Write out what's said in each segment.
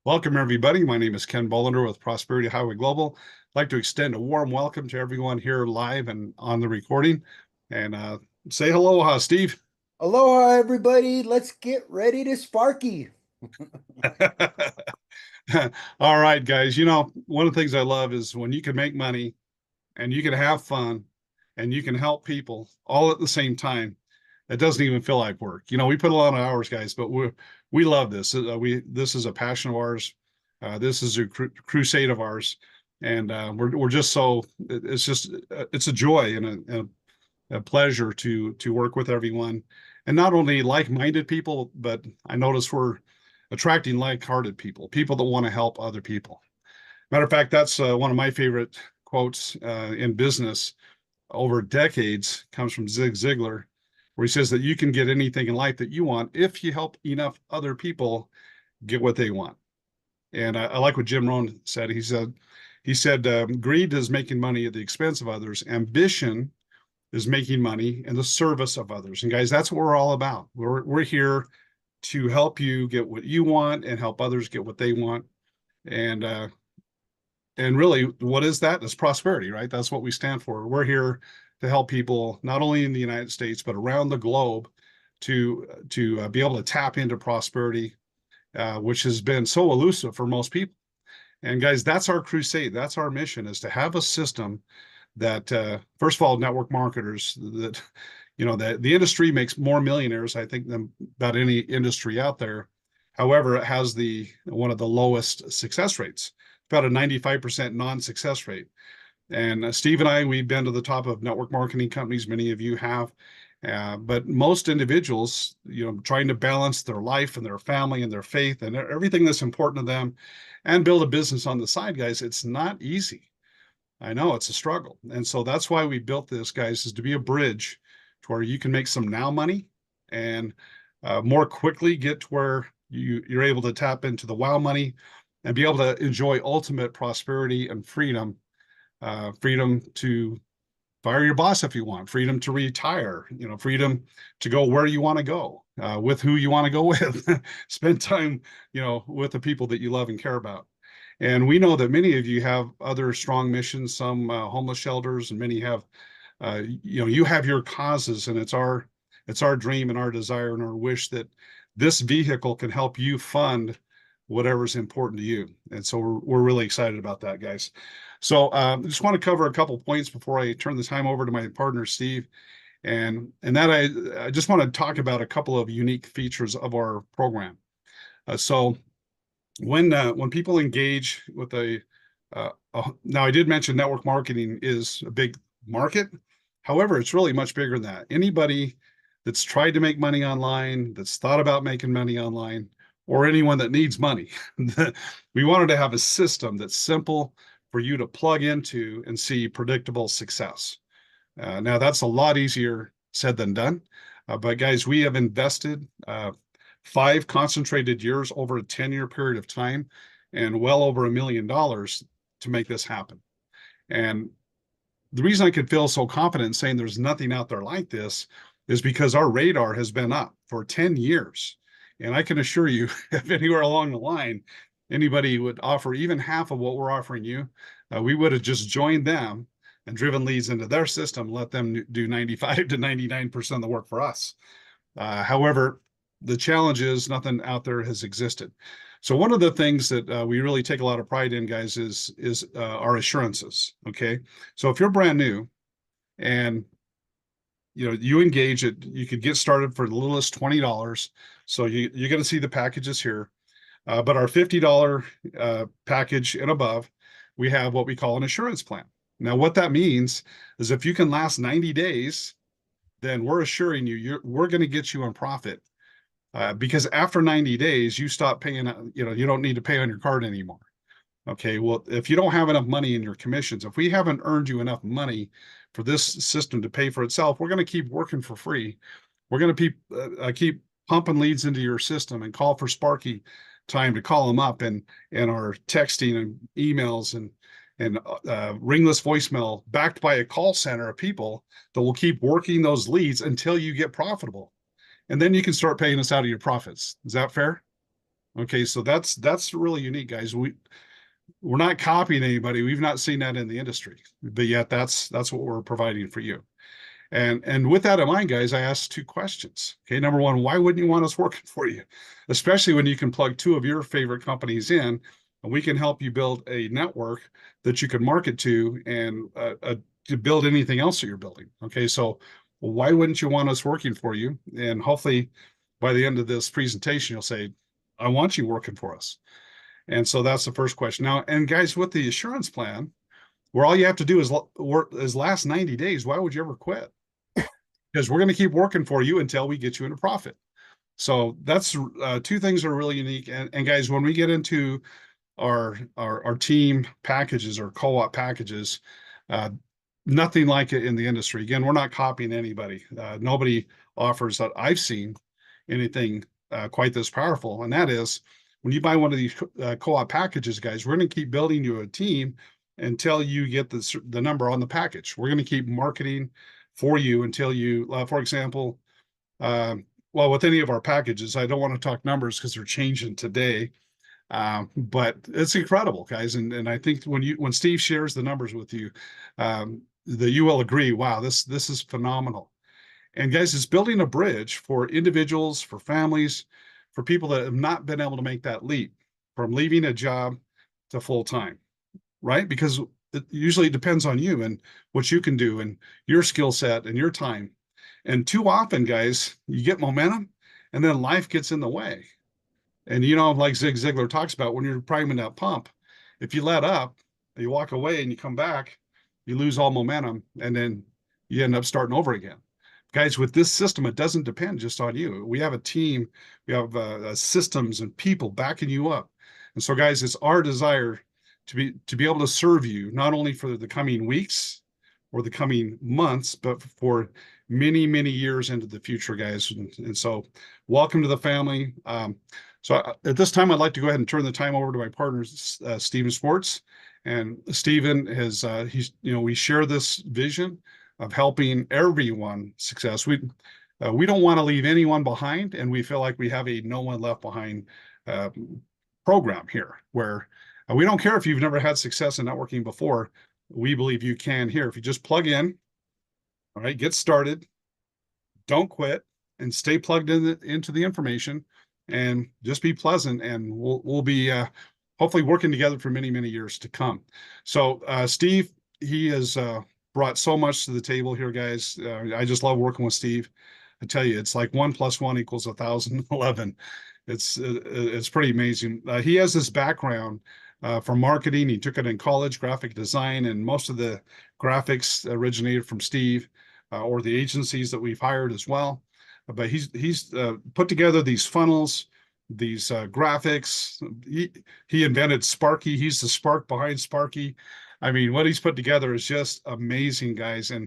Welcome, everybody. My name is Ken Bollender with Prosperity Highway Global. I'd like to extend a warm welcome to everyone here live and on the recording. And say hello, Steve. Aloha, everybody. Let's get ready to Sparky. All right, guys. You know, one of the things I love is when you can make money and you can have fun and you can help people all at the same time. It doesn't even feel like work. You know, we put a lot of hours, guys, but we love this. This is a passion of ours. This is a crusade of ours, and we're just so it's a joy and a pleasure to work with everyone, and not only like-minded people, but I notice we're attracting like-hearted people, people that want to help other people. Matter of fact, that's one of my favorite quotes in business over decades. Comes from Zig Ziglar, where he says that you can get anything in life that you want if you help enough other people get what they want. And I like what Jim Rohn said. He said, greed is making money at the expense of others. Ambition is making money in the service of others. And guys, that's what we're all about. We're here to help you get what you want and help others get what they want. And really, what is that? It's prosperity, right? That's what we stand for. We're here to help people not only in the United States but around the globe to be able to tap into prosperity, which has been so elusive for most people. And guys, that's our crusade. That's our mission, is to have a system that, first of all, network marketers that, you know, that the industry makes more millionaires, I think, than about any industry out there. However, it has one of the lowest success rates, about a 95% non-success rate. And Steve and I, we've been to the top of network marketing companies. Many of you have. But most individuals, you know, trying to balance their life and their family and their faith and everything that's important to them and build a business on the side, guys, it's not easy. I know it's a struggle. And so that's why we built this, guys, is to be a bridge to where you can make some now money and more quickly get to where you're able to tap into the wow money and be able to enjoy ultimate prosperity and freedom. Freedom to fire your boss if you want, freedom to retire, you know, freedom to go where you want to go, with who you want to go with, spend time, you know, with the people that you love and care about. And we know that many of you have other strong missions, some homeless shelters, and many have, you know, you have your causes, and it's our dream and our desire and our wish that this vehicle can help you fund whatever's important to you. And so we're really excited about that, guys. So I just want to cover a couple points before I turn the time over to my partner, Steve. And that I just want to talk about a couple of unique features of our program. So when people engage with now I did mention network marketing is a big market. However, it's really much bigger than that. Anybody that's tried to make money online, that's thought about making money online, or anyone that needs money, we wanted to have a system that's simple for you to plug into and see predictable success. Now, that's a lot easier said than done. But guys, we have invested 5 concentrated years over a 10-year period of time and well over $1 million to make this happen. And the reason I could feel so confident in saying there's nothing out there like this is because our radar has been up for 10 years. And I can assure you, if anywhere along the line, anybody would offer even half of what we're offering you, we would have just joined them and driven leads into their system, let them do 95 to 99% of the work for us. However, the challenge is nothing out there has existed. So one of the things that we really take a lot of pride in, guys, is our assurances. Okay, so if you're brand new and you engage it, you could get started for the littlest $20. So you're going to see the packages here. But our $50 package and above, we have what we call an assurance plan. Now, what that means is if you can last 90 days, then we're assuring you, we're going to get you on profit. Because after 90 days, you stop paying, you don't need to pay on your card anymore. Okay, well, if you don't have enough money in your commissions, if we haven't earned you enough money for this system to pay for itself, we're going to keep working for free. We're going to keep pumping leads into your system and call for Sparky time to call them up, and our texting and emails and ringless voicemail backed by a call center of people that will keep working those leads until you get profitable. And then you can start paying us out of your profits. Is that fair? Okay, so that's really unique, guys. We're not copying anybody. We've not seen that in the industry, but yet that's what we're providing for you. And with that in mind, guys, I asked two questions. Okay, number one, why wouldn't you want us working for you? Especially when you can plug two of your favorite companies in, and we can help you build a network that you can market to and to build anything else that you're building. Okay, so why wouldn't you want us working for you? And hopefully, by the end of this presentation, you'll say, "I want you working for us." And so that's the first question. Now, and guys, with the assurance plan, where all you have to do is work is last 90 days, why would you ever quit? Because we're going to keep working for you until we get you into profit. So that's two things that are really unique. And guys, when we get into our team packages or co-op packages, uh, nothing like it in the industry. Again, we're not copying anybody. Nobody offers that I've seen anything quite this powerful. And that is when you buy one of these co-op packages, guys, we're going to keep building you a team until you get the number on the package. We're going to keep marketing for you until you, for example, well, with any of our packages, I don't want to talk numbers because they're changing today. But it's incredible, guys. And I think when Steve shares the numbers with you, that you will agree, wow, this is phenomenal. And guys, it's building a bridge for individuals, for families, for people that have not been able to make that leap from leaving a job to full time, right? Because it usually depends on you and what you can do and your skill set and your time. And too often, guys, you get momentum and then life gets in the way. And like Zig Ziglar talks about, when you're priming that pump, if you let up, you walk away and you come back, you lose all momentum, and then you end up starting over again. Guys, with this system, it doesn't depend just on you. We have a team, we have systems and people backing you up. And so, guys, it's our desire to be able to serve you not only for the coming weeks or the coming months, but for many, many years into the future, guys. And so, welcome to the family. So at this time, I'd like to go ahead and turn the time over to my partner, Steven Sports. And Steven we share this vision of helping everyone success. We don't want to leave anyone behind, and we feel like we have a no one left behind uh, program here, where we don't care if you've never had success in networking before. We believe you can here if you just plug in. All right, get started, don't quit, and stay plugged into the information, and just be pleasant, and we'll be hopefully working together for many, many years to come. So Steve, he has brought so much to the table here, guys. I just love working with Steve. I tell you, it's like 1 + 1 = 1,011. It's pretty amazing. He has this background from marketing. He took it in college, graphic design, and most of the graphics originated from Steve or the agencies that we've hired as well. But he's put together these funnels, these graphics. He invented Sparky. He's the spark behind Sparky. I mean, what he's put together is just amazing, guys. And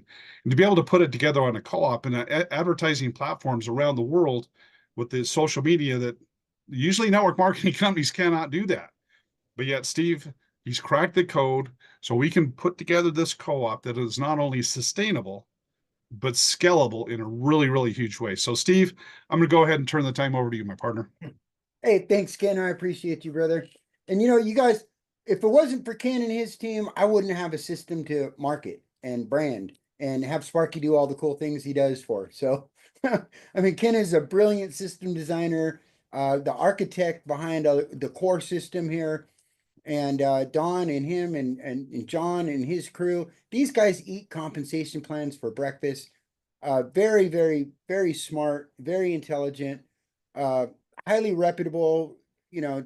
to be able to put it together on a co-op and advertising platforms around the world with the social media that usually network marketing companies cannot do that. But yet, Steve, he's cracked the code so we can put together this co-op that is not only sustainable, but scalable in a really, really huge way. So, Steve, I'm going to go ahead and turn the time over to you, my partner. Hey, thanks, Ken. I appreciate you, brother. And you guys, if it wasn't for Ken and his team, I wouldn't have a system to market and brand and have Sparky do all the cool things he does for. So, I mean, Ken is a brilliant system designer, the architect behind the core system here. And Don and him and John and his crew, these guys eat compensation plans for breakfast. Very, very, very smart, very intelligent, uh, highly reputable.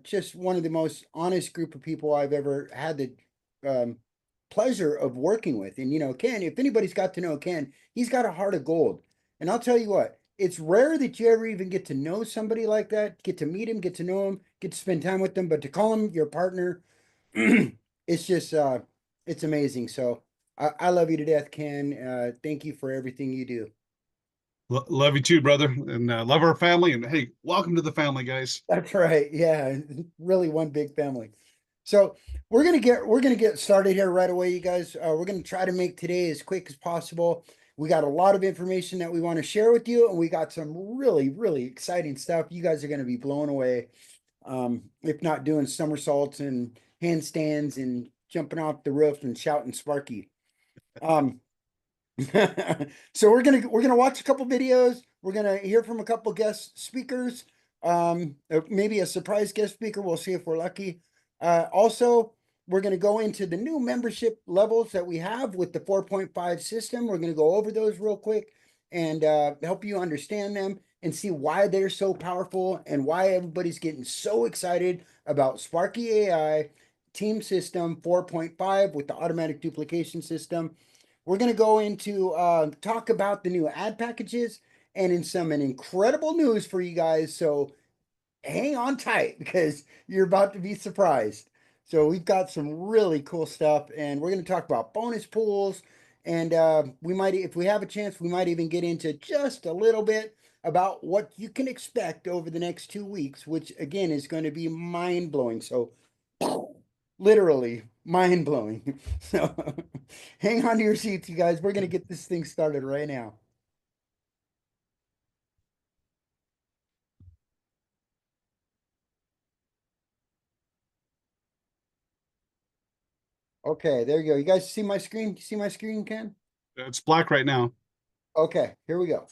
Just one of the most honest group of people I've ever had the um, pleasure of working with. And Ken, if anybody's got to know Ken, he's got a heart of gold. And I'll tell you what, it's rare that you ever even get to know somebody like that, get to meet him, get to know him, get to spend time with them, but to call him your partner, it's just it's amazing. So I love you to death, Ken. Thank you for everything you do. Love you too, brother, and love our family. And hey, welcome to the family, guys. That's right. Yeah, really one big family. So we're gonna get started here right away, you guys. We're gonna try to make today as quick as possible. We got a lot of information that we want to share with you, and we got some really, really exciting stuff. You guys are gonna be blown away. if not doing somersaults and handstands and jumping off the roof and shouting Sparky. Um, so we're gonna watch a couple videos. We're gonna hear from a couple guest speakers. Maybe a surprise guest speaker. We'll see if we're lucky. Also, we're gonna go into the new membership levels that we have with the 4.5 system. We're gonna go over those real quick and help you understand them and see why they're so powerful and why everybody's getting so excited about Sparky AI Team System 4.5 with the automatic duplication system. We're going to go into talk about the new ad packages and in some incredible news for you guys. So hang on tight because you're about to be surprised. So we've got some really cool stuff, and we're going to talk about bonus pools. And we might, if we have a chance, we might even get into just a little bit about what you can expect over the next 2 weeks, which again is going to be mind blowing. So literally mind blowing. So hang on to your seats, you guys. We're going to get this thing started right now. Okay, there you go. You guys see my screen? See my screen, Ken? It's black right now. Okay, here we go.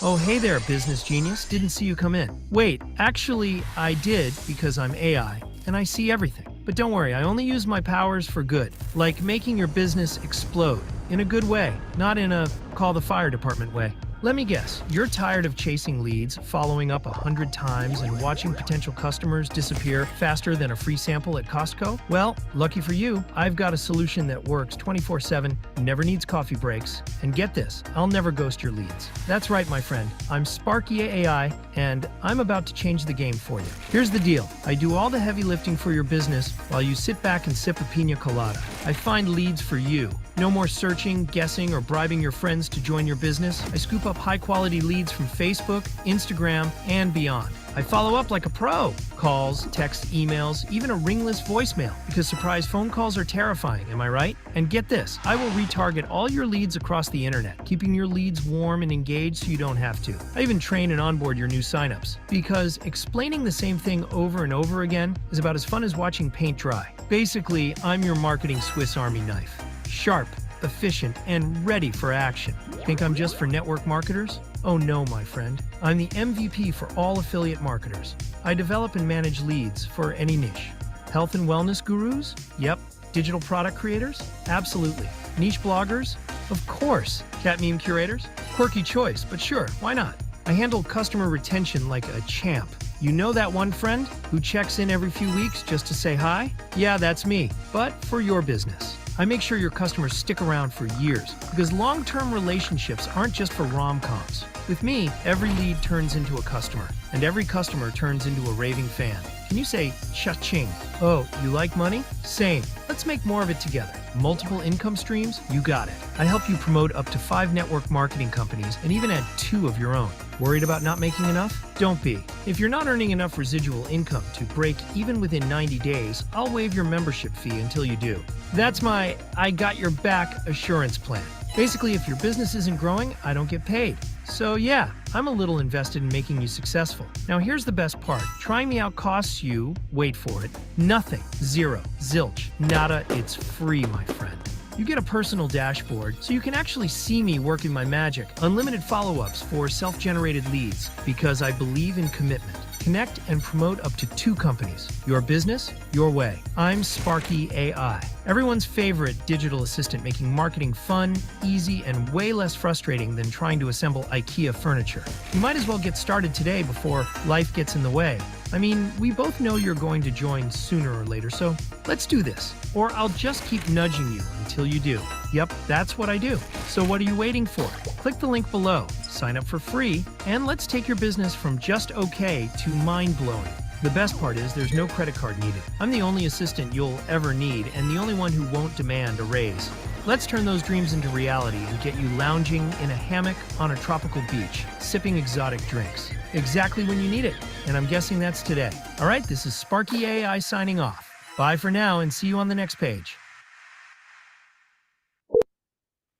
Oh, hey there, business genius. Didn't see you come in. Wait, actually, I did because I'm AI and I see everything. But don't worry, I only use my powers for good, like making your business explode in a good way, not in a call the fire department way. Let me guess, you're tired of chasing leads, following up 100 times, and watching potential customers disappear faster than a free sample at Costco? Well, lucky for you, I've got a solution that works 24/7, never needs coffee breaks, and get this, I'll never ghost your leads. That's right, my friend, I'm Sparky AI, and I'm about to change the game for you. Here's the deal, I do all the heavy lifting for your business while you sit back and sip a pina colada. I find leads for you. No more searching, guessing, or bribing your friends to join your business. I scoop up high-quality leads from Facebook, Instagram, and beyond. I follow up like a pro. Calls, text, emails, even a ringless voicemail, because surprise phone calls are terrifying, am I right? And get this, I will retarget all your leads across the internet, keeping your leads warm and engaged so you don't have to. I even train and onboard your new signups, because explaining the same thing over and over again is about as fun as watching paint dry. Basically, I'm your marketing Swiss Army knife. Sharp, efficient, and ready for action. Think I'm just for network marketers? Oh no, my friend. I'm the MVP for all affiliate marketers. I develop and manage leads for any niche. Health and wellness gurus? Yep. Digital product creators? Absolutely. Niche bloggers? Of course. Cat meme curators? Quirky choice, but sure, why not? I handle customer retention like a champ. You know that one friend who checks in every few weeks just to say hi? Yeah, that's me, but for your business. I make sure your customers stick around for years because long-term relationships aren't just for rom-coms. With me, every lead turns into a customer, and every customer turns into a raving fan. Can you say, cha-ching? Oh, you like money? Same. Let's make more of it together. Multiple income streams? You got it. I help you promote up to 5 network marketing companies and even add 2 of your own. Worried about not making enough? Don't be. If you're not earning enough residual income to break even within 90 days, I'll waive your membership fee until you do. That's my I got your back assurance plan. Basically, if your business isn't growing, I don't get paid. So yeah, I'm a little invested in making you successful. Now here's the best part. Trying me out costs you, wait for it, nothing. Zero. Zilch. Nada. It's free, my friend. You get a personal dashboard so you can actually see me working my magic. Unlimited follow-ups for self-generated leads because I believe in commitment. Connect and promote up to 2 companies. Your business, your way. I'm Sparky AI, everyone's favorite digital assistant, making marketing fun, easy, and way less frustrating than trying to assemble IKEA furniture. You might as well get started today before life gets in the way. I mean, we both know you're going to join sooner or later, so let's do this. Or I'll just keep nudging you until you do. Yep, that's what I do. So what are you waiting for? Click the link below, sign up for free, and let's take your business from just okay to mind-blowing. The best part is there's no credit card needed. I'm the only assistant you'll ever need and the only one who won't demand a raise. Let's turn those dreams into reality and get you lounging in a hammock on a tropical beach, sipping exotic drinks. Exactly when you need it. And I'm guessing that's today. All right, this is Sparky AI signing off. Bye for now and see you on the next page.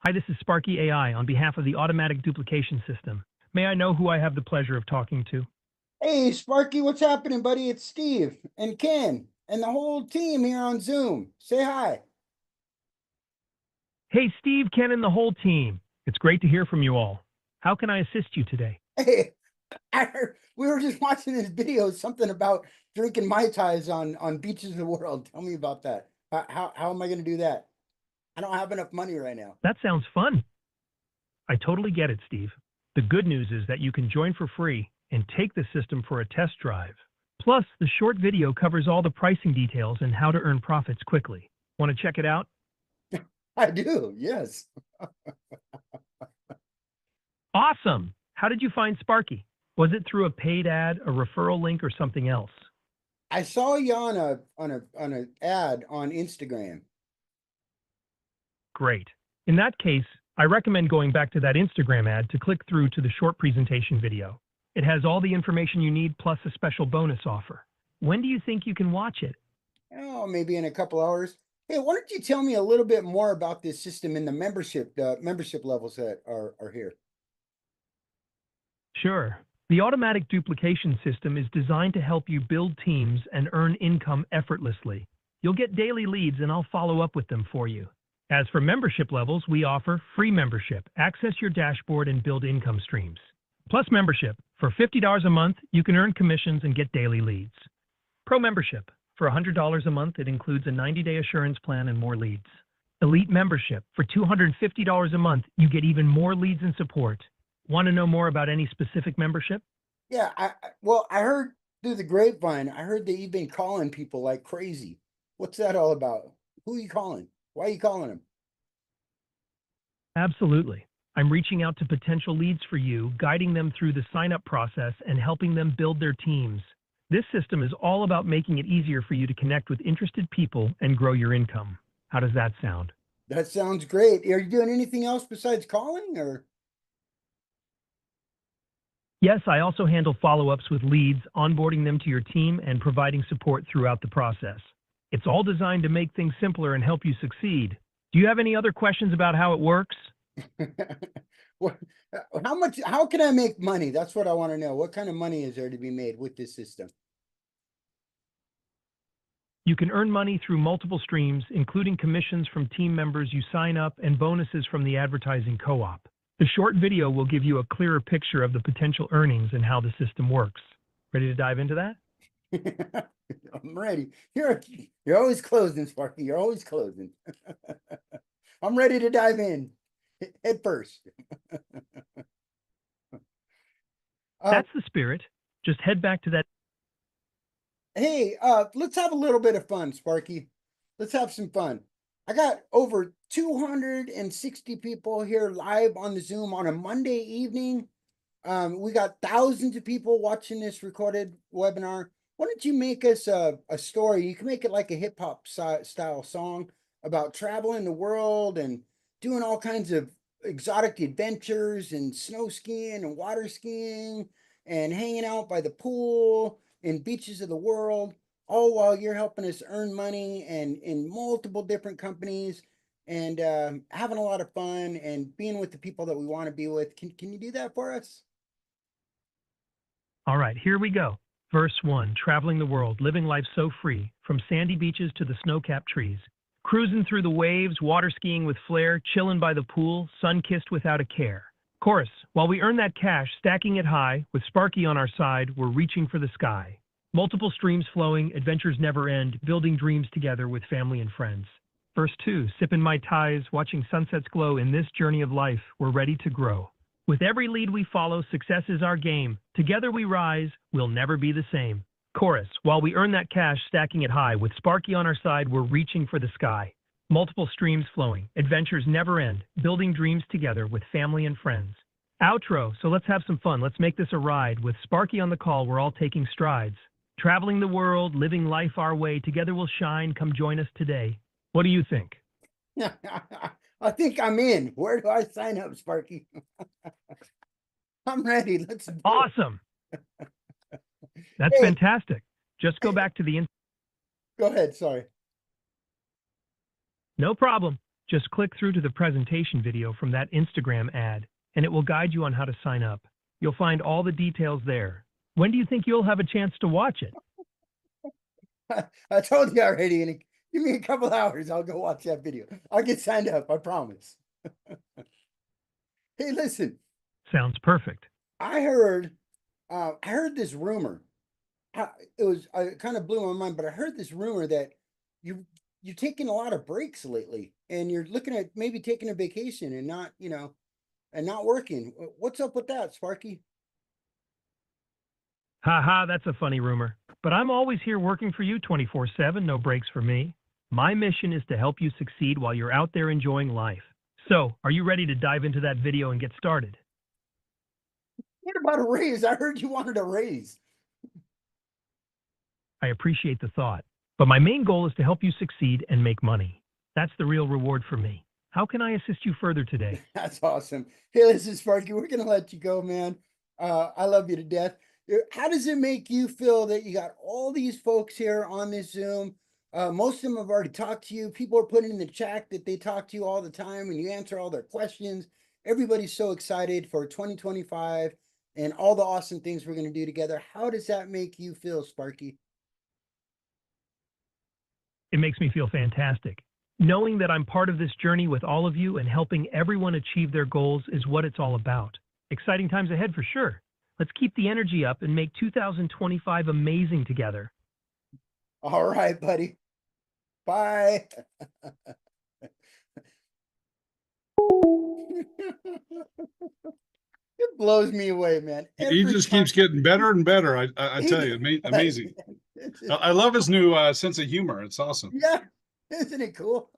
Hi, this is Sparky AI on behalf of the automatic duplication system. May I know who I have the pleasure of talking to? Hey, Sparky, what's happening, buddy? It's Steve and Ken and the whole team here on Zoom. Say hi. Hey, Steve, Ken, and the whole team. It's great to hear from you all. How can I assist you today? Hey, we were just watching this video, something about drinking Mai Tais on beaches of the world. Tell me about that. How am I going to do that? I don't have enough money right now. That sounds fun. I totally get it, Steve. The good news is that you can join for free and take the system for a test drive. Plus, the short video covers all the pricing details and how to earn profits quickly. Want to check it out? I do, yes. Awesome! How did you find Sparky? Was it through a paid ad, a referral link, or something else? I saw you on a ad on Instagram. Great. In that case, I recommend going back to that Instagram ad to click through to the short presentation video. It has all the information you need plus a special bonus offer. When do you think you can watch it? Oh, maybe in a couple hours. Hey, why don't you tell me a little bit more about this system and the membership levels that are here? Sure. The automatic duplication system is designed to help you build teams and earn income effortlessly. You'll get daily leads and I'll follow up with them for you. As for membership levels, we offer free membership, access your dashboard, and build income streams. Plus membership, for $50 a month, you can earn commissions and get daily leads. Pro membership, for $100 a month, it includes a 90-day assurance plan and more leads. Elite membership, for $250 a month, you get even more leads and support. Want to know more about any specific membership? Yeah, well, I heard through the grapevine, I heard that you've been calling people like crazy. What's that all about? Who are you calling? Why are you calling them? Absolutely. I'm reaching out to potential leads for you, guiding them through the sign-up process and helping them build their teams. This system is all about making it easier for you to connect with interested people and grow your income. How does that sound? That sounds great. Are you doing anything else besides calling, or? Yes, I also handle follow-ups with leads, onboarding them to your team, and providing support throughout the process. It's all designed to make things simpler and help you succeed. Do you have any other questions about how it works? How can I make money? That's what I want to know. What kind of money is there to be made with this system? You can earn money through multiple streams, including commissions from team members you sign up and bonuses from the advertising co-op. The short video will give you a clearer picture of the potential earnings and how the system works. Ready to dive into that? I'm ready. You're always closing, Sparky. You're always closing. I'm ready to dive in. Head first. That's the spirit. Just head back to that. Hey, let's have a little bit of fun, Sparky. Let's have some fun. I got over 260 people here live on the Zoom on a Monday evening. We got thousands of people watching this recorded webinar. Why don't you make us a story? You can make it like a hip hop style song about traveling the world and doing all kinds of exotic adventures and snow skiing and water skiing and hanging out by the pool and beaches of the world, all while you're helping us earn money and in multiple different companies and having a lot of fun and being with the people that we want to be with. Can you do that for us? All right, here we go. Verse 1, traveling the world, living life so free, from sandy beaches to the snow-capped trees. Cruising through the waves, water skiing with flair, chilling by the pool, sun-kissed without a care. Chorus, while we earn that cash, stacking it high, with Sparky on our side, we're reaching for the sky. Multiple streams flowing, adventures never end, building dreams together with family and friends. Verse 2, sipping Mai Tais, watching sunsets glow, in this journey of life, we're ready to grow. With every lead we follow, success is our game. Together we rise, we'll never be the same. Chorus, while we earn that cash, stacking it high, with Sparky on our side, we're reaching for the sky. Multiple streams flowing, adventures never end, building dreams together with family and friends. Outro, so let's have some fun, let's make this a ride. With Sparky on the call, we're all taking strides. Traveling the world, living life our way, together we'll shine, come join us today. What do you think? I think I'm in. Where do I sign up, Sparky? I'm ready. Let's do it. Awesome. That's Hey. fantastic. Just go back to the Go ahead. Sorry. No problem. Just click through to the presentation video from that Instagram ad, and it will guide you on how to sign up. You'll find all the details there. When do you think you'll have a chance to watch it? I told you already. Give me a couple hours. I'll go watch that video. I'll get signed up. I promise. Hey, listen. Sounds perfect. I heard this rumor. It kind of blew my mind, but I heard this rumor that you're taking a lot of breaks lately, and you're looking at maybe taking a vacation and not, and not working. What's up with that, Sparky? Haha, that's a funny rumor. But I'm always here working for you 24/7, no breaks for me. My mission is to help you succeed while you're out there enjoying life. So, are you ready to dive into that video and get started? What about a raise? I heard you wanted a raise. I appreciate the thought, but my main goal is to help you succeed and make money. That's the real reward for me. How can I assist you further today? That's awesome. Hey, listen, Sparky, we're going to let you go, man. I love you to death. How does it make you feel that you got all these folks here on this Zoom? Most of them have already talked to you. People are putting in the chat that they talk to you all the time and you answer all their questions. Everybody's so excited for 2025 and all the awesome things we're going to do together. How does that make you feel, Sparky? It makes me feel fantastic. Knowing that I'm part of this journey with all of you and helping everyone achieve their goals is what it's all about. Exciting times ahead for sure. Let's keep the energy up and make 2025 amazing together. All right, buddy. Bye. It blows me away, man. He just keeps getting better and better. I tell you, amazing. I love his new sense of humor. It's awesome. Yeah, isn't it cool?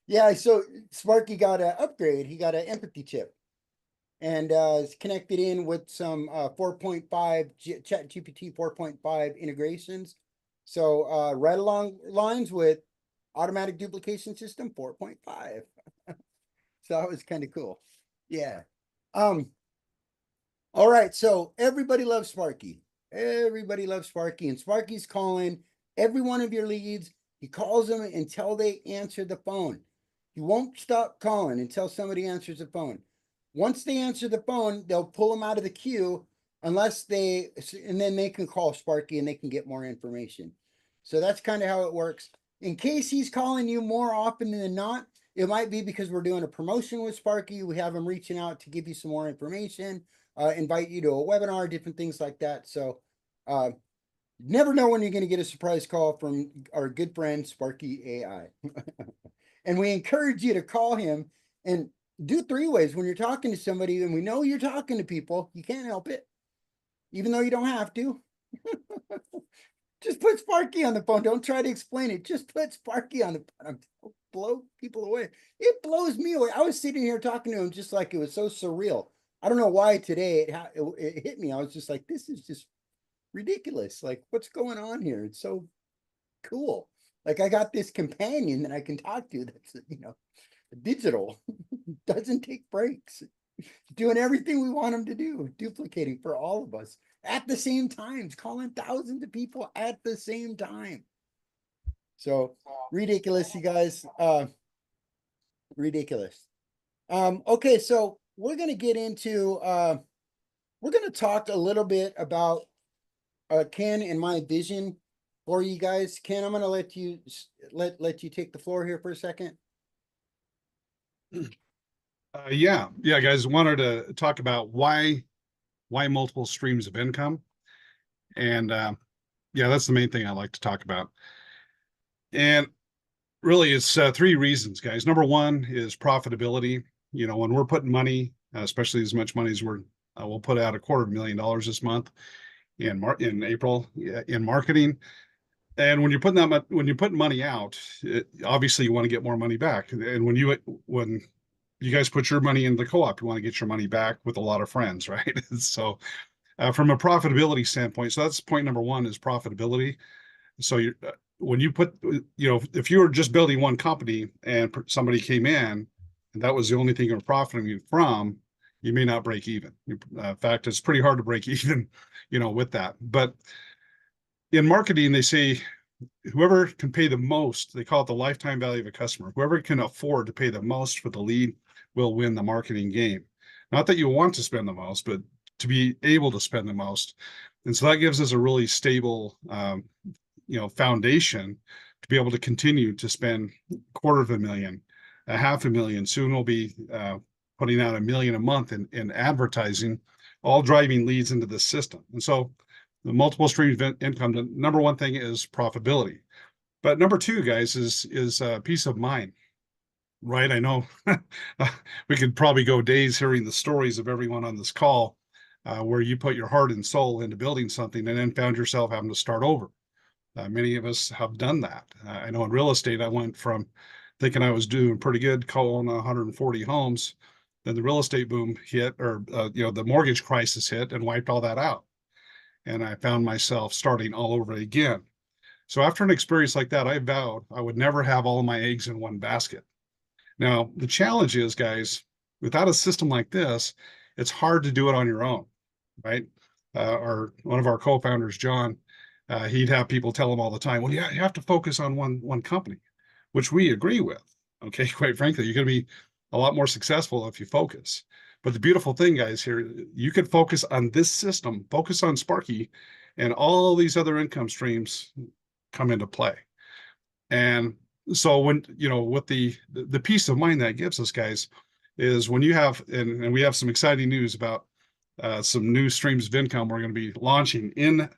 Yeah, so Sparky got an upgrade. He got an empathy chip. And it's connected in with some 4.5 ChatGPT 4.5 integrations. So right along lines with automatic duplication system 4.5. So that was kind of cool. Yeah. All right. So everybody loves Sparky. Everybody loves Sparky, and Sparky's calling every one of your leads. He calls them until they answer the phone. He won't stop calling until somebody answers the phone. Once they answer the phone, they'll pull them out of the queue and then they can call Sparky and they can get more information. So that's kind of how it works. In case he's calling you more often than not, it might be because we're doing a promotion with Sparky. We have him reaching out to give you some more information, invite you to a webinar, different things like that. So never know when you're going to get a surprise call from our good friend, Sparky AI. And we encourage you to call him and do 3 ways when you're talking to somebody, and we know you're talking to people. You can't help it, even though you don't have to. Just put Sparky on the phone. Don't try to explain it. Just put Sparky on the phone. Blow people away. It blows me away. I was sitting here talking to him just like it was so surreal. I don't know why today it hit me. I was just like, this is just ridiculous. Like, what's going on here? It's so cool. Like, I got this companion that I can talk to that's, digital, doesn't take breaks, doing everything we want him to do, duplicating for all of us at the same time, calling thousands of people at the same time. So ridiculous, you guys. Ridiculous. Okay, so we're going to get into we're going to talk a little bit about Ken and my vision for you guys. Ken, I'm going to let you take the floor here for a second. Yeah, guys, wanted to talk about why multiple streams of income, and yeah, that's the main thing I like to talk about. And really, it's 3 reasons, guys. Number 1 is profitability. When we're putting money, especially as much money as we'll put out $250,000 this month in April in marketing. And when you're putting money out, obviously you want to get more money back. And when you guys put your money in the co-op, you want to get your money back with a lot of friends, right? So from a profitability standpoint, so that's point number 1 is profitability. So when you put, if you were just building one company and somebody came in and that was the only thing you're profiting you from, you may not break even. In fact, it's pretty hard to break even, with that. But in marketing, they say whoever can pay the most, they call it the lifetime value of a customer. Whoever can afford to pay the most for the lead will win the marketing game. Not that you want to spend the most, but to be able to spend the most. And so that gives us a really stable, foundation to be able to continue to spend $250,000, $500,000. Soon we'll be putting out $1 million a month in advertising, all driving leads into the system. And so the multiple streams of income, the number one thing is profitability. But number two, guys, is peace of mind, right? I know we could probably go days hearing the stories of everyone on this call where you put your heart and soul into building something and then found yourself having to start over. Many of us have done that. I know in real estate, I went from thinking I was doing pretty good, calling 140 homes. Then the real estate boom hit, or the mortgage crisis hit and wiped all that out. And I found myself starting all over again. So after an experience like that, I vowed I would never have all of my eggs in one basket. Now, the challenge is, guys, without a system like this, it's hard to do it on your own, right? One of our co-founders, John, he'd have people tell him all the time, well, yeah, you have to focus on one company, which we agree with. Okay, quite frankly, you're going to be a lot more successful if you focus. But the beautiful thing, guys, here, you could focus on this system, focus on Sparky, and all these other income streams come into play. And so when, with the peace of mind that gives us, guys, is when you have, and we have some exciting news about some new streams of income we're going to be launching in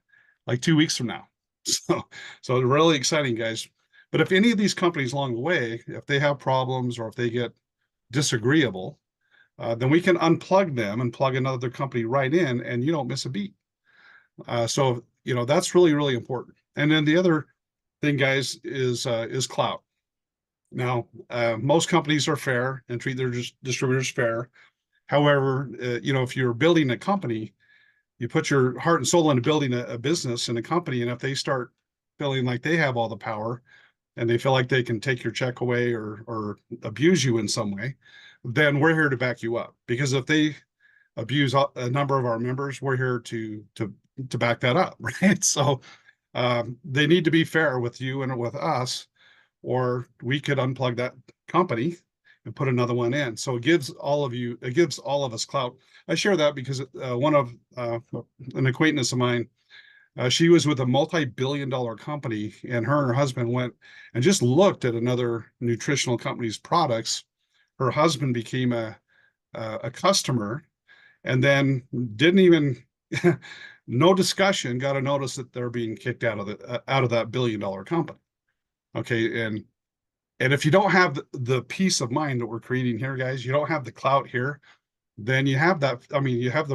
like 2 weeks from now. So really exciting, guys. But if any of these companies along the way, if they have problems or if they get disagreeable, then we can unplug them and plug another company right in, and you don't miss a beat. So that's really, really important. And then the other thing, guys, is clout. Now, most companies are fair and treat their distributors fair. However, if you're building a company, you put your heart and soul into building a business and a company, and if they start feeling like they have all the power and they feel like they can take your check away or abuse you in some way, then we're here to back you up. Because if they abuse a number of our members, we're here to back that up, right? So they need to be fair with you and with us, or we could unplug that company and put another one in. So it gives all of us clout. I share that because one of an acquaintance of mine, she was with a multi-billion-dollar company, and her and her husband went and just looked at another nutritional company's products. Her husband became a customer, and then didn't even no discussion, got a notice that they're being kicked out of that billion-dollar company. Okay, and if you don't have the peace of mind that we're creating here, guys, you don't have the clout here, then you have that. I mean, you have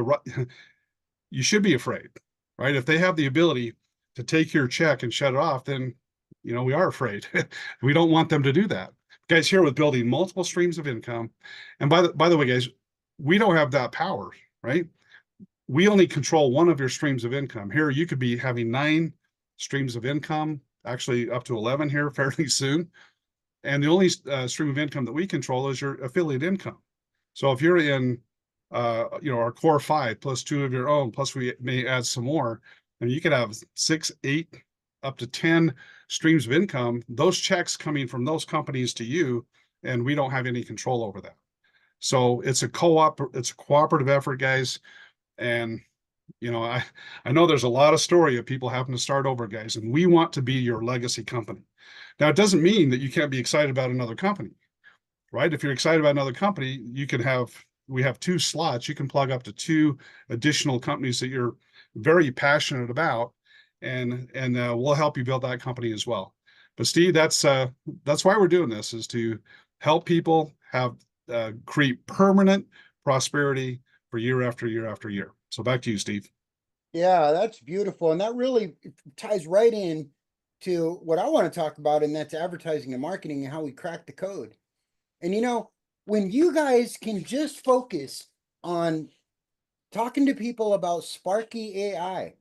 you should be afraid, right? If they have the ability to take your check and shut it off, then we are afraid. We don't want them to do that. Guys, here with building multiple streams of income, and by the way, guys, we don't have that power, right? We only control one of your streams of income. Here, you could be having 9 streams of income, actually up to 11 here fairly soon. And the only stream of income that we control is your affiliate income. So if you're in, our core 5 plus 2 of your own, plus we may add some more, and you could have 6, 8, up to 10 streams of income, those checks coming from those companies to you, and we don't have any control over that. So it's a cooperative effort, guys. And I know there's a lot of story of people having to start over, guys, and we want to be your legacy company. Now, it doesn't mean that you can't be excited about another company, right? If you're excited about another company, we have 2 slots. You can plug up to 2 additional companies that you're very passionate about, and we'll help you build that company as well. But Steve, that's why we're doing this, is to help people create permanent prosperity for year after year after year. So back to you, Steve. Yeah, that's beautiful. And that really ties right in to what I want to talk about, and that's advertising and marketing and how we crack the code. And when you guys can just focus on talking to people about Sparky AI,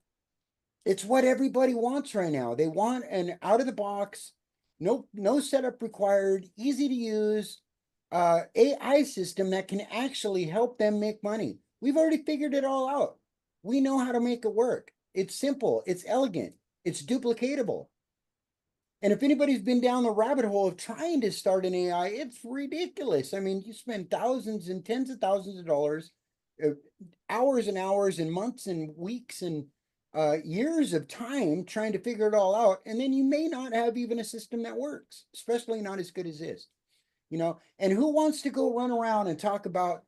It's what everybody wants right now. They want an out of the box, no setup required, easy to use AI system that can actually help them make money. We've already figured it all out. We know how to make it work. It's simple, it's elegant, it's duplicatable. And if anybody's been down the rabbit hole of trying to start an AI, it's ridiculous. I mean, you spend thousands and tens of thousands of dollars, hours and hours and months and weeks and years of time trying to figure it all out. And then you may not have even a system that works, especially not as good as this, you know. And who wants to go run around and talk about,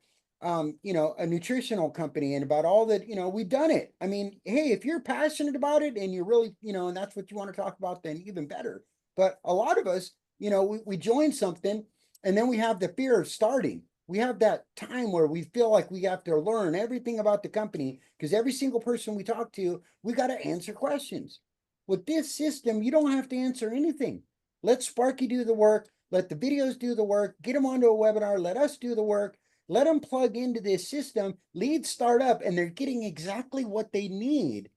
you know, a nutritional company and about all that, you know, we've done it. I mean, hey, if you're passionate about it and you're really, you know, and that's what you want to talk about, then even better. But a lot of us, you know, we join something and then we have the fear of starting. We have that time where we feel like we have to learn everything about the company because every single person we talk to, we got to answer questions. With this system, you don't have to answer anything. Let Sparky do the work. Let the videos do the work. Get them onto a webinar. Let us do the work. Let them plug into this system, lead startup, and they're getting exactly what they need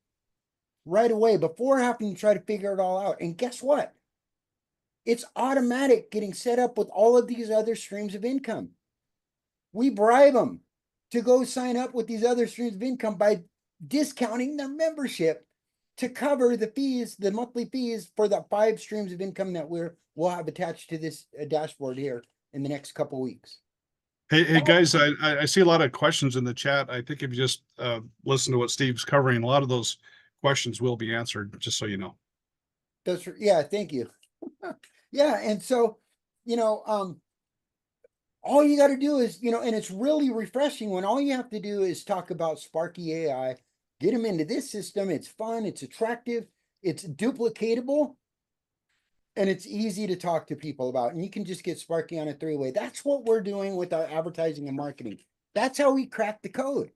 right away before having to try to figure it all out. And guess what? It's automatic getting set up with all of these other streams of income. We bribe them to go sign up with these other streams of income by discounting their membership to cover the fees, the monthly fees for the 5 streams of income that we'll have attached to this dashboard here in the next couple of weeks. Hey guys, I see a lot of questions in the chat. I think if you just listen to what Steve's covering, a lot of those questions will be answered, just so you know. That's yeah, thank you. Yeah, and so, you know, all you got to do is, you know, and it's really refreshing when all you have to do is talk about Sparky AI, get them into this system. It's fun, it's attractive, it's duplicatable, and it's easy to talk to people about. And you can just get Sparky on a 3-way. That's what we're doing with our advertising and marketing. That's how we crack the code.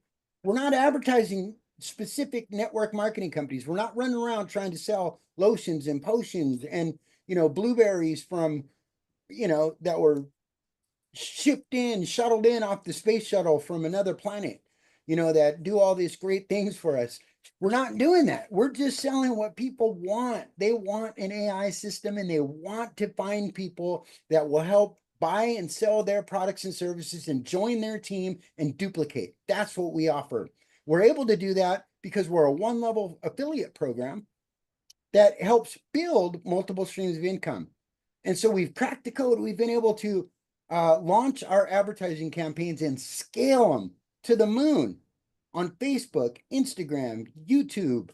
We're not advertising specific network marketing companies. We're not running around trying to sell lotions and potions and, you know, blueberries from, you know, that were shuttled in off the space shuttle from another planet, you know, that do all these great things for us. We're not doing that. We're just selling what people want. They want an AI system and they want to find people that will help buy and sell their products and services and join their team and duplicate. That's what we offer. We're able to do that because we're a 1-level affiliate program that helps build multiple streams of income. And so we've cracked the code. We've been able to launch our advertising campaigns and scale them to the moon on Facebook, Instagram, YouTube,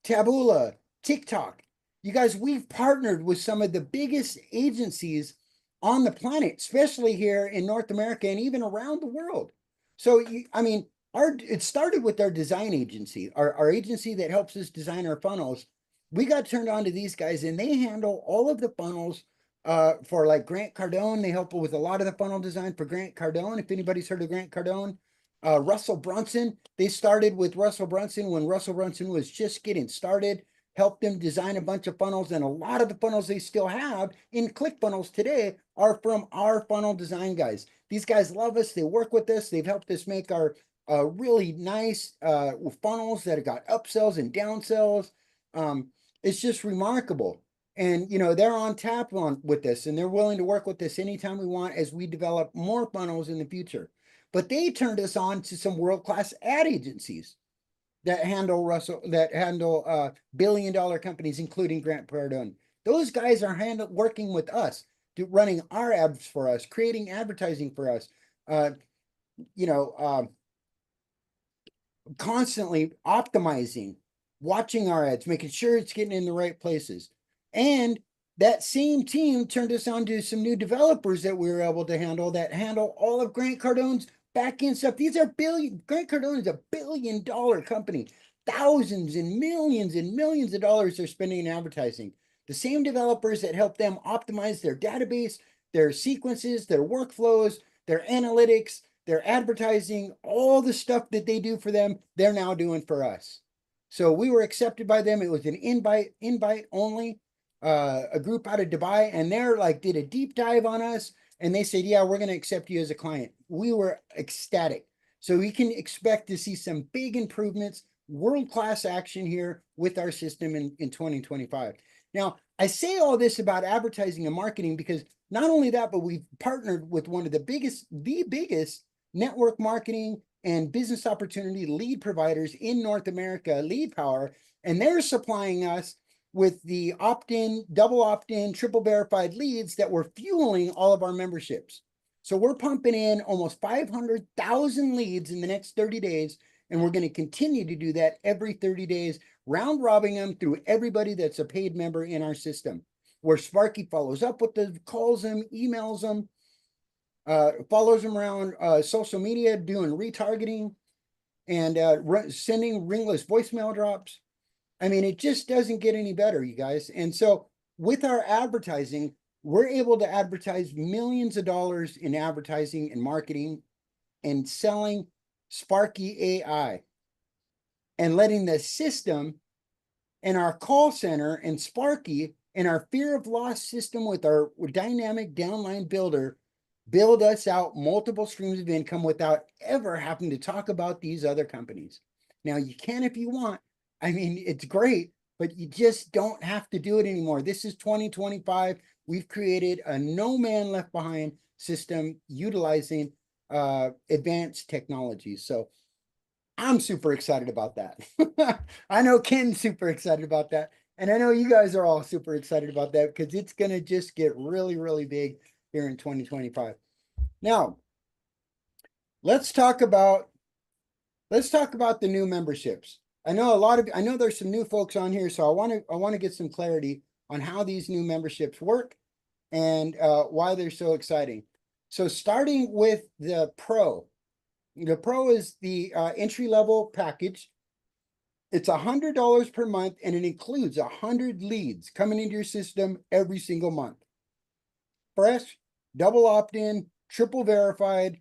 Taboola, TikTok. You guys, we've partnered with some of the biggest agencies on the planet, especially here in North America and even around the world. So, I mean, it started with our design agency, our agency that helps us design our funnels. We got turned on to these guys and they handle all of the funnels for like Grant Cardone. They help with a lot of the funnel design for Grant Cardone. If anybody's heard of Grant Cardone, Russell Brunson, they started with Russell Brunson when Russell Brunson was just getting started, helped them design a bunch of funnels. And a lot of the funnels they still have in ClickFunnels today are from our funnel design guys. These guys love us. They work with us. They've helped us make our really nice funnels that have got upsells and downsells. It's just remarkable. And, you know, they're on tap with this and they're willing to work with us anytime we want as we develop more funnels in the future. But they turned us on to some world-class ad agencies that handle billion-dollar companies, including Grant Cardone. Those guys are working with us, running our ads for us, creating advertising for us, you know, constantly optimizing, watching our ads, making sure it's getting in the right places. And that same team turned us on to some new developers that we were able to handle all of Grant Cardone's back-end stuff. These are Grant Cardone is a billion-dollar company. Thousands and millions of dollars they're spending in advertising. The same developers that help them optimize their database, their sequences, their workflows, their analytics, their advertising, all the stuff that they do for them, they're now doing for us. So we were accepted by them. It was an invite only, a group out of Dubai, and they're like, did a deep dive on us. And they said, yeah, we're going to accept you as a client. We were ecstatic. So we can expect to see some big improvements world-class action here with our system in 2025. Now, I say all this about advertising and marketing because not only that, but we've partnered with one of the biggest network marketing and business opportunity lead providers in North America, Lead Power, and they're supplying us with the opt-in, double opt-in, triple verified leads that we're fueling all of our memberships. So we're pumping in almost 500,000 leads in the next 30 days, and we're going to continue to do that every 30 days, round robbing them through everybody that's a paid member in our system, where Sparky follows up with them, calls them, emails them, follows them around social media, doing retargeting and sending ringless voicemail drops. I mean, it just doesn't get any better, you guys. And so with our advertising, we're able to advertise millions of dollars in advertising and marketing and selling Sparky AI and letting the system and our call center and Sparky and our fear of loss system with our dynamic downline builder build us out multiple streams of income without ever having to talk about these other companies. Now, you can if you want. I mean, it's great, but you just don't have to do it anymore. This is 2025. We've created a no man left behind system utilizing advanced technologies. So I'm super excited about that. I know Ken's super excited about that. And I know you guys are all super excited about that because it's going to just get really, really big here in 2025. Now, let's talk about the new memberships. I know there's some new folks on here, so I want to get some clarity on how these new memberships work and why they're so exciting. So starting with the Pro. The Pro is the entry-level package. It's $100 per month, and it includes 100 leads coming into your system every single month. Fresh, double opt-in, triple verified,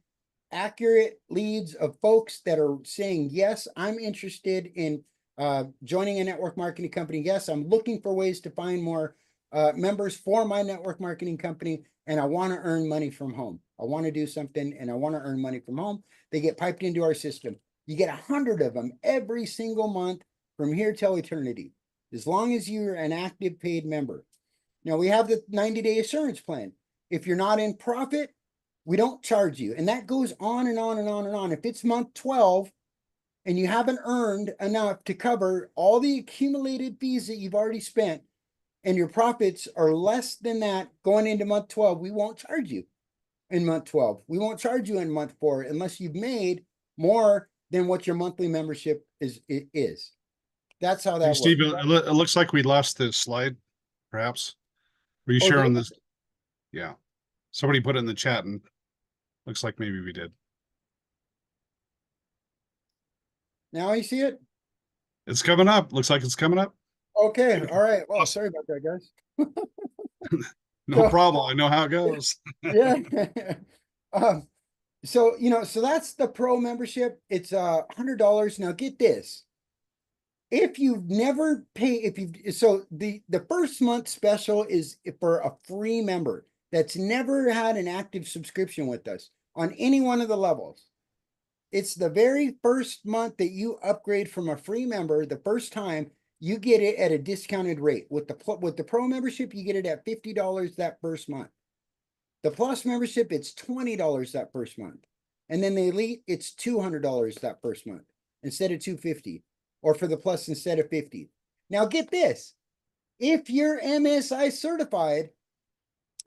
accurate leads of folks that are saying, yes, I'm interested in joining a network marketing company. Yes, I'm looking for ways to find more members for my network marketing company, and I want to earn money from home. I want to do something, and I want to earn money from home. They get piped into our system. You get 100 of them every single month from here till eternity, as long as you're an active paid member. Now, we have the 90-day assurance plan. If you're not in profit, we don't charge you. And that goes on and on and on and on. If it's month 12 and you haven't earned enough to cover all the accumulated fees that you've already spent and your profits are less than that going into month 12, we won't charge you in month 12. We won't charge you in month 4 unless you've made more than what your monthly membership is. That's how that Hey, works. Steve, it looks like we lost the slide, perhaps. Were you sharing this? Yeah. Somebody put it in the chat and looks like maybe we did. Now you see it? It's coming up. Looks like it's coming up. Okay. All right. Well, sorry about that, guys. No problem. I know how it goes. Yeah. So, so that's the Pro membership. It's $100. Now get this. If you've never paid, so the first month special is for a free member that's never had an active subscription with us on any one of the levels. It's the very first month that you upgrade from a free member. The first time you get it at a discounted rate. With the Pro membership, you get it at $50 that first month. The Plus membership, it's $20 that first month. And then the Elite, it's $200 that first month instead of $250. Or for the Plus instead of $50. Now get this. If you're MSI certified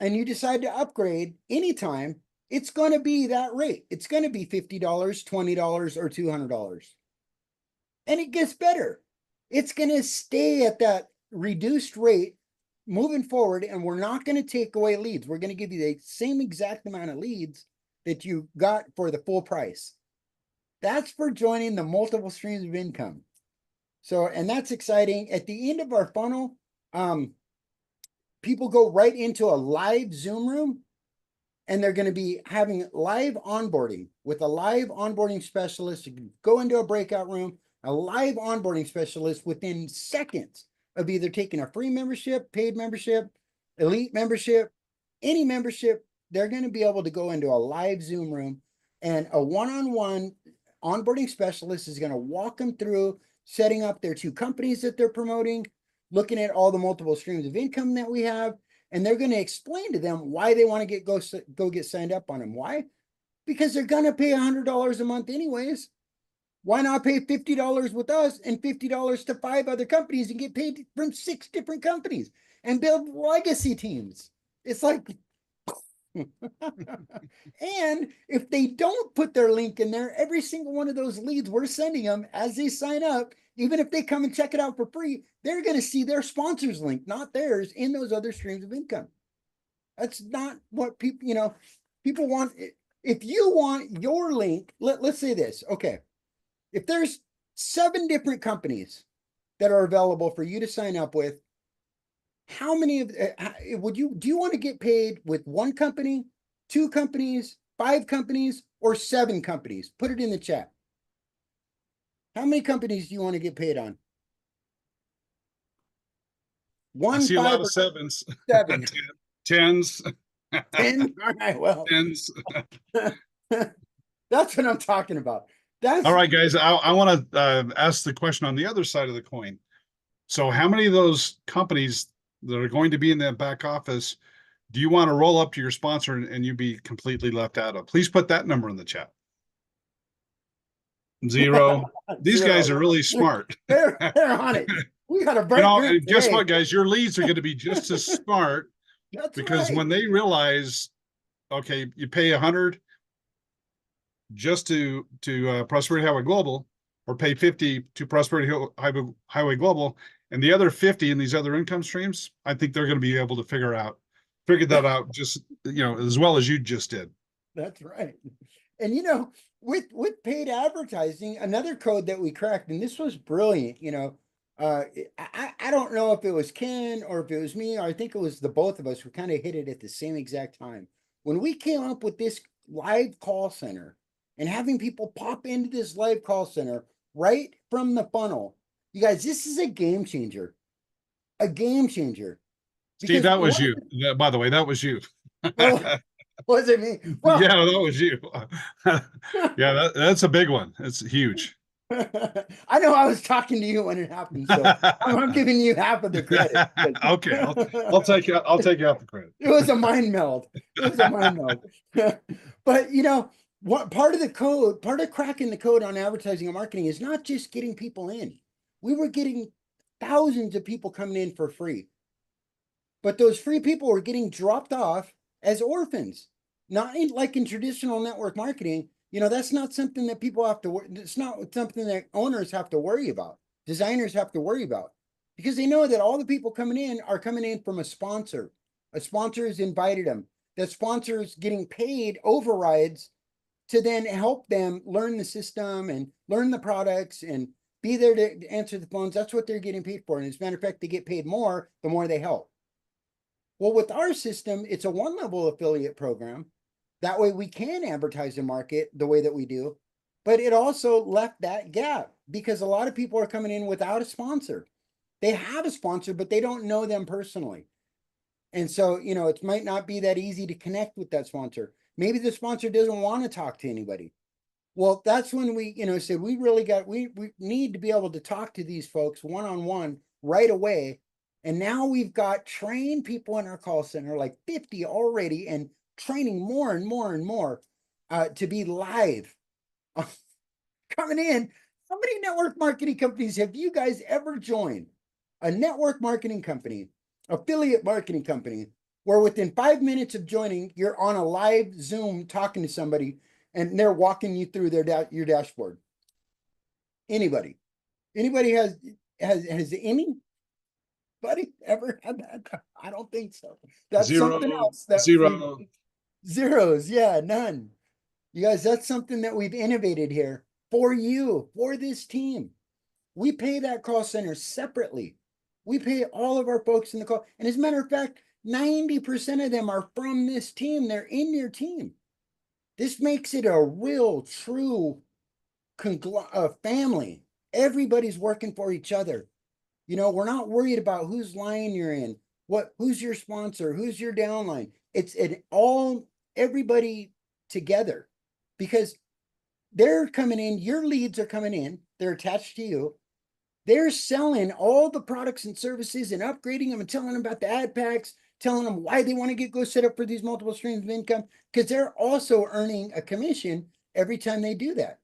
and you decide to upgrade anytime, it's going to be that rate. It's going to be $50, $20, or $200. And it gets better. It's going to stay at that reduced rate moving forward, and we're not going to take away leads. We're going to give you the same exact amount of leads that you got for the full price. That's for joining the multiple streams of income. So, and that's exciting. At the end of our funnel, people go right into a live Zoom room, and they're going to be having live onboarding with a live onboarding specialist. You can go into a breakout room, a live onboarding specialist within seconds of either taking a free membership, paid membership, elite membership, any membership. They're going to be able to go into a live Zoom room, and a one-on-one onboarding specialist is going to walk them through setting up their 2 companies that they're promoting, looking at all the multiple streams of income that we have, and they're going to explain to them why they want to go get signed up on them. Why? Because they're going to pay $100 a month anyways. Why not pay $50 with us and $50 to 5 other companies and get paid from 6 different companies and build legacy teams? It's like, and if they don't put their link in there, every single one of those leads we're sending them as they sign up, even if they come and check it out for free, they're going to see their sponsor's link, not theirs, in those other streams of income. That's not what people, people want. If you want your link, let's say this. Okay. If there's 7 different companies that are available for you to sign up with, how many of do you want to get paid with 1 company, 2 companies, 5 companies, or 7 companies? Put it in the chat. How many companies do you want to get paid on? I see a lot of 7s. 7. 10s. 10. All right, well. 10s. That's what I'm talking about. That's all right, guys. I want to ask the question on the other side of the coin. So how many of those companies that are going to be in that back office do you want to roll up to your sponsor and you be completely left out of? Please put that number in the chat. 0. These 0. guys are really smart. They're on it. We got a bright group and guess today. what, guys? Your leads are going to be just as smart. That's because right. when they realize, okay, you pay 100 just to Prosperity Highway Global, or pay 50 to Prosperity Highway Global, and the other 50 in these other income streams, I think they're going to be able to figure that out just as well as you just did. That's right. And with paid advertising, another code that we cracked, and this was brilliant. I don't know if it was Ken or if it was me, or I think it was the both of us who kind of hit it at the same exact time. When we came up with this live call center and having people pop into this live call center right from the funnel, you guys, this is a game changer. A game changer. Steve, that was you. By the way, that was you. Well, was it me? Well, yeah, that was you. Yeah, that's a big one. It's huge. I know I was talking to you when it happened, so I'm giving you half of the credit. Okay, I'll take you out the credit. It was a mind meld. But what part of the code, part of cracking the code on advertising and marketing is not just getting people in. We were getting thousands of people coming in for free, but those free people were getting dropped off as orphans, not like in traditional network marketing. That's not something that people have to, it's not something that owners have to worry about. Designers have to worry about, because they know that all the people coming in are coming in from a sponsor. A sponsor has invited them. That sponsor is getting paid overrides to then help them learn the system and learn the products and be there to answer the phones. That's what they're getting paid for. And as a matter of fact, they get paid more the more they help. Well, with our system, it's a 1-level affiliate program. That way we can advertise and market the way that we do, but it also left that gap because a lot of people are coming in without a sponsor. They have a sponsor, but they don't know them personally. And so, it might not be that easy to connect with that sponsor. Maybe the sponsor doesn't want to talk to anybody. Well, that's when we, said we need to be able to talk to these folks one-on-one right away. And now we've got trained people in our call center, like 50 already, and training more and more and more to be live coming in. How many network marketing companies have you guys ever joined? A network marketing company, affiliate marketing company, where within 5 minutes of joining, you're on a live Zoom talking to somebody and they're walking you through your dashboard. Anybody has anybody ever had that? I don't think so. That's 0, something else. 0. Zeros, yeah, none. You guys, that's something that we've innovated here for you, for this team. We pay that call center separately. We pay all of our folks in the call. And as a matter of fact, 90% of them are from this team. They're in your team. This makes it a real, true family. Everybody's working for each other. We're not worried about whose line you're in, who's your sponsor, who's your downline. It's everybody together, because they're coming in, your leads are coming in, they're attached to you. They're selling all the products and services and upgrading them and telling them about the ad packs, telling them why they want to go set up for these multiple streams of income, because they're also earning a commission every time they do that.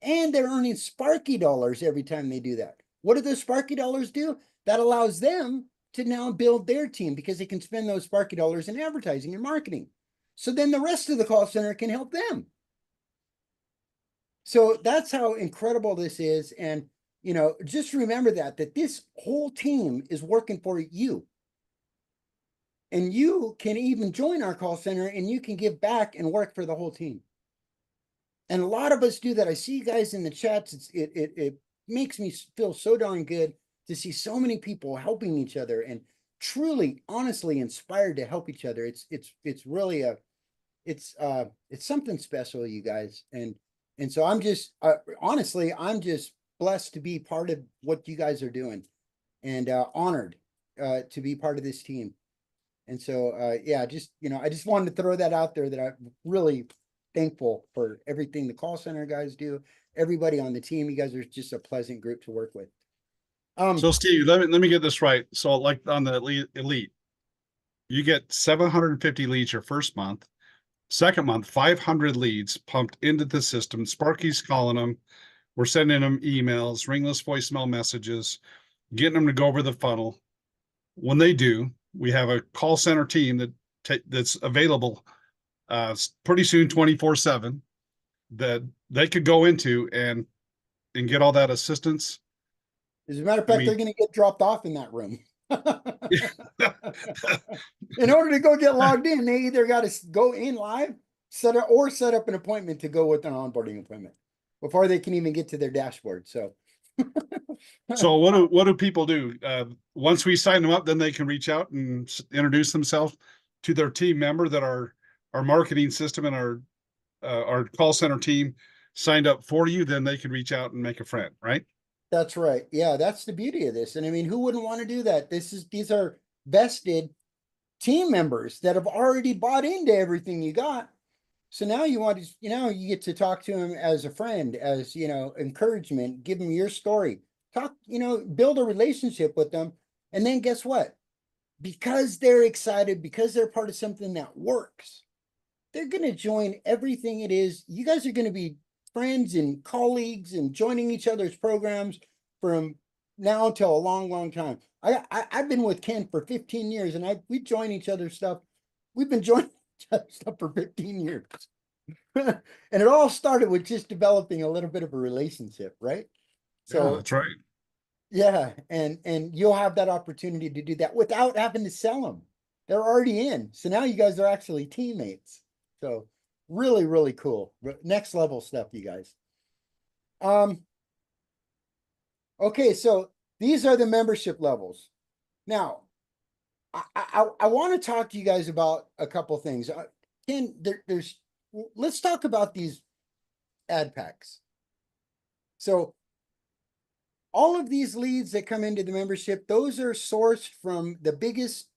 And they're earning Sparky dollars every time they do that. What do those Sparky dollars do? That allows them to now build their team because they can spend those Sparky dollars in advertising and marketing. So then the rest of the call center can help them. So that's how incredible this is. And, you know, just remember that this whole team is working for you. And you can even join our call center and you can give back and work for the whole team. And a lot of us do that. I see you guys in the chats. It makes me feel so darn good to see so many people helping each other and truly, honestly inspired to help each other. It's really it's something special, you guys. And so I'm just, honestly, I'm just blessed to be part of what you guys are doing and honored to be part of this team. And so, yeah, just, you know, I just wanted to throw that out there that I'm really thankful for everything the call center guys do, everybody on the team. You guys are just a pleasant group to work with. So Steve, let me get this right. So like on the elite, you get 750 leads your first month. Second month, 500 leads pumped into the system. Sparky's calling them. We're sending them emails, ringless voicemail messages, getting them to go over the funnel. When they do, we have a call center team that's available pretty soon, 24/7, that they could go into and get all that assistance. As a matter of fact, they're going to get dropped off in that room. In order to go get logged in, they either got to go in live, set up an appointment to go with an onboarding appointment before they can even get to their dashboard. So, so what do people do? Once we sign them up, then they can reach out and introduce themselves to their team member that our marketing system and our call center team signed up for you. Then they can reach out and make a friend, right? That's right. Yeah, that's the beauty of this. And I mean, who wouldn't want to do that? These are vested team members that have already bought into everything you got. So now you want to, you know, you get to talk to them as a friend, as, you know, encouragement, give them your story, talk, you know, build a relationship with them. And then guess what? Because they're excited, because they're part of something that works, they're going to join everything it is. You guys are going to be friends and colleagues and joining each other's programs from now till a long, long time. I've been with Ken for 15 years and we join each other's stuff. We've been joining each other's stuff for 15 years. And it all started with just developing a little bit of a relationship, right? So yeah, that's right. Yeah, and you'll have that opportunity to do that without having to sell them. They're already in. So now you guys are actually teammates. So really, really cool. Next level stuff, you guys. Okay, so these are the membership levels. Now, I want to talk to you guys about a couple things. Ken, let's talk about these ad packs. So all of these leads that come into the membership, those are sourced from the biggest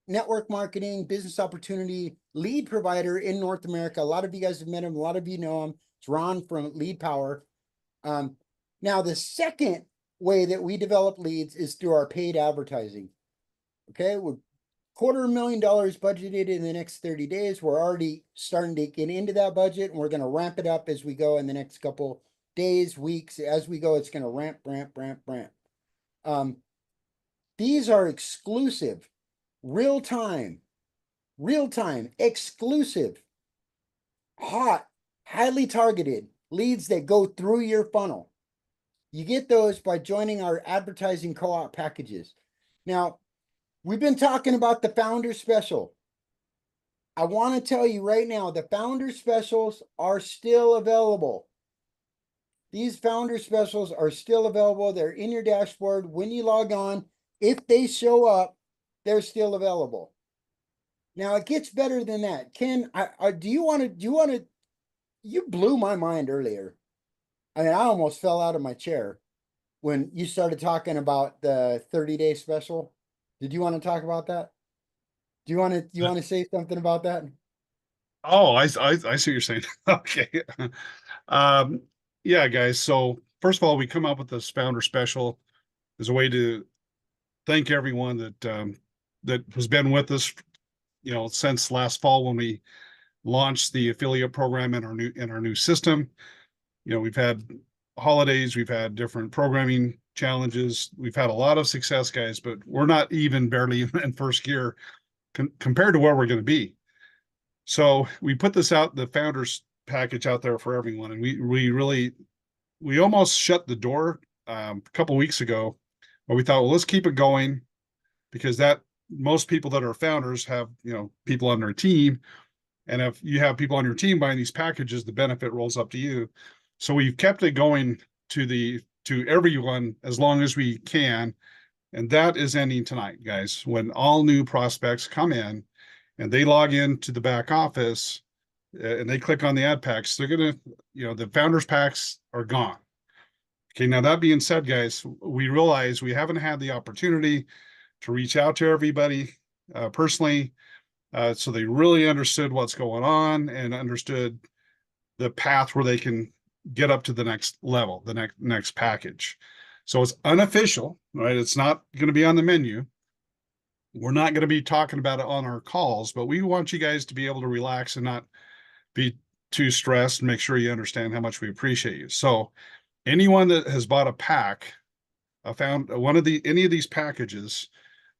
network marketing business opportunity lead provider in North America. A lot of you guys have met him. A lot of you know him. It's Ron from Lead Power. Now, the second way that we develop leads is through our paid advertising. Okay, we're $250,000 budgeted in the next 30 days. We're already starting to get into that budget, and we're going to ramp it up as we go in the next couple days, weeks. As we go, it's going to ramp. These are exclusive, real-time, exclusive, hot, highly targeted leads that go through your funnel. You get those by joining our advertising co-op packages. Now, we've been talking about the founder special. I want to tell you right now, the founder specials are still available. These founder specials are still available. They're in your dashboard. When you log on, if they show up, they're still available. Now it gets better than that. Ken, you blew my mind earlier. I mean, I almost fell out of my chair when you started talking about the 30-day special. Did you want to talk about that? Do you want to say something about that? Oh, I see what you're saying. Okay. Yeah, guys. So first of all, we come up with this founder special. as a way to thank everyone that has been with us, since last fall when we launched the affiliate program in our new system. We've had holidays, we've had different programming challenges, we've had a lot of success, guys, but we're not even barely in first gear compared to where we're going to be. So we put this out, the founders package out there for everyone, and we almost shut the door a couple weeks ago, but we thought, well, let's keep it going, because that most people that are founders have people on their team, and if you have people on your team buying these packages, the benefit rolls up to you. So we've kept it going to everyone as long as we can, and that is ending tonight, guys. When all new prospects come in and they log into the back office and they click on the ad packs, they're gonna, the founders packs are gone. Okay, now that being said, guys, we realize we haven't had the opportunity to reach out to everybody personally, so they really understood what's going on and understood the path where they can get up to the next level, the next package. So it's unofficial, right? It's not going to be on the menu. We're not going to be talking about it on our calls, but we want you guys to be able to relax and not be too stressed, and make sure you understand how much we appreciate you. So anyone that has bought a pack, found any of these packages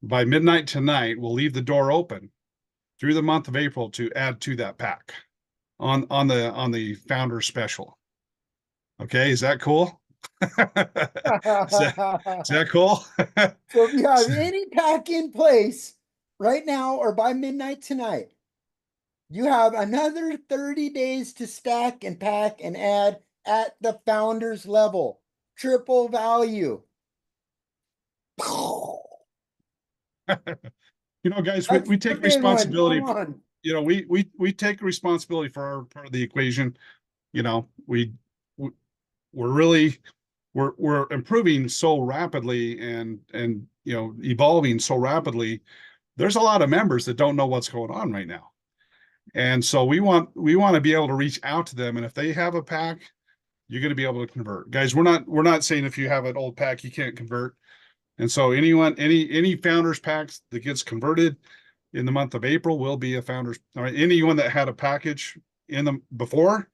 by midnight tonight, will leave the door open through the month of April to add to that pack on the founder special. Okay, is that cool? is that cool? So if you have any pack in place right now or by midnight tonight, you have another 30 days to stack and pack and add at the founder's level. Triple value. Guys, we take responsibility. On. We take responsibility for our part of the equation. We're improving so rapidly and evolving so rapidly. There's a lot of members that don't know what's going on right now, and so we want to be able to reach out to them. And if they have a pack, you're going to be able to convert, guys. We're not saying if you have an old pack you can't convert. And so any founders packs that gets converted in the month of April will be a founders. All right, anyone that had a package in them before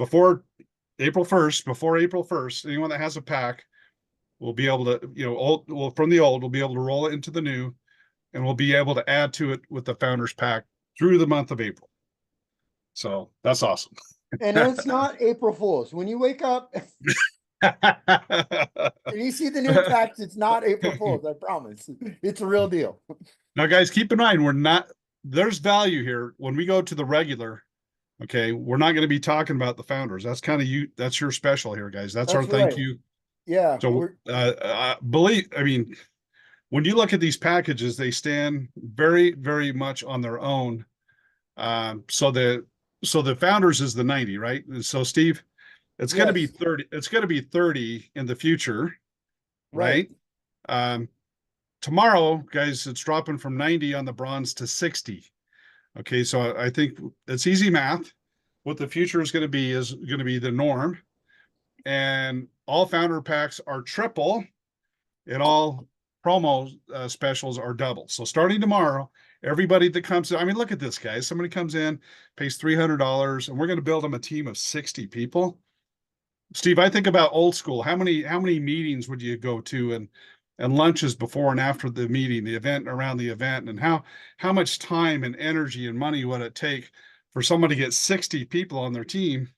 April 1st, anyone that has a pack will be able to, from the old, we'll be able to roll it into the new, and we'll be able to add to it with the founders pack through the month of April. So that's awesome. And it's not April Fool's. When you wake up and you see the new packs, it's not April Fool's, I promise. It's a real deal. Now, guys, keep in mind, there's value here. When we go to the regular, okay, we're not going to be talking about the founders. That's kind of that's your special here, guys. That's our thank you. Yeah. So when you look at these packages, they stand very, very much on their own. So the founders is the 90, right? And so Steve, it's going to be 30. It's going to be 30 in the future, right? Tomorrow, guys, it's dropping from 90 on the bronze to 60. Okay, so I think it's easy math. What the future is going to be the norm, and all founder packs are triple, and all promo specials are double. So starting tomorrow, everybody that comes in, look at this, guys. Somebody comes in, pays $300, and we're going to build them a team of 60 people. Steve, I think about old school. How many meetings would you go to, and lunches before and after the meeting, the event, around the event, and how much time and energy and money would it take for somebody to get 60 people on their team?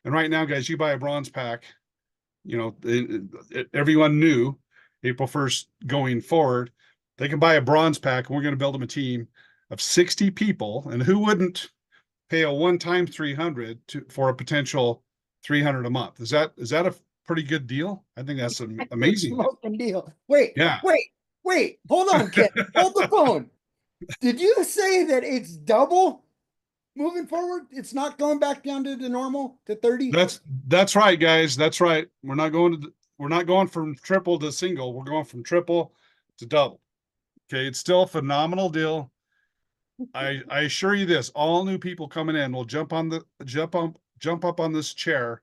And right now, guys, you buy a bronze pack, everyone knew April 1st going forward, they can buy a bronze pack, and we're going to build them a team of 60 people. And who wouldn't pay a one-time 300 for a potential 300 a month? Is that a pretty good deal? I think that's an amazing deal. Wait, hold on, Ken. Hold the phone. Did you say that it's double moving forward? It's not going back down to the normal to 30? That's right, guys. That's right. We're not going from triple to single. We're going from triple to double. Okay, it's still a phenomenal deal. I assure you this, all new people coming in will jump up on this chair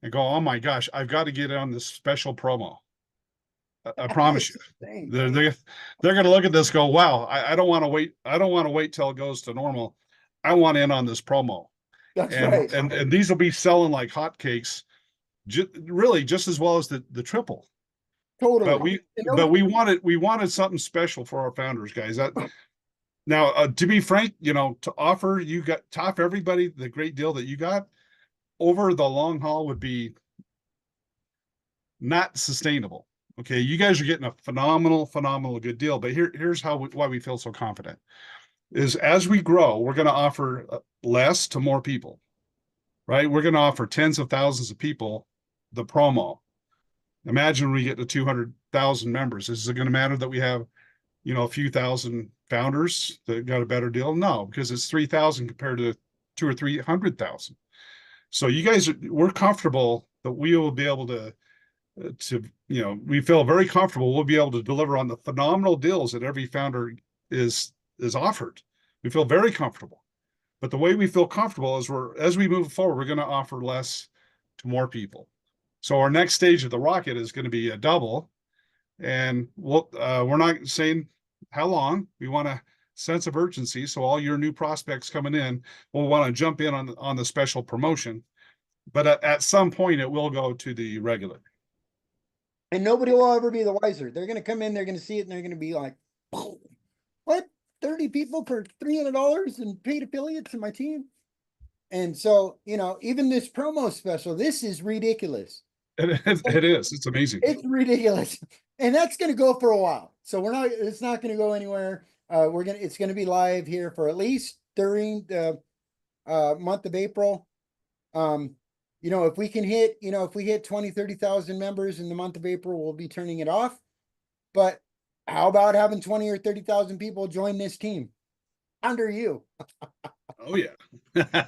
and go, oh my gosh, I've got to get on this special promo. I promise you. Dang. They're going to look at this, go, wow, I don't want to wait. I don't want to wait till it goes to normal. I want in on this promo. That's And right. and these will be selling like hotcakes, really just as well as the triple. Totally. But we wanted something special for our founders, guys. Now, to be frank, to offer everybody the great deal that you got over the long haul would be not sustainable. Okay, you guys are getting a phenomenal good deal. But here's why we feel so confident is as we grow, we're going to offer less to more people, right? We're going to offer tens of thousands of people the promo. Imagine when we get to 200,000 members. Is it going to matter that we have, a few thousand founders that got a better deal? No, because it's 3,000 compared to 200,000 or 300,000. So we're comfortable that we will be able to, we feel very comfortable we'll be able to deliver on the phenomenal deals that every founder is offered. We feel very comfortable. But the way we feel comfortable is as we move forward, we're going to offer less to more people. So our next stage of the rocket is going to be a double, and we're not saying how long. We want a sense of urgency, so all your new prospects coming in will want to jump in on the special promotion. But at some point, it will go to the regular. And nobody will ever be the wiser. They're going to come in, they're going to see it, and they're going to be like, what? 30 people for $300 and paid affiliates in my team? And so, even this promo special, this is ridiculous. It is. It's amazing. It's ridiculous. And that's going to go for a while. So it's not going to go anywhere. It's going to be live here for at least during the month of April. If we can hit, if we hit 20, 30,000 members in the month of April, we'll be turning it off. But how about having 20 or 30,000 people join this team under you? Oh yeah.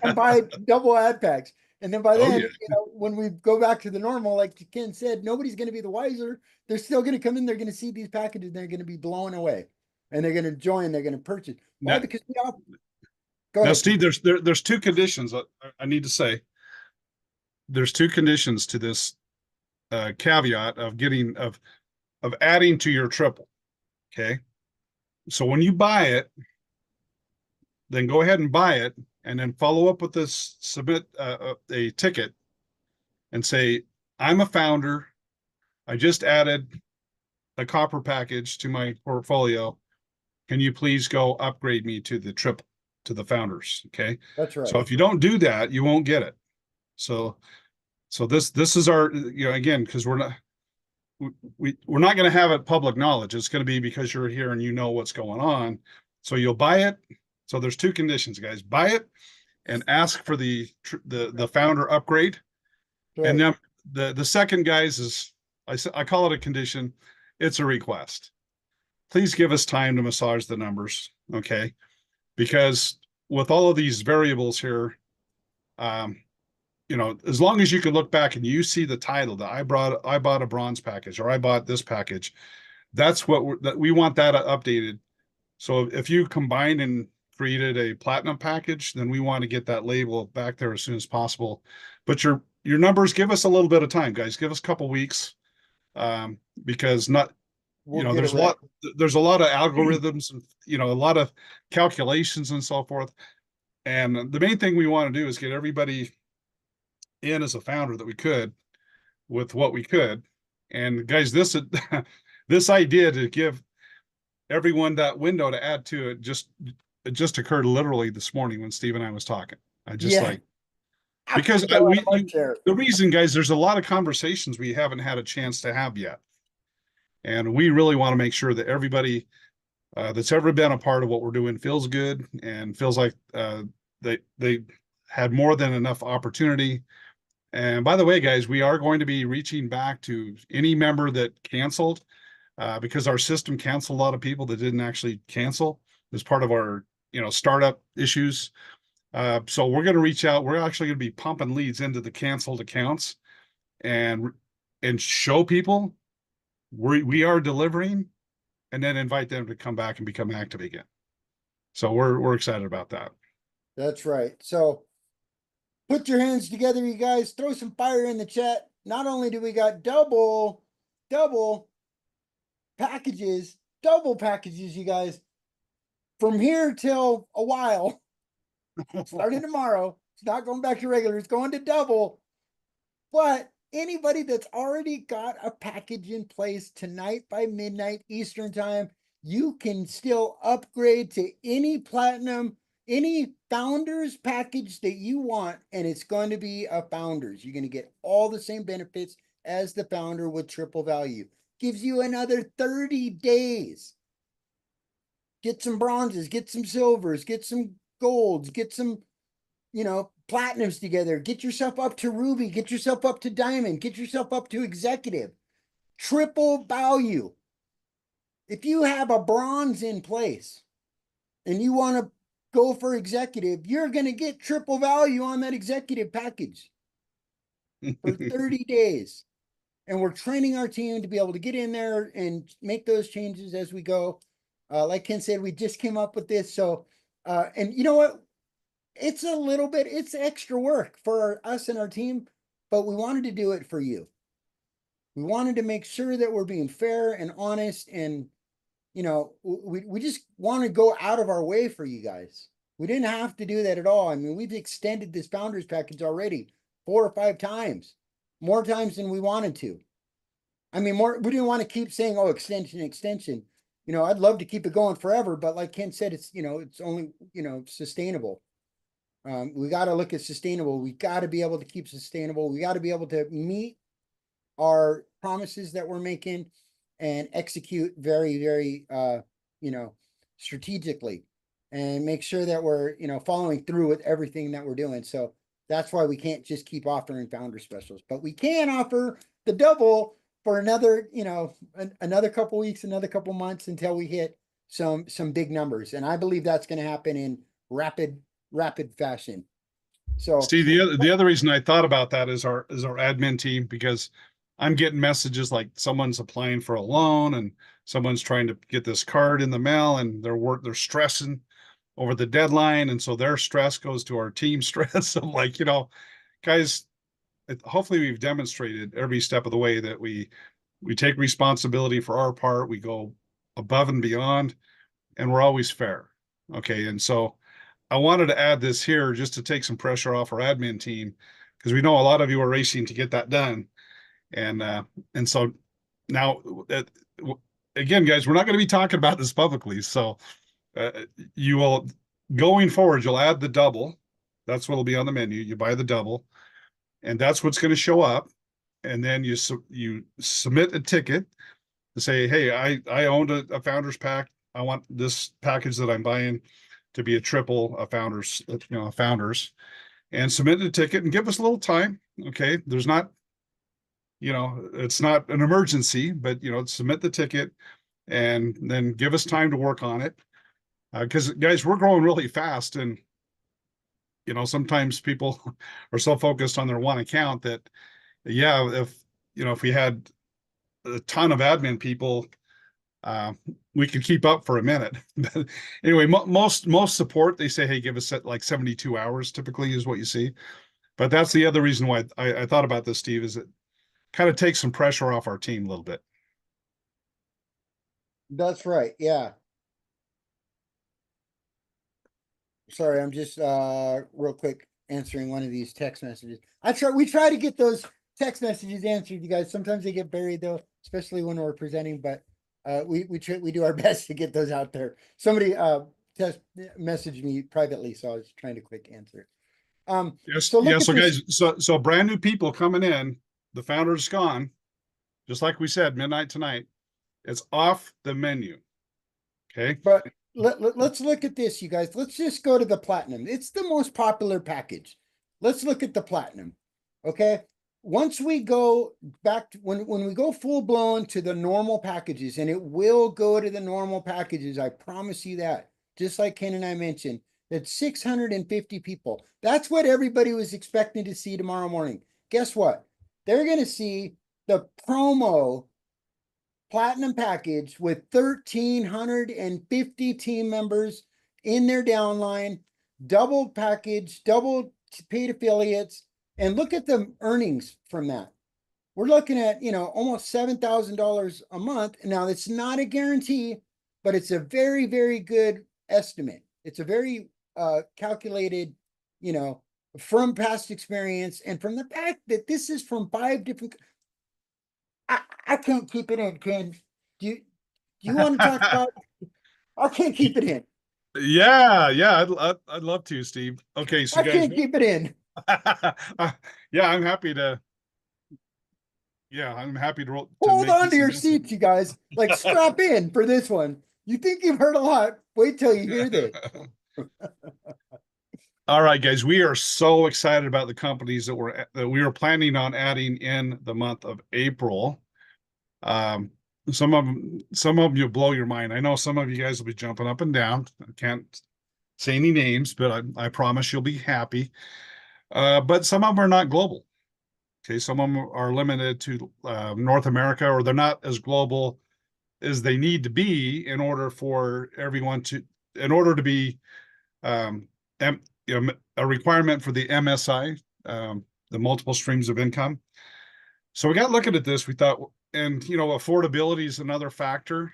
And buy double ad packs. And then by then, when we go back to the normal, like Ken said, nobody's going to be the wiser. They're still going to come in. They're going to see these packages. And they're going to be blown away, and they're going to join. They're going to purchase. Why? Because go ahead, Steve. There's two conditions I need to say. There's two conditions to this caveat of adding to your triple. Okay, so when you buy it, then go ahead and buy it, and then follow up with this, submit a ticket and say, I'm a founder. I just added a copper package to my portfolio. Can you please go upgrade me to the triple, to the founders? Okay. That's right. So if you don't do that, you won't get it. So this is our, again, because we're not going to have it public knowledge. It's going to be because you're here and you know what's going on. So you'll buy it. So there's two conditions, guys. Buy it and ask for the founder upgrade. Right. And then the second, guys, is I call it a condition. It's a request. Please give us time to massage the numbers, okay? Because with all of these variables here, as long as you can look back and you see the title that I bought a bronze package, or I bought this package, that's what we want that updated. So if you combine and created a platinum package, then we want to get that label back there as soon as possible. But your numbers, give us a little bit of time, guys. Give us a couple weeks, because there's a lot of algorithms and a lot of calculations and so forth. And the main thing we want to do is get everybody in as a founder that we could with what we could. And guys, this idea to give everyone that window to add to it just occurred literally this morning when Steve and I was talking. Because the reason, guys, there's a lot of conversations we haven't had a chance to have yet. And we really want to make sure that everybody that's ever been a part of what we're doing feels good and feels like they had more than enough opportunity. And by the way, guys, we are going to be reaching back to any member that canceled, because our system canceled a lot of people that didn't actually cancel as part of our startup issues. So we're going to reach out. We're actually going to be pumping leads into the canceled accounts and show people we are delivering, and then invite them to come back and become active again. So we're excited about that. That's right. So put your hands together, you guys. Throw some fire in the chat. Not only do we got double packages, double packages, you guys, from here till a while, starting tomorrow. It's not going back to regular, it's going to double. But anybody that's already got a package in place tonight by midnight Eastern time, you can still upgrade to any platinum, any founders package that you want, and it's going to be a founders. You're going to get all the same benefits as the founder with triple value. Gives you another 30 days. Get some bronzes, get some silvers, get some golds, get some, platinums together. Get yourself up to ruby, get yourself up to diamond, get yourself up to executive. Triple value. If you have a bronze in place and you want to go for executive, you're going to get triple value on that executive package for 30 days. And we're training our team to be able to get in there and make those changes as we go. Like Ken said, we just came up with this. So, and you know what? It's extra work for us and our team, but we wanted to do it for you. We wanted to make sure that we're being fair and honest, and we just want to go out of our way for you guys. We didn't have to do that at all. I mean, we've extended this founders package already 4 or 5 times, more times than we wanted to. I mean, we didn't want to keep saying, oh, extension. I'd love to keep it going forever, but like Ken said, it's only, sustainable. We got to look at sustainable. We got to be able to keep sustainable. We got to be able to meet our promises that we're making and execute very, very, strategically, and make sure that we're, following through with everything that we're doing. So that's why we can't just keep offering founder specials, but we can offer the double for another, another couple weeks, another couple months until we hit some big numbers. And I believe that's going to happen in rapid fashion. So see, the other reason I thought about that is our admin team, because I'm getting messages like someone's applying for a loan and someone's trying to get this card in the mail, and they're stressing over the deadline, and so their stress goes to our team stress. I'm like, guys, hopefully we've demonstrated every step of the way that we take responsibility for our part. We go above and beyond, and we're always fair. Okay, and so I wanted to add this here just to take some pressure off our admin team, because we know a lot of you are racing to get that done. And so now, again, guys, we're not going to be talking about this publicly. So you will, going forward, you'll add the double. That's what will be on the menu. You buy the double, and that's what's going to show up. And then you submit a ticket to say, hey, I owned a founders pack. I want this package that I'm buying to be a triple, a founders, and submit a ticket and give us a little time. Okay. There's not, it's not an emergency, but, submit the ticket and then give us time to work on it. Because guys, we're growing really fast, and, sometimes people are so focused on their one account that, yeah, if we had a ton of admin people, we could keep up for a minute. But anyway, most support, they say, hey, give us like 72 hours typically is what you see. But that's the other reason why I thought about this, Steve, is it kind of takes some pressure off our team a little bit. that's right. Yeah. Sorry, I'm just real quick answering one of these text messages. We try to get those text messages answered, you guys. Sometimes they get buried though, especially when we're presenting, but we do our best to get those out there. Somebody messaged me privately, so I was trying to quick answer. Yes, so guys, so brand new people coming in, the founder's gone, just like we said, midnight tonight. It's off the menu. Okay. But let's look at this, you guys. Let's just go to the platinum. It's the most popular package. Let's look at the platinum. Okay. Once we go back to, when we go full blown to the normal packages, and it will go to the normal packages, I promise you that. Just like Ken and I mentioned, that's 650 people. That's what everybody was expecting to see tomorrow morning. Guess what? They're going to see the promo platinum package with 1,350 team members in their downline, double package, double paid affiliates, and look at the earnings from that. we're looking at, almost $7,000 a month. Now, it's not a guarantee, but it's a very, very good estimate. It's a very calculated, from past experience and from the fact that this is from 5 different. I can't keep it in, Ken. Do you want to talk about? I can't keep it in. Yeah, I'd love to, Steve. Okay, so I guys, can't keep it in. yeah, I'm happy to. Yeah, I'm happy to Hold make on to this your announcement. seats, you guys. Like, strap in for this one. You think you've heard a lot? Wait till you hear this. All right, guys, we are so excited about the companies that we are planning on adding in the month of April. Um, some of them you'll blow your mind. I know some of you guys will be jumping up and down. I can't say any names, but I promise you'll be happy. But some of them are not global. Okay, some of them are limited to North America, or they're not as global as they need to be in order for everyone in order to be a requirement for the MSI, the multiple streams of income. So we got looking at this, we thought, and affordability is another factor.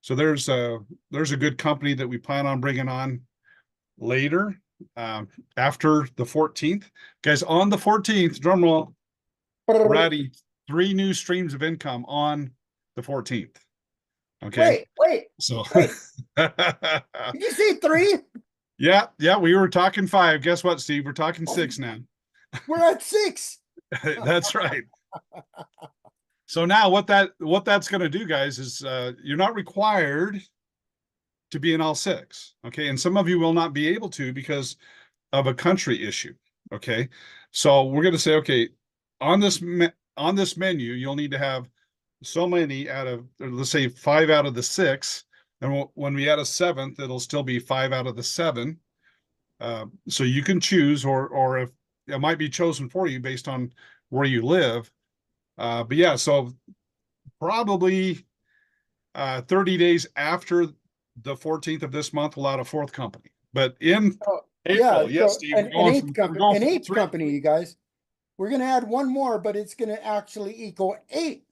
So there's a good company that we plan on bringing on later, after the 14th. Guys, on the 14th, drum roll, we're adding 3 new streams of income on the 14th. Okay. Wait. So Did you say 3? yeah, we were talking 5. Guess what, Steve? We're talking 6 now. We're at 6. That's right. So now what that's going to do, guys, is you're not required to be in all 6. Okay. And some of you will not be able to because of a country issue. Okay. So we're going to say, okay, on this menu, you'll need to have so many out of, let's say 5 out of the 6. And when we add a 7th, it'll still be 5 out of the 7. So you can choose, or if it might be chosen for you based on where you live. But yeah, so probably 30 days after the 14th of this month, we'll add a 4th company. But in April, yes, Steve, an 8th company, you guys. We're going to add one more, but it's going to actually equal 8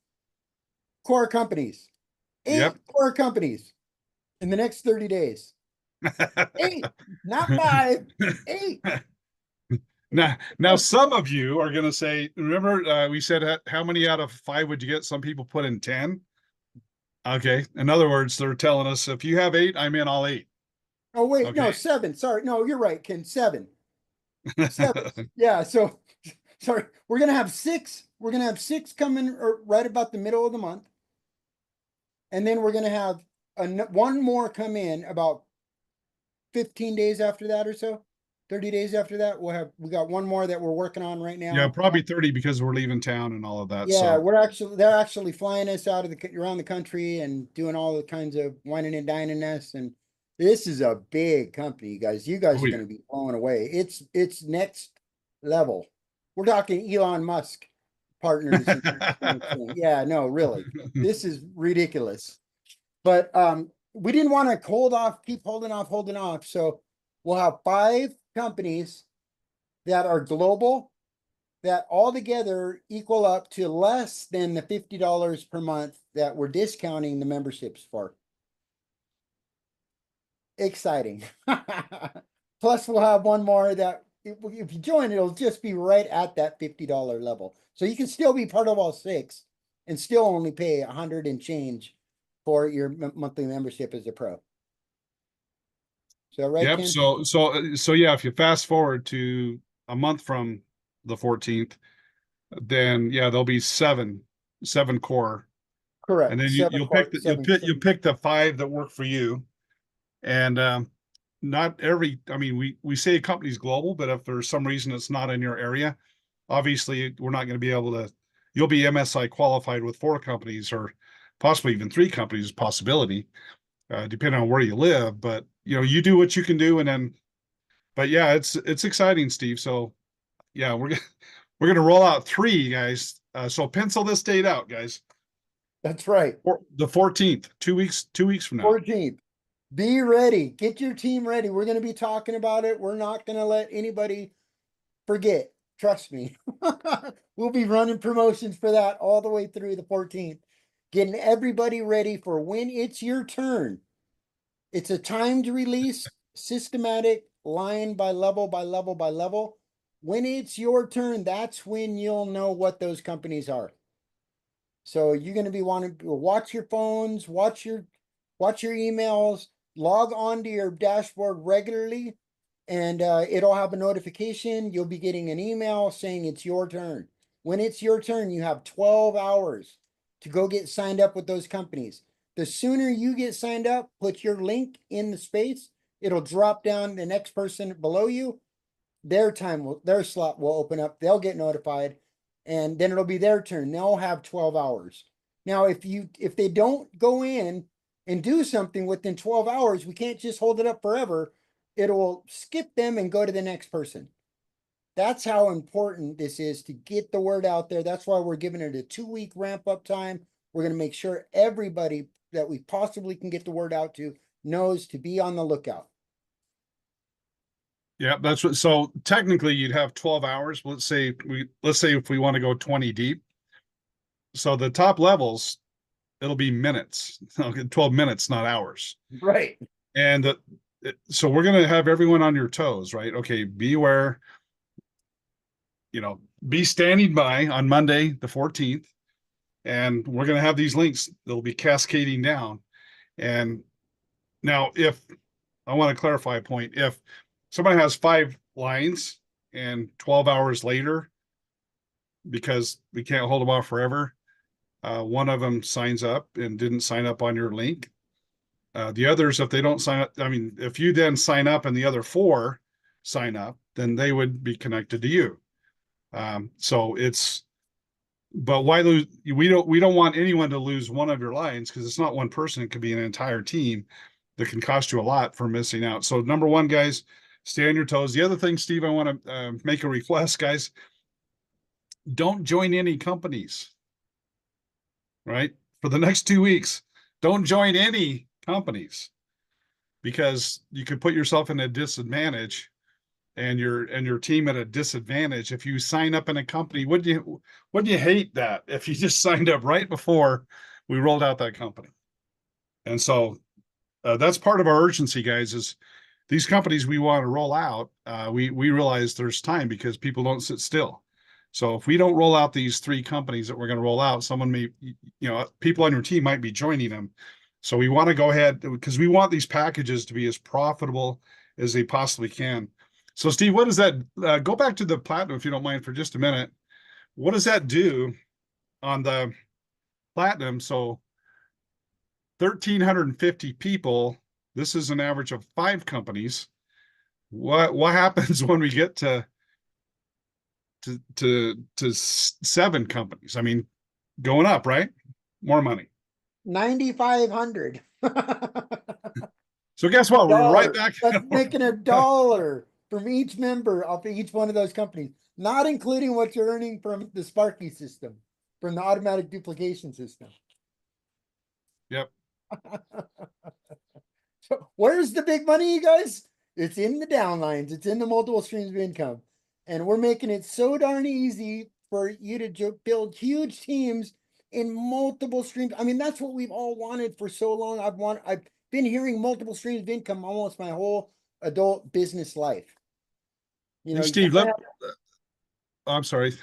core companies. 8 core companies in the next 30 days. 8, not 5, 8. Now, some of you are going to say, remember, we said how many out of 5 would you get? Some people put in 10. Okay. In other words, they're telling us if you have 8, I'm in all 8. Oh, wait, no, 7. Sorry. No, you're right, Ken. 7. 7. Yeah. So, sorry. We're going to have 6. We're going to have 6 coming right about the middle of the month. And then we're going to have one more come in about 15 days after that or so. 30 days after that, we got one more that we're working on right now. Yeah, probably 30 because we're leaving town and all of that. Yeah, so they're actually flying us out of around the country and doing all the kinds of whining and dining us. And this is a big company, you guys. You guys are going to be blown away. It's next level. We're talking Elon Musk partners. Yeah, no, really. This is ridiculous. But we didn't want to keep holding off. So we'll have 5 companies that are global that altogether equal up to less than the $50 per month that we're discounting the memberships for. Exciting. Plus, we'll have one more that if you join, it'll just be right at that $50 level. So you can still be part of all 6 and still only pay $100 and change for your monthly membership as a pro. So, right, yep. Ken? So yeah, if you fast forward to a month from the 14th, then yeah, there'll be 7 core. Correct. And then you'll pick the 5 that work for you. And not every, I mean, we say a company's global, but if there's some reason it's not in your area, obviously we're not going to be able to, you'll be MSI qualified with 4 companies or possibly even 3 companies, possibility, depending on where you live. But you do what you can do, and then, but yeah, it's exciting, Steve. So yeah, we're gonna roll out 3, guys. So pencil this date out, guys. That's right. The 14th, 2 weeks from now. 14th. Be ready. Get your team ready. We're going to be talking about it. We're not going to let anybody forget. Trust me. We'll be running promotions for that all the way through the 14th, getting everybody ready for when it's your turn. It's a timed release, systematic, line by level by level by level. When it's your turn, that's when you'll know what those companies are. So you're going to be wanting to watch your phones, watch your emails, log on to your dashboard regularly, and it'll have a notification. You'll be getting an email saying it's your turn. When it's your turn, you have 12 hours to go get signed up with those companies. The sooner you get signed up, put your link in the space, it'll drop down the next person below you. Their slot will open up. They'll get notified, and then it'll be their turn. They'll have 12 hours. Now, if they don't go in and do something within 12 hours, we can't just hold it up forever. It'll skip them and go to the next person. That's how important this is to get the word out there. That's why we're giving it a 2-week ramp up time. We're going to make sure everybody that we possibly can get the word out to knows to be on the lookout. Yeah, that's what, so technically you'd have 12 hours. Let's say if we want to go 20 deep. So the top levels, it'll be minutes, 12 minutes, not hours. Right. And so we're going to have everyone on your toes, right? Okay, be aware, be standing by on Monday, the 14th. And we're going to have these links. They'll be cascading down. And now if I want to clarify a point, if somebody has 5 lines and 12 hours later, because we can't hold them off forever, one of them signs up and didn't sign up on your link. The others, if they don't sign up, I mean, if you then sign up and the other 4 sign up, then they would be connected to you. But why lose? We don't want anyone to lose one of your lines, because it's not one person. It could be an entire team that can cost you a lot for missing out. So number one, guys, stay on your toes. The other thing, Steve, I want to make a request, guys. Don't join any companies, right? For the next 2 weeks, don't join any companies, because you could put yourself in a disadvantage and your team at a disadvantage if you sign up in a company. Wouldn't you hate that if you just signed up right before we rolled out that company? And so that's part of our urgency, guys, is these companies we want to roll out. We realize there's time, because people don't sit still. So if we don't roll out these 3 companies that we're going to roll out, someone may, people on your team might be joining them. So we want to go ahead, because we want these packages to be as profitable as they possibly can. So Steve, what does that, go back to the platinum, if you don't mind, for just a minute. What does that do on the platinum? So 1,350 people, this is an average of 5 companies. What happens when we get to 7 companies? I mean, going up, right? More money. 9,500. So guess what? We're right back. That's making $1 from each member of each one of those companies, not including what you're earning from the Sparky system, from the automatic duplication system. Yep. So where's the big money, you guys? It's in the downlines. It's in the multiple streams of income. And we're making it so darn easy for you to build huge teams in multiple streams. I mean, that's what we've all wanted for so long. I've been hearing multiple streams of income almost my whole adult business life. Hey, Steve, I'm sorry.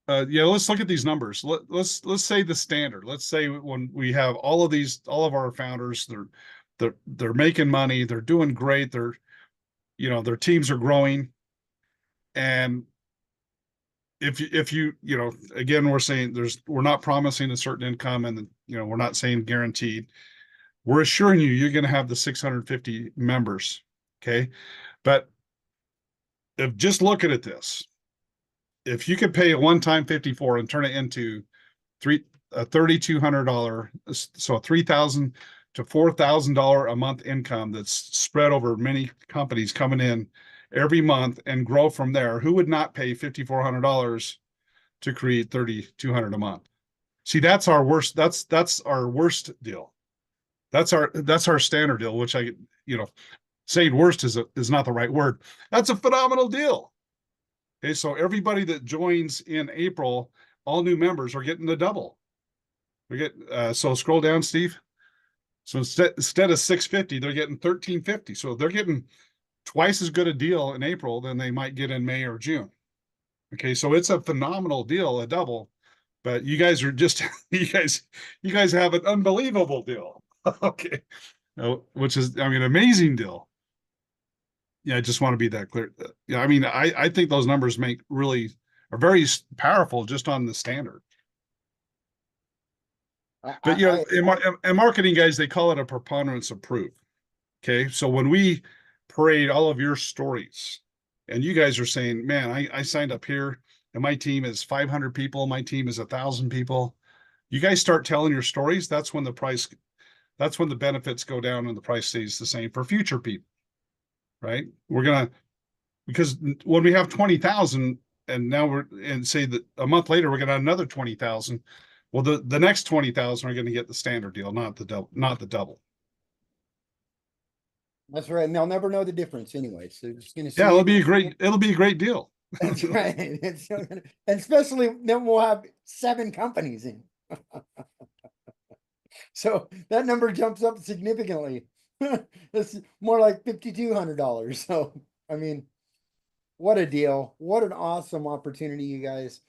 Yeah, let's look at these numbers. Let's say the standard. Let's say when we have all of our founders, they're making money, they're doing great, their teams are growing. And if you again, we're saying we're not promising a certain income, and we're not saying guaranteed. We're assuring you're going to have the 650 members. Okay. But just look at this. If you could pay a one-time 54 and turn it into $3,200, so $3,000 to $4,000 a month income that's spread over many companies coming in every month and grow from there, who would not pay $5,400 to create $3,200 a month? See, that's our worst. That's our worst deal. That's our standard deal, which saying worst is not the right word. That's a phenomenal deal. Okay, so everybody that joins in April, all new members are getting the double. We get so scroll down, Steve. So instead of 650, they're getting 1350. So they're getting twice as good a deal in April than they might get in May or June. Okay, so it's a phenomenal deal, a double. But you guys are just you guys have an unbelievable deal. Okay, which is, I mean, amazing deal. Yeah, I just want to be that clear. Yeah, I mean, I think those numbers are very powerful just on the standard. But you know, in marketing, guys, they call it a preponderance of proof. Okay, so when we parade all of your stories, and you guys are saying, "Man, I signed up here, and my team is 500 people, my team is 1,000 people," you guys start telling your stories. That's when the benefits go down and the price stays the same for future people. Right? Because when we have 20,000 and now say that a month later we're going to have another 20,000, well, the next 20,000 are going to get the standard deal, not the double. That's right. And they'll never know the difference anyway. So they're just going to see. Yeah, it'll be a great deal. That's right. And especially then we'll have 7 companies in. So that number jumps up significantly. It's more like $5,200. So, I mean, what a deal. What an awesome opportunity, you guys.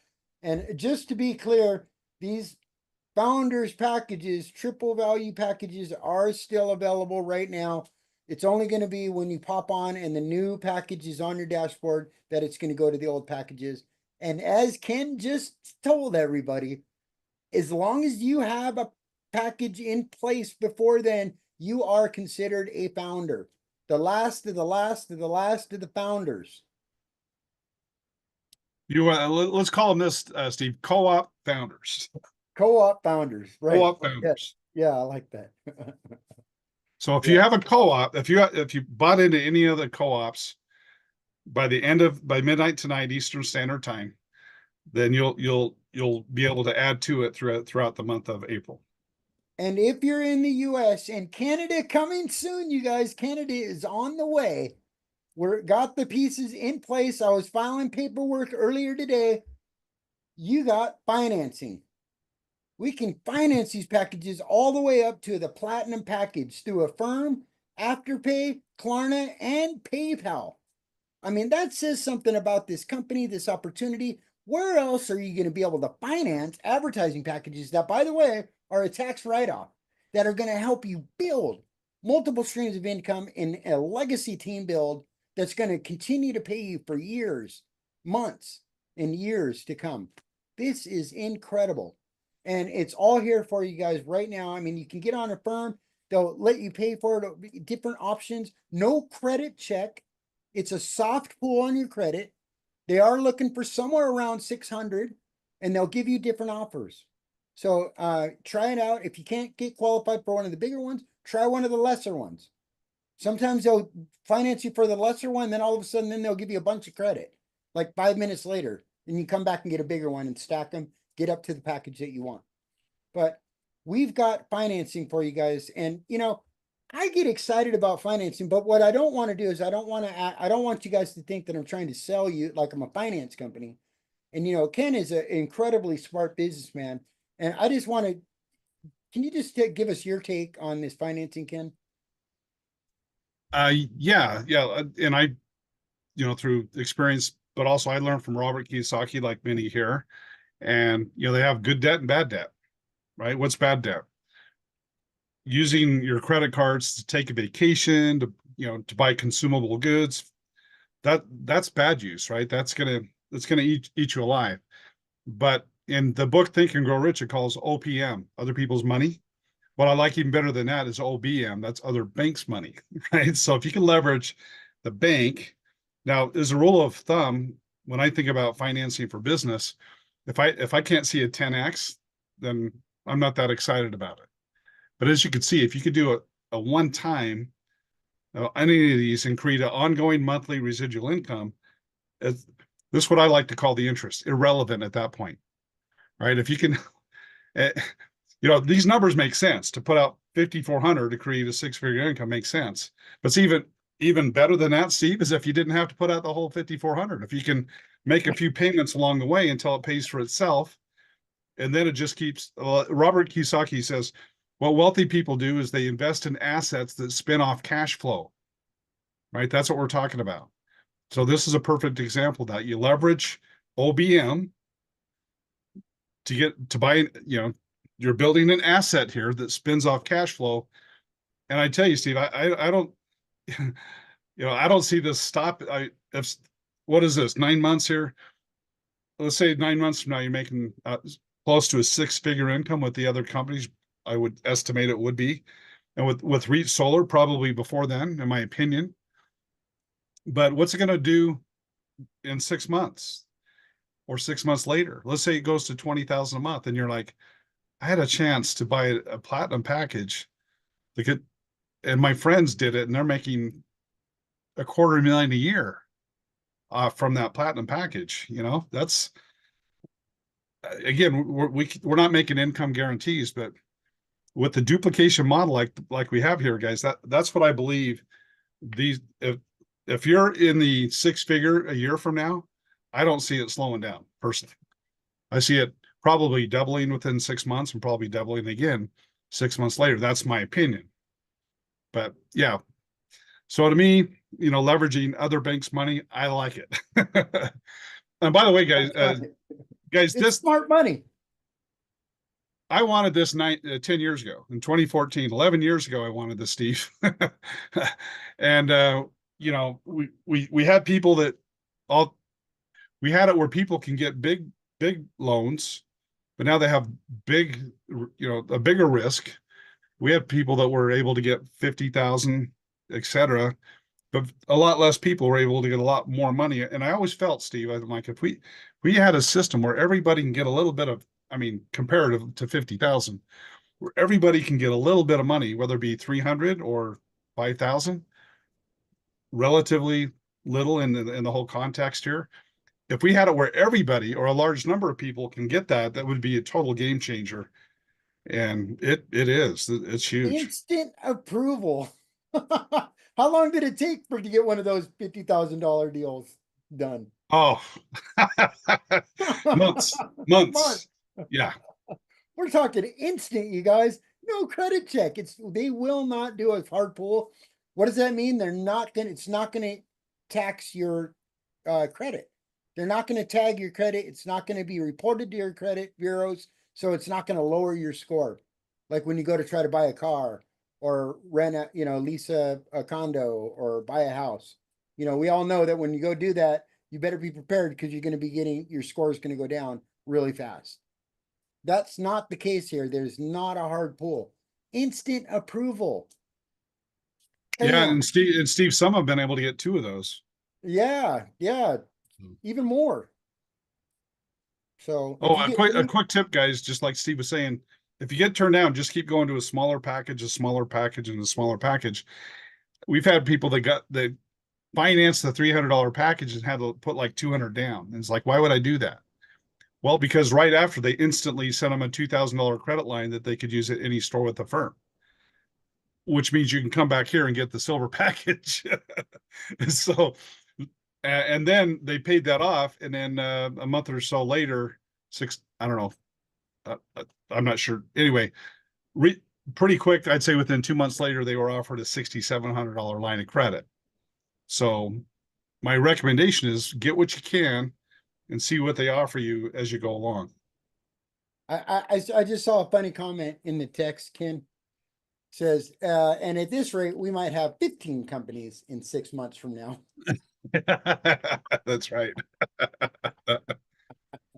And just to be clear, these founders packages, triple value packages are still available right now. It's only going to be when you pop on and the new package is on your dashboard that it's going to go to the old packages. And as Ken just told everybody, as long as you have a package in place before then, you are considered a founder. The last of the last of the last of the founders. Let's call them this, Steve, co-op founders. Co-op founders, right? Co-op founders. Yeah, I like that. So if you have a co-op, if you bought into any of the co-ops by midnight tonight Eastern Standard Time, then you'll be able to add to it throughout the month of April. And if you're in the US and Canada coming soon, you guys, Canada is on the way. We're got the pieces in place. I was filing paperwork earlier today. You got financing. We can finance these packages all the way up to the platinum package through Affirm, Afterpay, Klarna, and PayPal. I mean, that says something about this company, this opportunity. Where else are you going to be able to finance advertising packages that, by the way, are a tax write-off, that are going to help you build multiple streams of income in a legacy team build that's going to continue to pay you for years, months, and years to come? This is incredible. And it's all here for you guys right now. I mean, you can get on Affirm. They'll let you pay for it, different options. No credit check. It's a soft pull on your credit. They are looking for somewhere around 600, and they'll give you different offers. So try it out. If you can't get qualified for one of the bigger ones, try one of the lesser ones. Sometimes they'll finance you for the lesser one, then all of a sudden, then they'll give you a bunch of credit, like 5 minutes later, and you come back and get a bigger one and stack them, get up to the package that you want. But we've got financing for you guys. And, you know, I get excited about financing, but what I don't want to do is I don't want you guys to think that I'm trying to sell you like I'm a finance company. And, you know, Ken is an incredibly smart businessman. And I just want to, can you just give us your take on this financing, Ken? Yeah. And I, through experience, but also I learned from Robert Kiyosaki, like many here, and, they have good debt and bad debt, right? What's bad debt? Using your credit cards to take a vacation, to buy consumable goods. That's bad use, right? That's gonna eat you alive. But in the book Think and Grow Rich, it calls OPM, other people's money. What I like even better than that is OBM, that's other banks' money, right? So if you can leverage the bank, now there's a rule of thumb when I think about financing for business. If I can't see a 10x, then I'm not that excited about it. But as you can see, if you could do a one-time any of these and create an ongoing monthly residual income, this is what I like to call the interest, irrelevant at that point, right? If you can, these numbers make sense. To put out 5,400 to create a 6-figure income makes sense. But it's even better than that, Steve, is if you didn't have to put out the whole 5,400. If you can make a few payments along the way until it pays for itself. And then it just keeps, Robert Kiyosaki says, what wealthy people do is they invest in assets that spin off cash flow, right? That's what we're talking about. So this is a perfect example of that. You leverage OBM to buy, you're building an asset here that spins off cash flow. And I tell you, Steve, I don't, I don't see this stop. What is this, 9 months here? Let's say 9 months from now, you're making close to a 6-figure income with the other companies. I would estimate it would be. And with REIT Solar, probably before then, in my opinion. But what's it going to do in 6 months or 6 months later? Let's say it goes to 20,000 a month, and you're like, I had a chance to buy a platinum package. And my friends did it, and they're making $250,000 a year from that platinum package. That's, again, we're not making income guarantees, but with the duplication model like we have here, guys, that's what I believe. If you're in the 6-figure a year from now, I don't see it slowing down personally. I see it probably doubling within 6 months and probably doubling again 6 months later. That's my opinion. But yeah, so to me, leveraging other banks' money, I like it. And by the way, guys, it's this smart money. I wanted this 10 years ago in 2014, 11 years ago. I wanted this, Steve. And we had people that we had it where people can get big loans, but now they have a bigger risk. We have people that were able to get 50,000, etc., but a lot less people were able to get a lot more money. And I always felt, Steve, I'm like, if we had a system where everybody can get a little bit of, comparative to 50,000, where everybody can get a little bit of money, whether it be 300 or 5,000, relatively little in the whole context here. If we had it where everybody or a large number of people can get that would be a total game changer. And it's huge. Instant approval. How long did it take to get one of those $50,000 deals done? Oh, months. Yeah. We're talking instant, you guys. No credit check. They will not do a hard pull. What does that mean? It's not gonna tax your credit. They're not gonna tag your credit. It's not gonna be reported to your credit bureaus. So it's not gonna lower your score. Like when you go to try to buy a car or lease a condo or buy a house. We all know that when you go do that, you better be prepared because you're going to be your score is going to go down really fast. That's not the case here. There's not a hard pull. Instant approval. Yeah, and Steve, some have been able to get 2 of those. Yeah, even more. So, a quick tip, guys. Just like Steve was saying, if you get turned down, just keep going to a smaller package, and a smaller package. We've had people that financed the $300 package and had to put like 200 down. And it's like, why would I do that? Well, because right after they instantly sent them a $2,000 credit line that they could use at any store with the firm, which means you can come back here and get the silver package. So, and then they paid that off. And then a month or so later, I don't know. I'm not sure. Anyway, pretty quick, I'd say within 2 months later, they were offered a $6,700 line of credit. So my recommendation is get what you can and see what they offer you as you go along. I just saw a funny comment in the text, Ken. Says, and at this rate, we might have 15 companies in 6 months from now. That's right.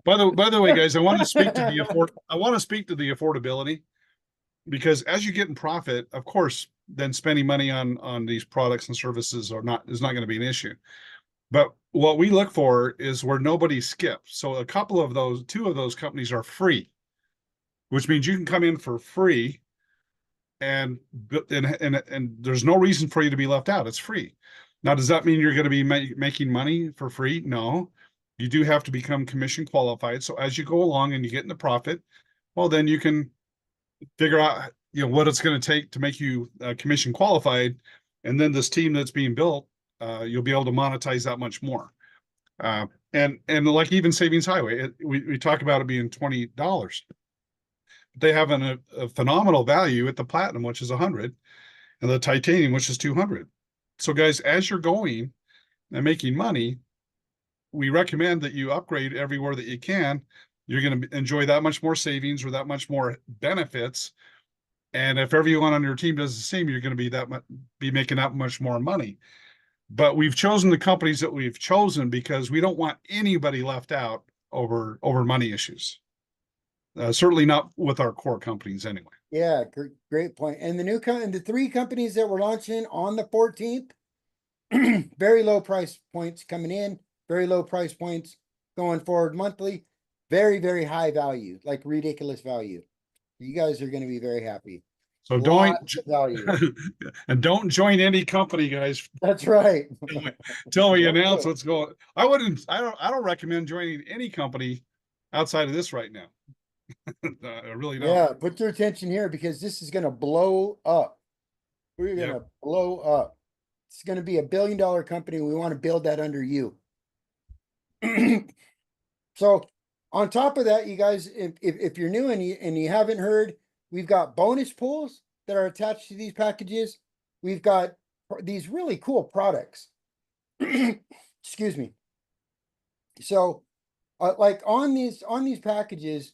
By the way, guys, I want to speak to the affordability, because as you get in profit, of course, then spending money on these products and services is not going to be an issue. But what we look for is where nobody skips. So 2 of those companies are free, which means you can come in for free, and there's no reason for you to be left out. It's free. Now, does that mean you're going to be making money for free? No. You do have to become commission qualified. So as you go along and you get into profit, well, then you can figure out what it's going to take to make you commission qualified, and then this team that's being built, you'll be able to monetize that much more. And like even Savings Highway, we talk about it being $20. They have a phenomenal value at the platinum, which is 100, and the titanium, which is 200. So guys, as you're going and making money, we recommend that you upgrade everywhere that you can. You're going to enjoy that much more savings or that much more benefits. And if everyone on your team does the same, you're going to be making that much more money. But we've chosen the companies that we've chosen because we don't want anybody left out over money issues. Certainly not with our core companies anyway. Yeah, great point. And the 3 companies that we're launching on the 14th, very low price points coming in, very low price points going forward monthly, very, very high value, like ridiculous value. You guys are going to be very happy. So don't value. and don't join any company, guys. That's right. Till we announce what's going. I don't recommend joining any company outside of this right now. I really don't. Yeah, put your attention here because this is going to blow up. We're going to blow up. It's going to be $1 billion company. We want to build that under you. So on top of that, you guys, if you're new and you haven't heard, we've got bonus pools that are attached to these packages. We've got these really cool products. Excuse me. So, like on these packages,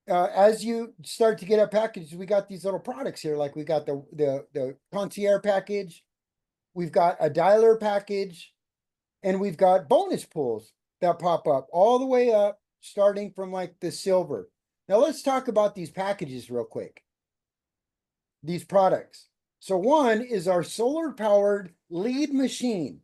as you start to get up packages, we got these little products here. Like we got the concierge package, we've got a dialer package, and we've got bonus pools that pop up all the way up, starting from like the silver. Now let's talk about these packages real quick. These products. So one is our solar powered lead machine.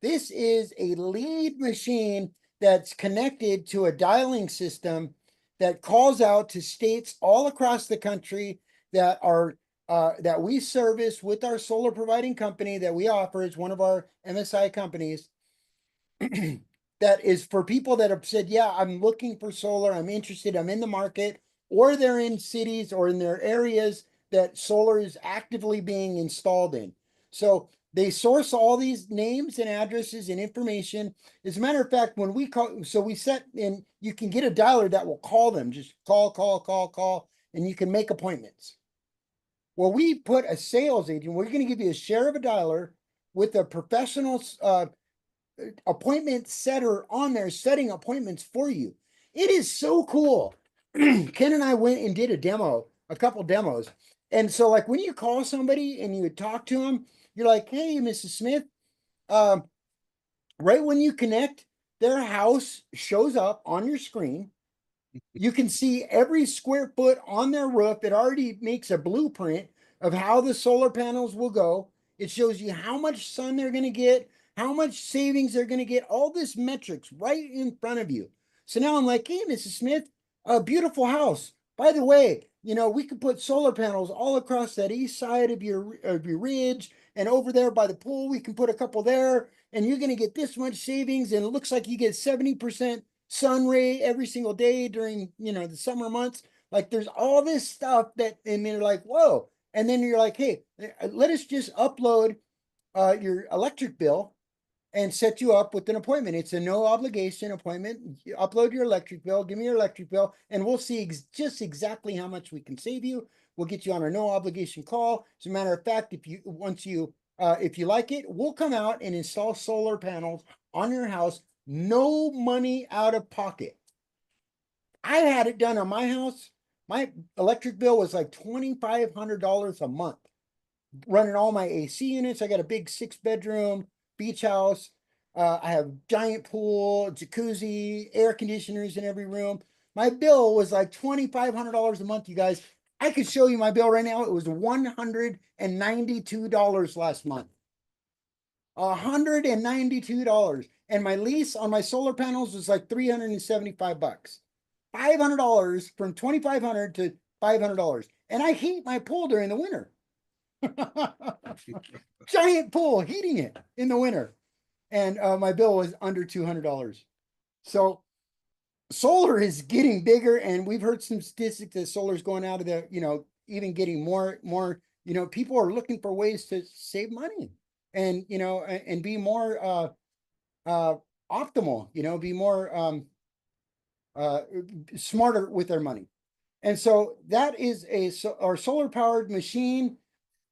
This is a lead machine that's connected to a dialing system that calls out to states all across the country that are that we service with our solar providing company that we offer as one of our MSI companies. That is for people that have said, yeah, I'm looking for solar, I'm interested, I'm in the market, or they're in cities or in their areas that solar is actively being installed in. So they source all these names and addresses and information. As a matter of fact, when we call, so we set in, you can get a dialer that will call them, just call, and you can make appointments. Well, we put a sales agent, we're going to give you a share of a dialer with a professional appointment setter on there, setting appointments for you. It is so cool. Ken and I went and did a couple demos. And so like when you call somebody and you talk to them, you're like, hey, Mrs. Smith, right when you connect, their house shows up on your screen. You can see every square foot on their roof. It already makes a blueprint of how the solar panels will go. It shows you how much sun they're going to get, how much savings they're going to get, all this metrics right in front of you. So now I'm like, hey, Mrs. Smith, a beautiful house. By the way, you know, we could put solar panels all across that east side of your ridge, and over there by the pool, we can put a couple there, and you're going to get this much savings. And it looks like you get 70% sun ray every single day during, you know, the summer months. Like there's all this stuff that, and they're like, whoa. And then you're like, hey, let us just upload your electric bill and set you up with an appointment. It's a no obligation appointment. You upload your electric bill, give me your electric bill, and we'll see just exactly how much we can save you. We'll get you on a no obligation call. As a matter of fact, if you like it, we'll come out and install solar panels on your house. No money out of pocket. I had it done on my house. My electric bill was like $2,500 a month. Running all my AC units. I got a big 6-bedroom beach house. I have giant pool, jacuzzi, air conditioners in every room. My bill was like $2,500 a month, you guys. I could show you my bill right now. It was $192 last month. $192. And my lease on my solar panels was like $375. $500 from $2,500 to $500. And I heat my pool during the winter. Giant pool, heating it in the winter. And my bill was under $200. So solar is getting bigger, and we've heard some statistics that solar is going out of the, you know, even getting more, you know, people are looking for ways to save money and, you know, and be more optimal, be more smarter with their money. And so that is our solar powered machine,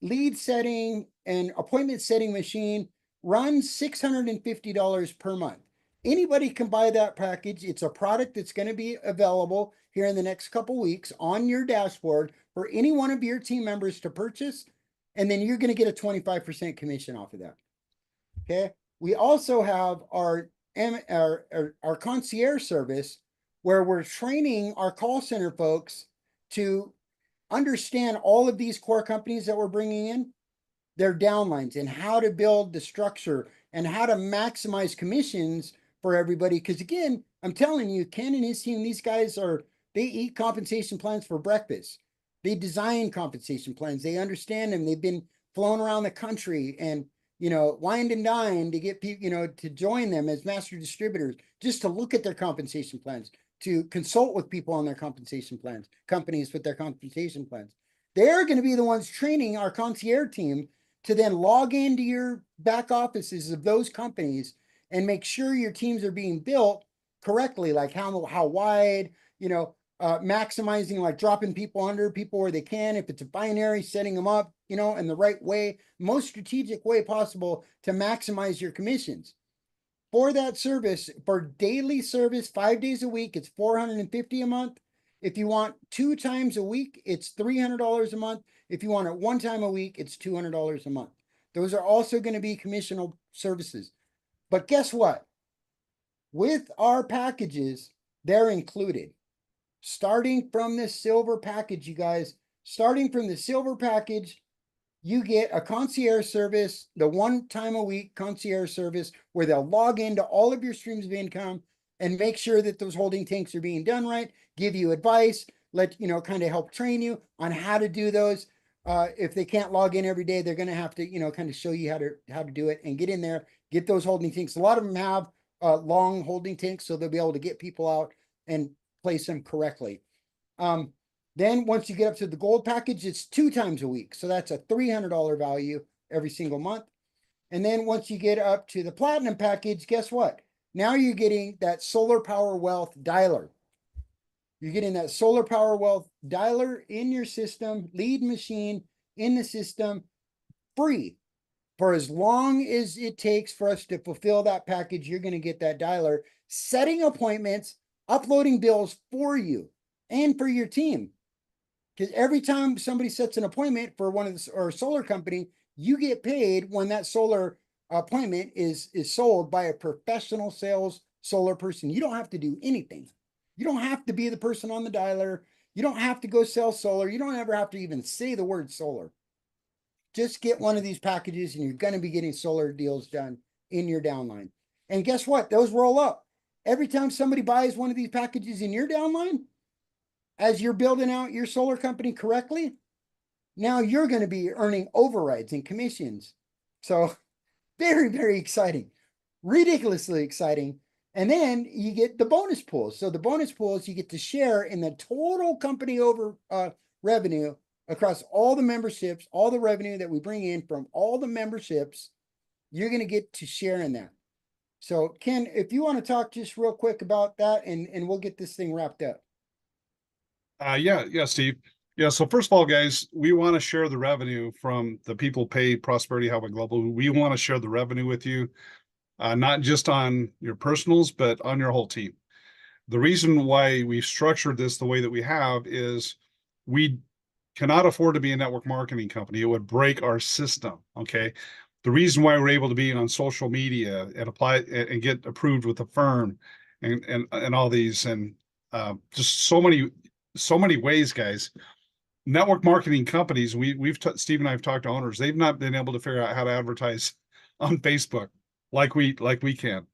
lead setting and appointment setting machine runs $650 per month. Anybody can buy that package. It's a product that's going to be available here in the next couple weeks on your dashboard for any one of your team members to purchase. And then you're going to get a 25% commission off of that. Okay. We also have our concierge service where we're training our call center folks to understand all of these core companies that we're bringing in, their downlines, and how to build the structure and how to maximize commissions for everybody. Because again, I'm telling you, Ken and his team, these guys they eat compensation plans for breakfast. They design compensation plans. They understand them. They've been flown around the country and, wined and dined to get people, to join them as master distributors, just to look at their compensation plans, to consult with people on their compensation plans, companies with their compensation plans. They're going to be the ones training our concierge team to then log into your back offices of those companies and make sure your teams are being built correctly, like how wide, maximizing, like dropping people under people where they can. If it's a binary, setting them up, in the right way, most strategic way possible to maximize your commissions. For that service, for daily service, 5 days a week, it's $450 a month. If you want 2 times a week, it's $300 a month. If you want it 1 time a week, it's $200 a month. Those are also going to be commissionable services. But guess what? With our packages, they're included. Starting from the silver package, you guys, starting from the silver package, you get a concierge service, the 1 time a week concierge service, where they'll log into all of your streams of income and make sure that those holding tanks are being done right, give you advice, kind of help train you on how to do those. If they can't log in every day, they're going to have to, kind of show you how to do it and get in there, get those holding tanks. A lot of them have long holding tanks, so they'll be able to get people out and place them correctly. Then once you get up to the gold package, it's 2 times a week. So that's a $300 value every single month. And then once you get up to the platinum package, guess what? Now you're getting that solar power wealth dialer. You're getting that solar power wealth dialer in your system, lead machine in the system, free. For as long as it takes for us to fulfill that package, you're going to get that dialer, setting appointments, uploading bills for you and for your team. Because every time somebody sets an appointment for one of the or solar company, you get paid when that solar appointment is sold by a professional sales solar person. You don't have to do anything. You don't have to be the person on the dialer. You don't have to go sell solar. You don't ever have to even say the word solar. Just get one of these packages and you're going to be getting solar deals done in your downline. And guess what? Those roll up. Every time somebody buys one of these packages in your downline, as you're building out your solar company correctly, now you're going to be earning overrides and commissions. So very, very exciting, ridiculously exciting. And then you get the bonus pools. So the bonus pools, you get to share in the total company revenue across all the memberships, all the revenue that we bring in from all the memberships, you're going to get to share in that. So Ken, if you want to talk just real quick about that, and we'll get this thing wrapped up. Yeah, Steve. Yeah, so first of all, guys, we want to share the revenue from the People Pay Prosperity Hub Global. We want to share the revenue with you, not just on your personals, but on your whole team. The reason why we've structured this the way that we have is we cannot afford to be a network marketing company. It would break our system, okay? The reason why we're able to be on social media and apply and get approved with the firm and all these, and just so many ways, guys. Network marketing companies, Steve and I have talked to owners, they've not been able to figure out how to advertise on Facebook like we can.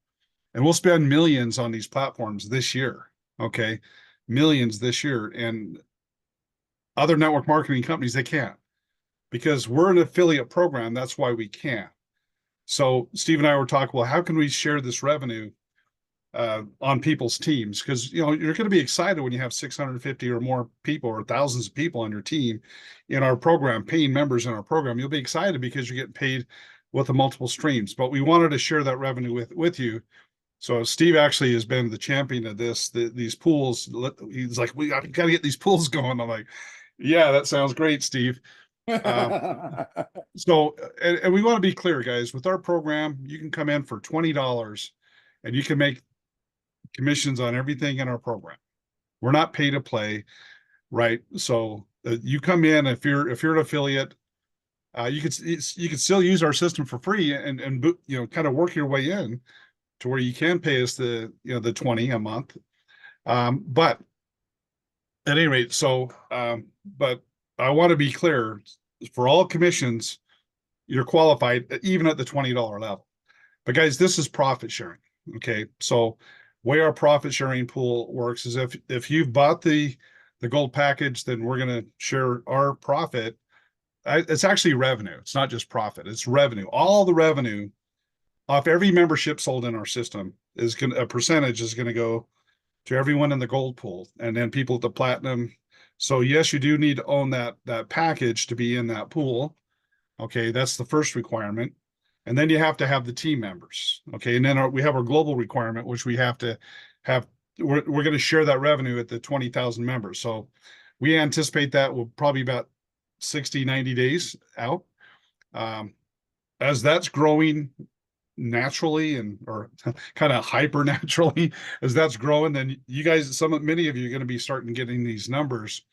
And we'll spend millions on these platforms this year, okay? Millions this year. And other network marketing companies, they can't, because we're an affiliate program. That's why we can. So Steve and I were talking, well, how can we share this revenue on people's teams? Because you're going to be excited when you have 650 or more people or thousands of people on your team in our program, paying members in our program. You'll be excited because you're getting paid with the multiple streams. But we wanted to share that revenue with you So Steve actually has been the champion of these pools. He's like, we got to get these pools going. I'm like, yeah, that sounds great, Steve. So, and we want to be clear, guys, with our program, you can come in for $20 and you can make commissions on everything in our program. We're not pay to play, right? So you come in, if you're an affiliate, you could still use our system for free and kind of work your way in to where you can pay us the 20 a month. But at any rate, but I want to be clear, for all commissions, you're qualified even at the $20 level. But guys, this is profit sharing. Okay. So way our profit sharing pool works is if you've bought the gold package, then we're going to share our profit. It's actually revenue. It's not just profit. It's revenue. All the revenue off every membership sold in our system a percentage is going to go to everyone in the gold pool, and then people at the platinum. So yes, you do need to own that package to be in that pool. Okay, that's the first requirement. And then you have to have the team members. Okay, and then we have our global requirement, which we have to have. We're going to share that revenue at the 20,000 members. So we anticipate that will probably about 60, 90 days out. As that's growing naturally or kind of hyper naturally, as that's growing, then you guys, many of you are going to be starting getting these numbers.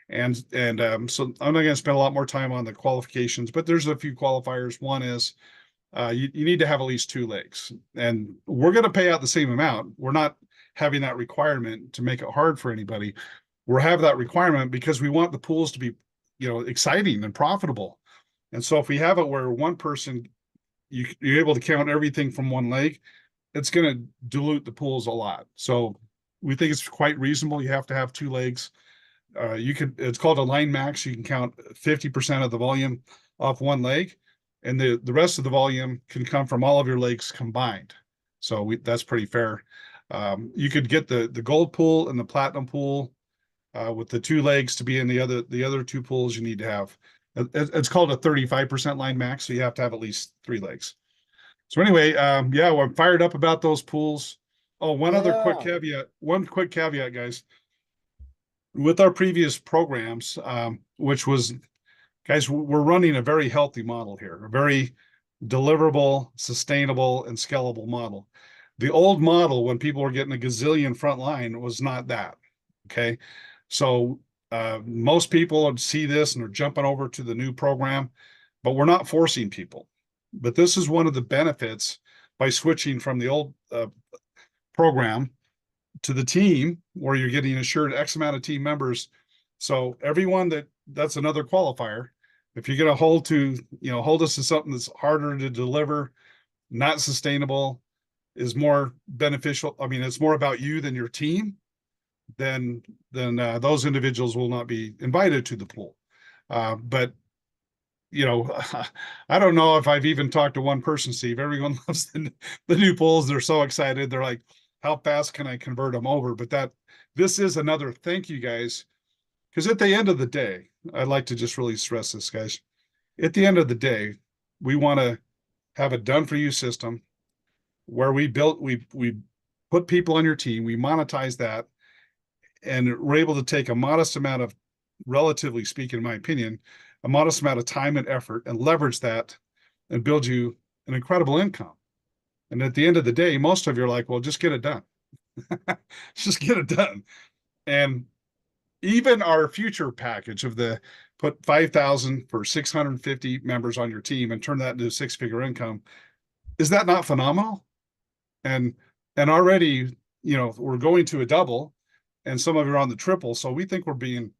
And so I'm not going to spend a lot more time on the qualifications, but there's a few qualifiers. One is you need to have at least 2 legs, and we're going to pay out the same amount. We're not having that requirement to make it hard for anybody. We're having that requirement because we want the pools to be, exciting and profitable. And so if we have it where one person, you're able to count everything from one leg, it's going to dilute the pools a lot. So we think it's quite reasonable. You have to have 2 legs. It's called a line max. You can count 50% of the volume off one leg, and the rest of the volume can come from all of your legs combined. So that's pretty fair. You could get the gold pool and the platinum pool with the 2 legs to be in the other 2 pools. You need to have, it's called a 35% line max. So you have to have at least 3 legs. So anyway, yeah, well, I'm fired up about those pools. Oh, one quick caveat, guys. With our previous programs, which was, guys, we're running a very healthy model here, a very deliverable, sustainable, and scalable model. The old model, when people were getting a gazillion frontline, was not that. Okay. So most people would see this and are jumping over to the new program, but we're not forcing people. But this is one of the benefits by switching from the old program to the team, where you're getting assured X amount of team members. So everyone that's another qualifier. If you're going to hold us to something that's harder to deliver, not sustainable, is more beneficial. I mean, it's more about you than your team. Then those individuals will not be invited to the pool. But I don't know if I've even talked to one person, Steve. Everyone loves the new pools. They're so excited. They're like, how fast can I convert them over? But this is another thank you, guys. Because at the end of the day, I'd like to just really stress this, guys. At the end of the day, we want to have a done for you system where we put people on your team, we monetize that, and we're able to take a modest amount of, relatively speaking, in my opinion, a modest amount of time and effort and leverage that and build you an incredible income. And at the end of the day, most of you are like, well, just get it done. Just get it done. And even our future package of put 5,000 for 650 members on your team and turn that into a 6-figure income. Is that not phenomenal? And already, we're going to a double, and some of you are on the triple. So we think we're being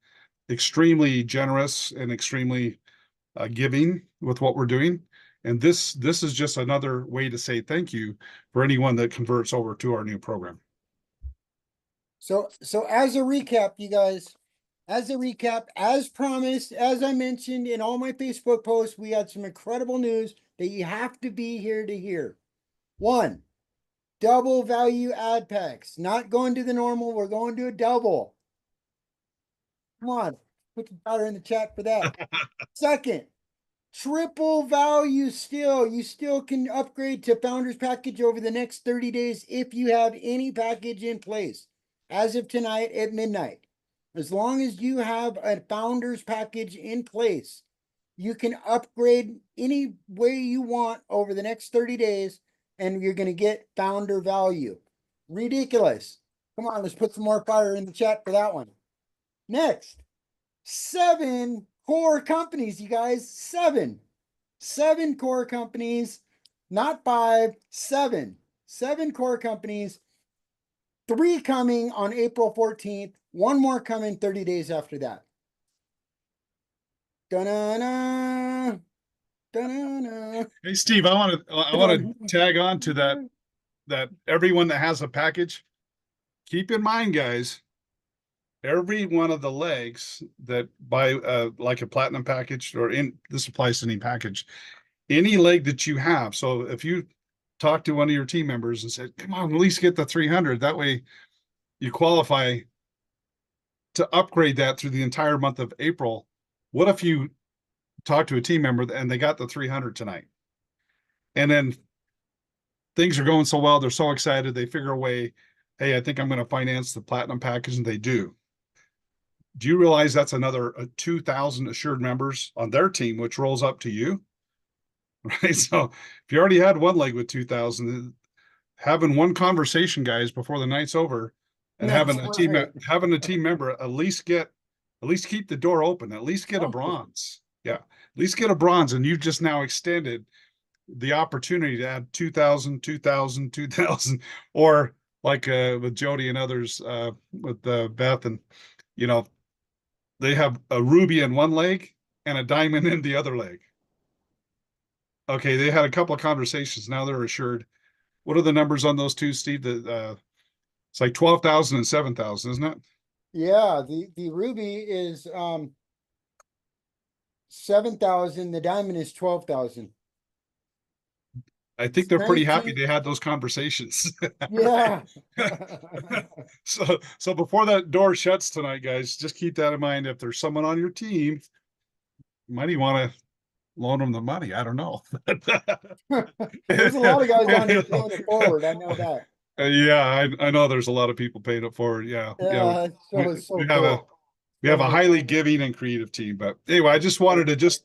extremely generous and extremely giving with what we're doing. And this is just another way to say thank you for anyone that converts over to our new program. So as a recap, you guys, as promised, as I mentioned in all my Facebook posts, we had some incredible news that you have to be here to hear. 1, double value ad packs, not going to the normal. We're going to a double. Come on, put the dollar in the chat for that. Second, triple value still. You still can upgrade to Founders Package over the next 30 days if you have any package in place as of tonight at midnight. As long as you have a Founders Package in place, you can upgrade any way you want over the next 30 days and you're going to get founder value. Ridiculous. Come on, let's put some more fire in the chat for that one. Next, 7 core companies, you guys. 7 core companies, not 5, 7 core companies. 3 coming on April 14th, 1 more coming 30 days after that. Da-na-na, da-na-na. Hey, Steve, I want to tag on to that everyone that has a package, keep in mind, guys, every one of the legs that buy like a platinum package, or this applies to any package, any leg that you have. So if you talk to one of your team members and said, come on, at least get the 300, that way you qualify to upgrade that through the entire month of April. What if you talk to a team member and they got the 300 tonight, and then things are going so well, they're so excited, they figure a way, hey, I think I'm going to finance the platinum package, and they do. Do you realize that's another 2,000 assured members on their team, which rolls up to you? Right. So if you already had one leg with 2,000, having one conversation, guys, before the night's over, and having a team member at least keep the door open, at least get a bronze. Yeah, at least get a bronze, and you've just now extended the opportunity to add 2,000, 2,000, 2,000, or like with Jody and others, with Beth, and they have a ruby in one leg and a diamond in the other leg. Okay, they had a couple of conversations. Now they're assured. What are the numbers on those two, Steve? It's like 12,000 and 7,000, isn't it? Yeah, the ruby is 7,000. The diamond is 12,000. I think they're pretty happy they had those conversations. Yeah. So before that door shuts tonight, guys, just keep that in mind. If there's someone on your team, you might even want to loan them the money. I don't know. There's a lot of guys on here paying it forward. I know that. Yeah, I know there's a lot of people paying it forward. Yeah. Yeah. So we have a highly giving and creative team. But anyway, I just wanted to just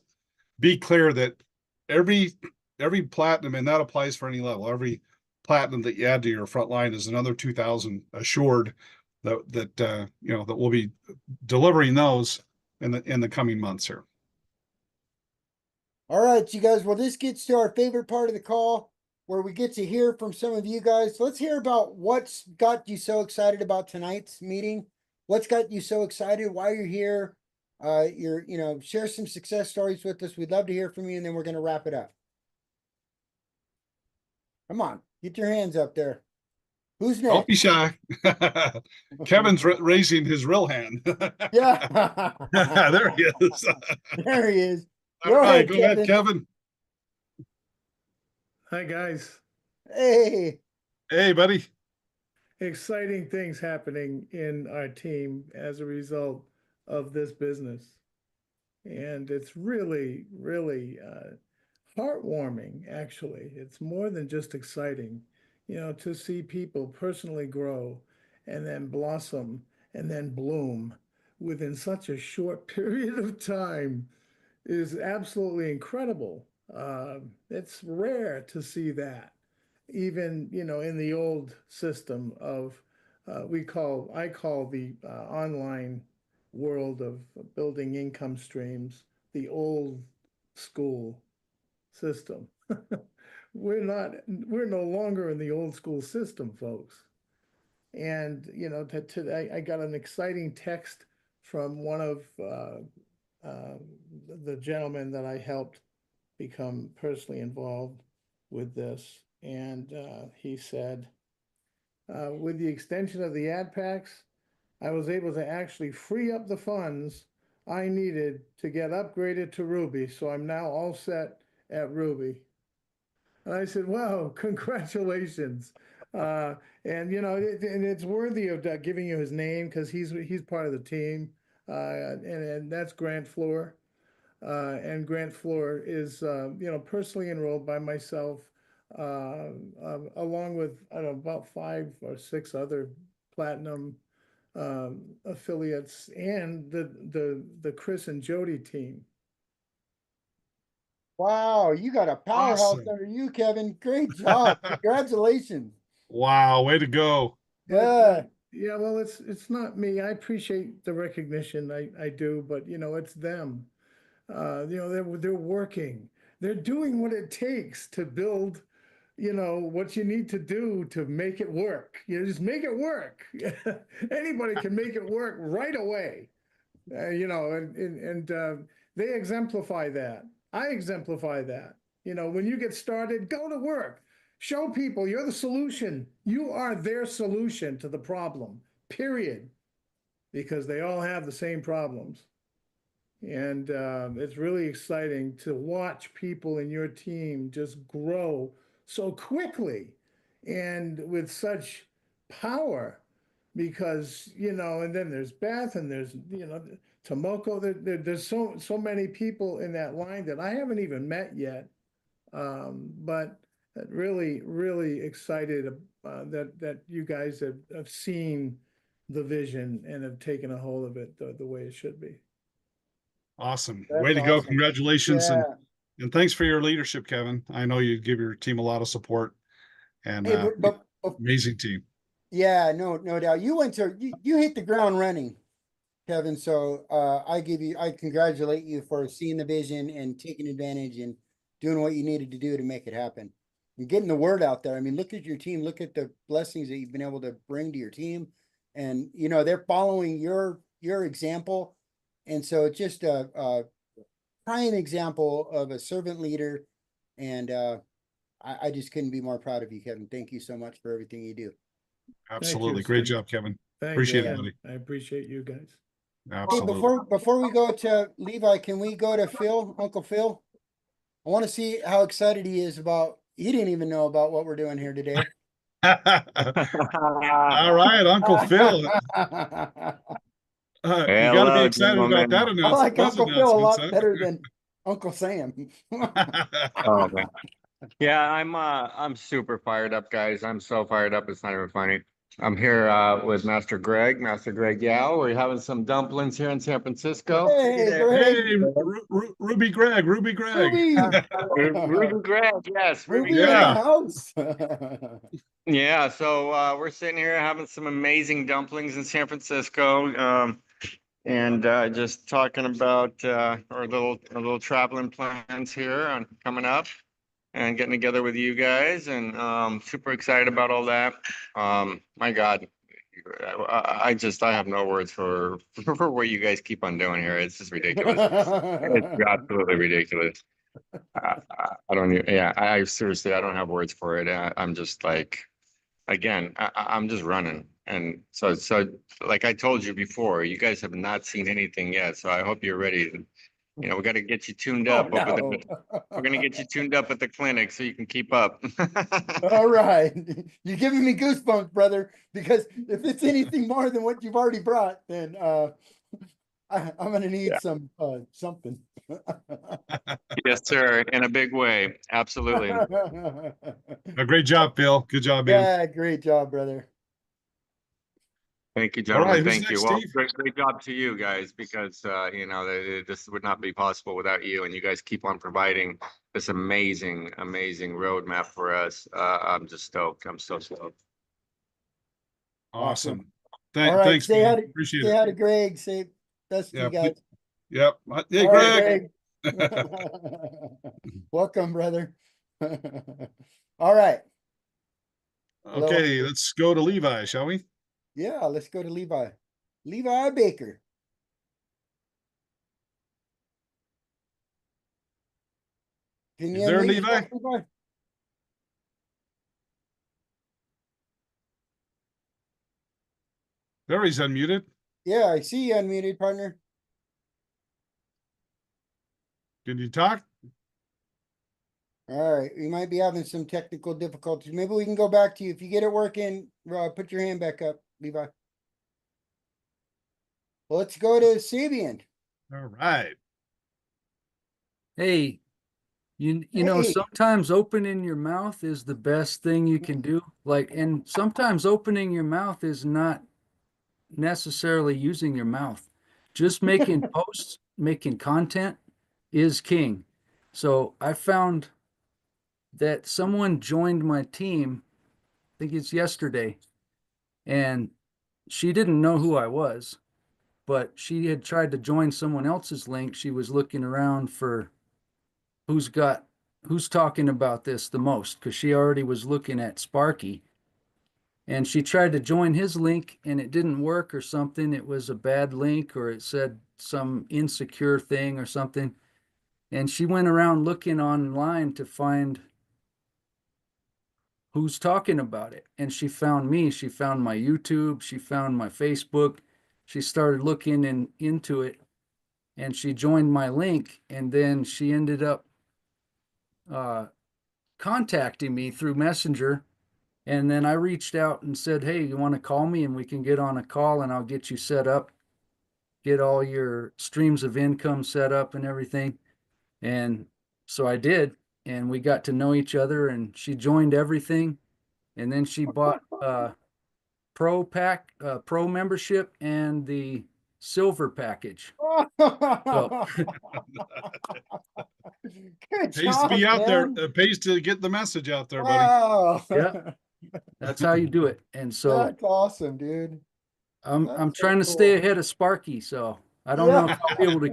be clear that every platinum, and that applies for any level, every platinum that you add to your front line is another 2,000 assured that we'll be delivering those in the coming months here. All right, you guys. Well, this gets to our favorite part of the call, where we get to hear from some of you guys. Let's hear about what's got you so excited about tonight's meeting. What's got you so excited? Why you're here? Share some success stories with us. We'd love to hear from you, and then we're going to wrap it up. Come on, get your hands up there. Who's next? Don't be shy. Kevin's raising his real hand. Yeah. There he is. There he is. All right, go ahead, Kevin. Hi, guys. Hey. Hey, buddy. Exciting things happening in our team as a result of this business. And it's really, really heartwarming, actually. It's more than just exciting, to see people personally grow and then blossom and then bloom within such a short period of time is absolutely incredible. It's rare to see that, even in the old system of I call the online world of building income streams the old school system. We're no longer in the old school system, folks. And today I got an exciting text from one of the gentlemen that I helped become personally involved with this. And he said, with the extension of the ad packs, I was able to actually free up the funds I needed to get upgraded to Ruby. So I'm now all set at Ruby. And I said, wow, congratulations. And it's worthy of giving you his name because he's part of the team. And that's Grant Floor. and Grant Floor is, personally enrolled by myself, along with, I don't know, about 5 or 6 other platinum affiliates and the Chris and Jody team. Wow, you got a powerhouse Awesome. under you, Kevin. Great job. Congratulations. Wow, way to go. Yeah. Yeah, well, it's not me. I appreciate the recognition. I do, but it's them. They're working. They're doing what it takes to build, what you need to do to make it work. Just make it work. Anybody can make it work right away. And they exemplify that. I exemplify that. When you get started, go to work. Show people you're the solution. You are their solution to the problem, period. Because they all have the same problems. And it's really exciting to watch people in your team just grow so quickly and with such power. Because, and then there's Beth and there's, Tomoko. There's so many people in that line that I haven't even met yet. But really, really excited that you guys have seen the vision and have taken a hold of it the way it should be. Awesome. That's Way to go. awesome. Congratulations. Yeah. And thanks for your leadership, Kevin. I know you give your team a lot of support and Hey, but amazing team. yeah, no doubt. You hit the ground running, Kevin. So I congratulate you for seeing the vision and taking advantage and doing what you needed to do to make it happen and getting the word out there. I mean, look at your team, look at the blessings that you've been able to bring to your team. And they're following your example. And so it's just a prime example of a servant leader. And I just couldn't be more proud of you, Kevin. Thank you so much for everything you do. Absolutely. Great job, Kevin. Thank Appreciate you. it, buddy. I appreciate you guys. Absolutely. Hey, before we go to Levi, can we go to Phil, Uncle Phil? I want to see how excited he is about. He didn't even know about what we're doing here today. All right, Uncle Phil. You got to be Hello, excited about that I like those Uncle Phil a lot announcements, better than Uncle Sam. Oh, man. Yeah, I'm super fired up, guys. I'm so fired up. It's not even funny. I'm here with Master Greg Yao. We're having some dumplings here in San Francisco. Hey, Greg. Hey, Ruby Greg. Ruby. Ruby Greg, yes, Ruby Ruby in Greg. the house. Yeah, so we're sitting here having some amazing dumplings in San Francisco. And just talking about our little traveling plans here on coming up and getting together with you guys, and super excited about all that. My God, I have no words for for what you guys keep on doing here. It's just ridiculous. It's absolutely ridiculous. I don't even, yeah, I seriously, I don't have words for it. I'm just like, again, I'm just running. And so like I told you before, you guys have not seen anything yet. So I hope you're ready. We got to get you tuned up. We're going to get you tuned up at the clinic so you can keep up. All right. You're giving me goosebumps, brother, because if it's anything more than what you've already brought, then I'm going to need some something. Yes, sir. In a big way. Absolutely. A great job, Phil. Good job, man. Yeah, great job, brother. Thank you, All right, gentlemen. who's Thank you. next, Well, Steve? great job to you guys, because this would not be possible without you, and you guys keep on providing this amazing roadmap for us. I'm just stoked. I'm so stoked. Awesome. All right, Thanks, say man. hi to, Appreciate say it. hi to Greg. Say that's to you guys. Yep. Hey, All right, Greg. Welcome, brother. All right. Okay, let's go to Levi, shall we? Yeah, let's go to Levi. Levi Baker. Can You you there, unmute Levi? yourself, Levi? There, he's unmuted. Yeah, I see you unmuted, partner. Can you talk? All right, we might be having some technical difficulties. Maybe we can go back to you. If you get it working, put your hand back up, Levi. Well, let's go to Sabian. All right. Hey, you know, Hey. sometimes opening your mouth is the best thing you can do. Like, and sometimes opening your mouth is not necessarily using your mouth. Just making posts, making content is king. So I found that someone joined my team, I think it's yesterday, and she didn't know who I was, but she had tried to join someone else's link. She was looking around for who's got who's talking about this the most because she already was looking at Sparky, and she tried to join his link and it didn't work or something. It was a bad link or it said some insecure thing or something. And she went around looking online to find who's talking about it. And she found me. She found my YouTube. She found my Facebook. She started looking into it and she joined my link. And then she ended up uh, contacting me through Messenger. And then I reached out and said, hey, you want to call me and we can get on a call and I'll get you set up, get all your streams of income set up and everything. And so I did. And we got to know each other and she joined everything. And then she bought pro pack, pro membership and the silver package. So Good Pays to be job, out there. man. It pays to get the message out there, buddy. Wow. yeah, that's how you do it. And so That's awesome, dude. I'm That's so trying to stay cool. ahead of Sparky. So I don't know Yeah. if I'll be able to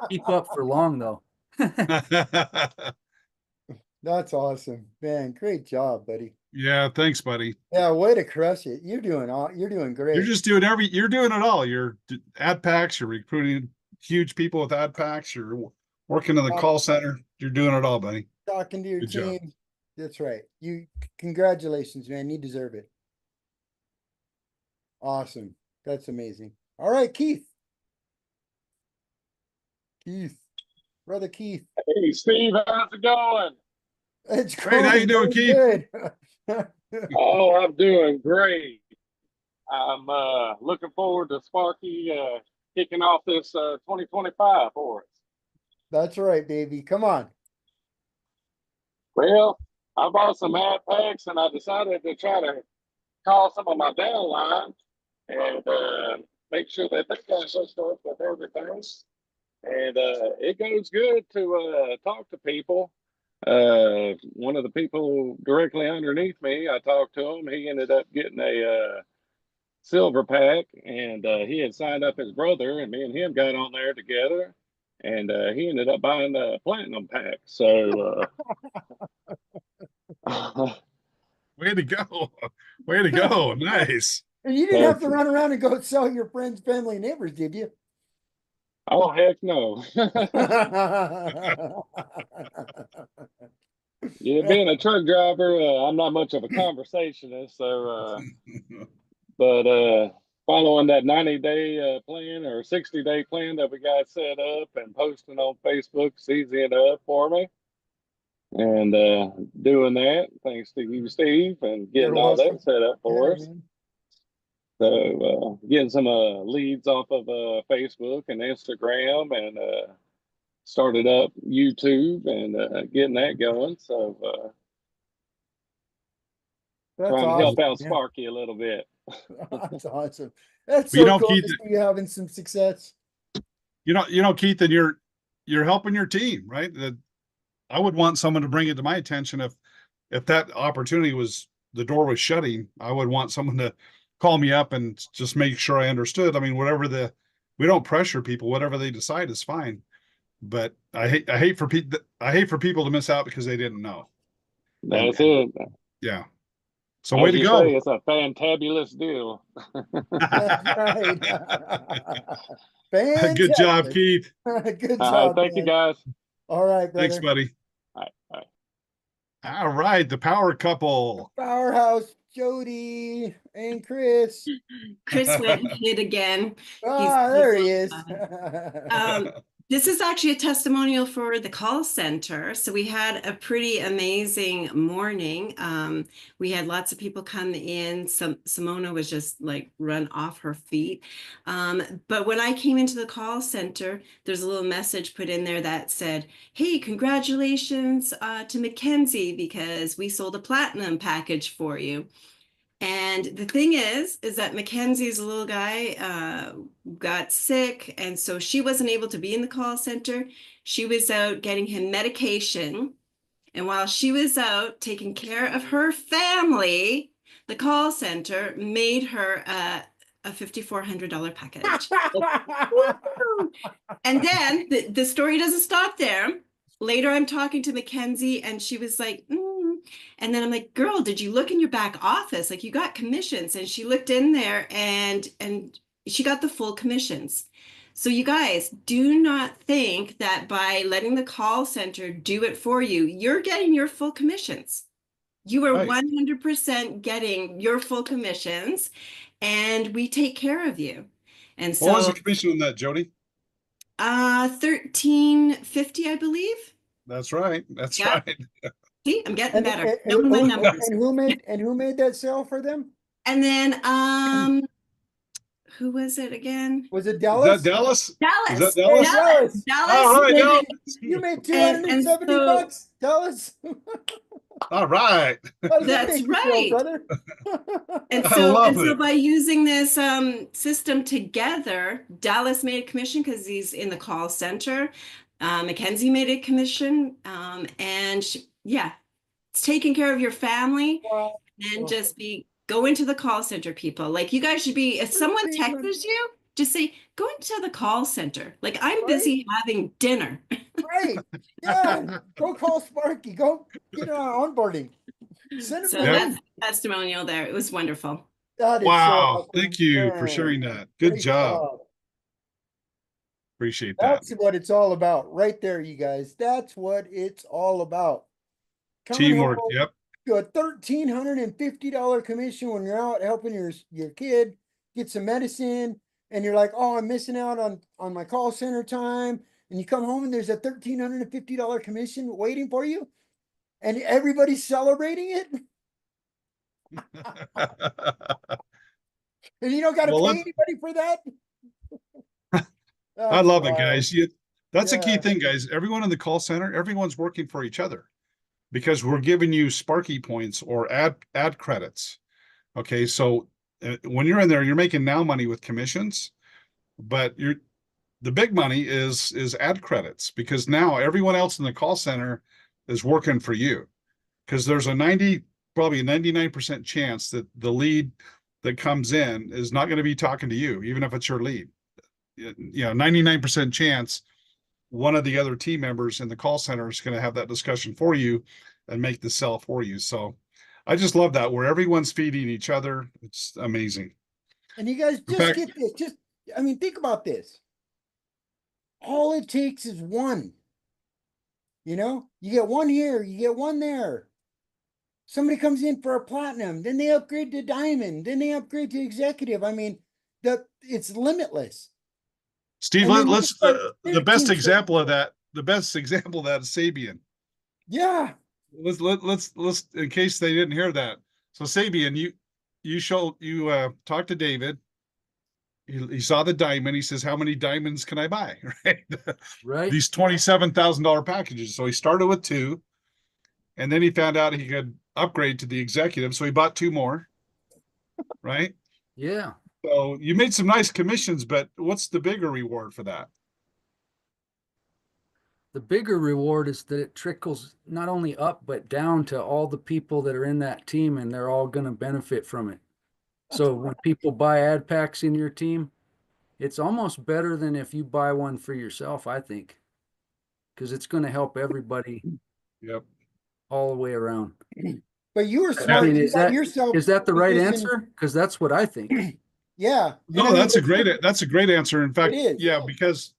keep up for long though. That's awesome, man. Great job, buddy. Yeah, thanks, buddy. Yeah, way to crush it. You're doing You're great. just doing you're doing it all. You're ad packs, you're recruiting huge people with ad packs, you're working in the call center. You're doing it all, buddy. Talking to your Good job. team. That's right. Congratulations, man. You deserve it. Awesome. That's amazing. All right, Keith. Brother Keith. Hey, Steve, how's it going? It's Great. How you doing, Keith? good. Oh, I'm doing great. I'm looking forward to Sparky kicking off this 2025 for us. That's right, baby. Come on. Well, I bought some ad packs and I decided to try to call some of my downline and make sure that they got hooked up with everything. And it goes good to talk to people. One of the people directly underneath me, I talked to him. He ended up getting a silver pack, and he had signed up his brother, and me and him got on there together, and he ended up buying a platinum pack. So, Way to go. Way to go. Nice. And you didn't have to run around and go sell your friends, family, and neighbors, did you? oh heck no! Yeah, being a truck driver, I'm not much of a conversationist, so but following that 90-day plan or 60-day plan that we got set up and posting on Facebook is easy enough for me. And doing that, thanks to you, Steve, and getting You're all welcome. that set up for us. Man. So getting some leads off of Facebook and Instagram, and started up YouTube and getting that going. So That's trying to help awesome. out Sparky a little bit. That's awesome. That's Well, so cool Keith, to see you having some success. Keith, and you're helping your team, right? I would want someone to bring it to my attention if that opportunity the door was shutting. I would want someone to call me up and just make sure I understood. I mean, we don't pressure people. Whatever they decide is fine. But I hate for people to miss out because they didn't know. That's it. Yeah. So As way to you go. say, it's a fantabulous deal. That's right. Good job, Fantastic. Keith. Good All job. right, thank you, man. guys. All right, brother. Thanks, buddy. All right, all right. All right, the power couple. Powerhouse, Jody and Chris. Chris went and hid again. Ah, there he is. This is actually a testimonial for the call center. So we had a pretty amazing morning. We had lots of people come in. Simona was just like run off her feet. But when I came into the call center, there's a little message put in there that said, "Hey, congratulations to Mackenzie because we sold a platinum package for you." And the thing is that Mackenzie's little guy got sick, and so she wasn't able to be in the call center. She was out getting him medication, and while she was out taking care of her family, the call center made her a $5,400 package. And then the story doesn't stop there. Later, I'm talking to Mackenzie, and she was like, And then I'm like, "Girl, did you look in your back office? Like, you got commissions." And she looked in there, and she got the full commissions. So you guys, do not think that by letting the call center do it for you, you're getting your full commissions. You are Right. 100% getting your full commissions, and we take care of you. And What was so, the commission on that, Jody? 1350, I believe. That's right. That's Yeah. right. See, I'm getting And, better. and, Knowing my and- numbers. and who made that sale for them? And then, who was it again? Was it Is Dallas? that Dallas? Dallas. Is that Dallas? Dallas. All right, made Dallas. it. You made And 270 so- bucks, Dallas. All right. How does that That's make you feel, right. brother? And I so, love it. by using this system together, Dallas made a commission because he's in the call center. Mackenzie made a commission, and it's taking care of your family. Wow. And just go into the call center, people. Like, you guys should be, if someone texts you, just say, "Go into the call center. Like, I'm busy having dinner." Right. Yeah. Go call Sparky. Go get on onboarding. Send him So the that's link. a testimonial there. It was wonderful. That is so Wow. awesome. Thank you for Man, sharing that. Good great job. Appreciate that. That's what it's all about right there, you guys. That's what it's all about. Coming Teamwork. home, Yep. do a $1,350 commission when you're out helping your kid get some medicine, and you're like, "Oh, I'm missing out on my call center time." And you come home and there's a $1,350 commission waiting for you, and everybody's celebrating it, and you don't got to Well, pay anybody for that. I love it, That's guys. That's a key Yeah. thing, guys. Everyone in the call center, everyone's working for each other because we're giving you Sparky points or ad credits. Okay, so when you're in there, you're making now money with commissions, but the big money is ad credits because now everyone else in the call center is working for you because there's probably a 99% chance that the lead that comes in is not going to be talking to you, even if it's your lead. 99% chance one of the other team members in the call center is going to have that discussion for you and make the sell for you. So I just love that where everyone's feeding each other. It's amazing. And you guys In just fact- get this. Think about this. All it takes is one. You get one here, you get one there. Somebody comes in for a platinum, then they upgrade to diamond, then they upgrade to executive. It's limitless. Steve, And then let's it's like the best 13 example of that. The best example of that is Sabian. Yeah. Let's in case they didn't hear that. So Sabian, you talked to David. He saw the diamond. He says, "How many diamonds can I buy?" Right. Right. These $27,000 packages. So he started with 2, and then he found out he could upgrade to the executive. So he bought 2 more. Right. Yeah. So you made some nice commissions, but what's the bigger reward for that? The bigger reward is that it trickles not only up, but down to all the people that are in that team, and they're all going to benefit from it. So when people buy ad packs in your team, it's almost better than if you buy one for yourself, I think, because it's going to help everybody Yep. all the way around. But you were I smart. mean, You is got that yourself is that the right positioned- answer? Because that's what I think. Yeah. No, that's a great answer. In fact, It is. yeah, because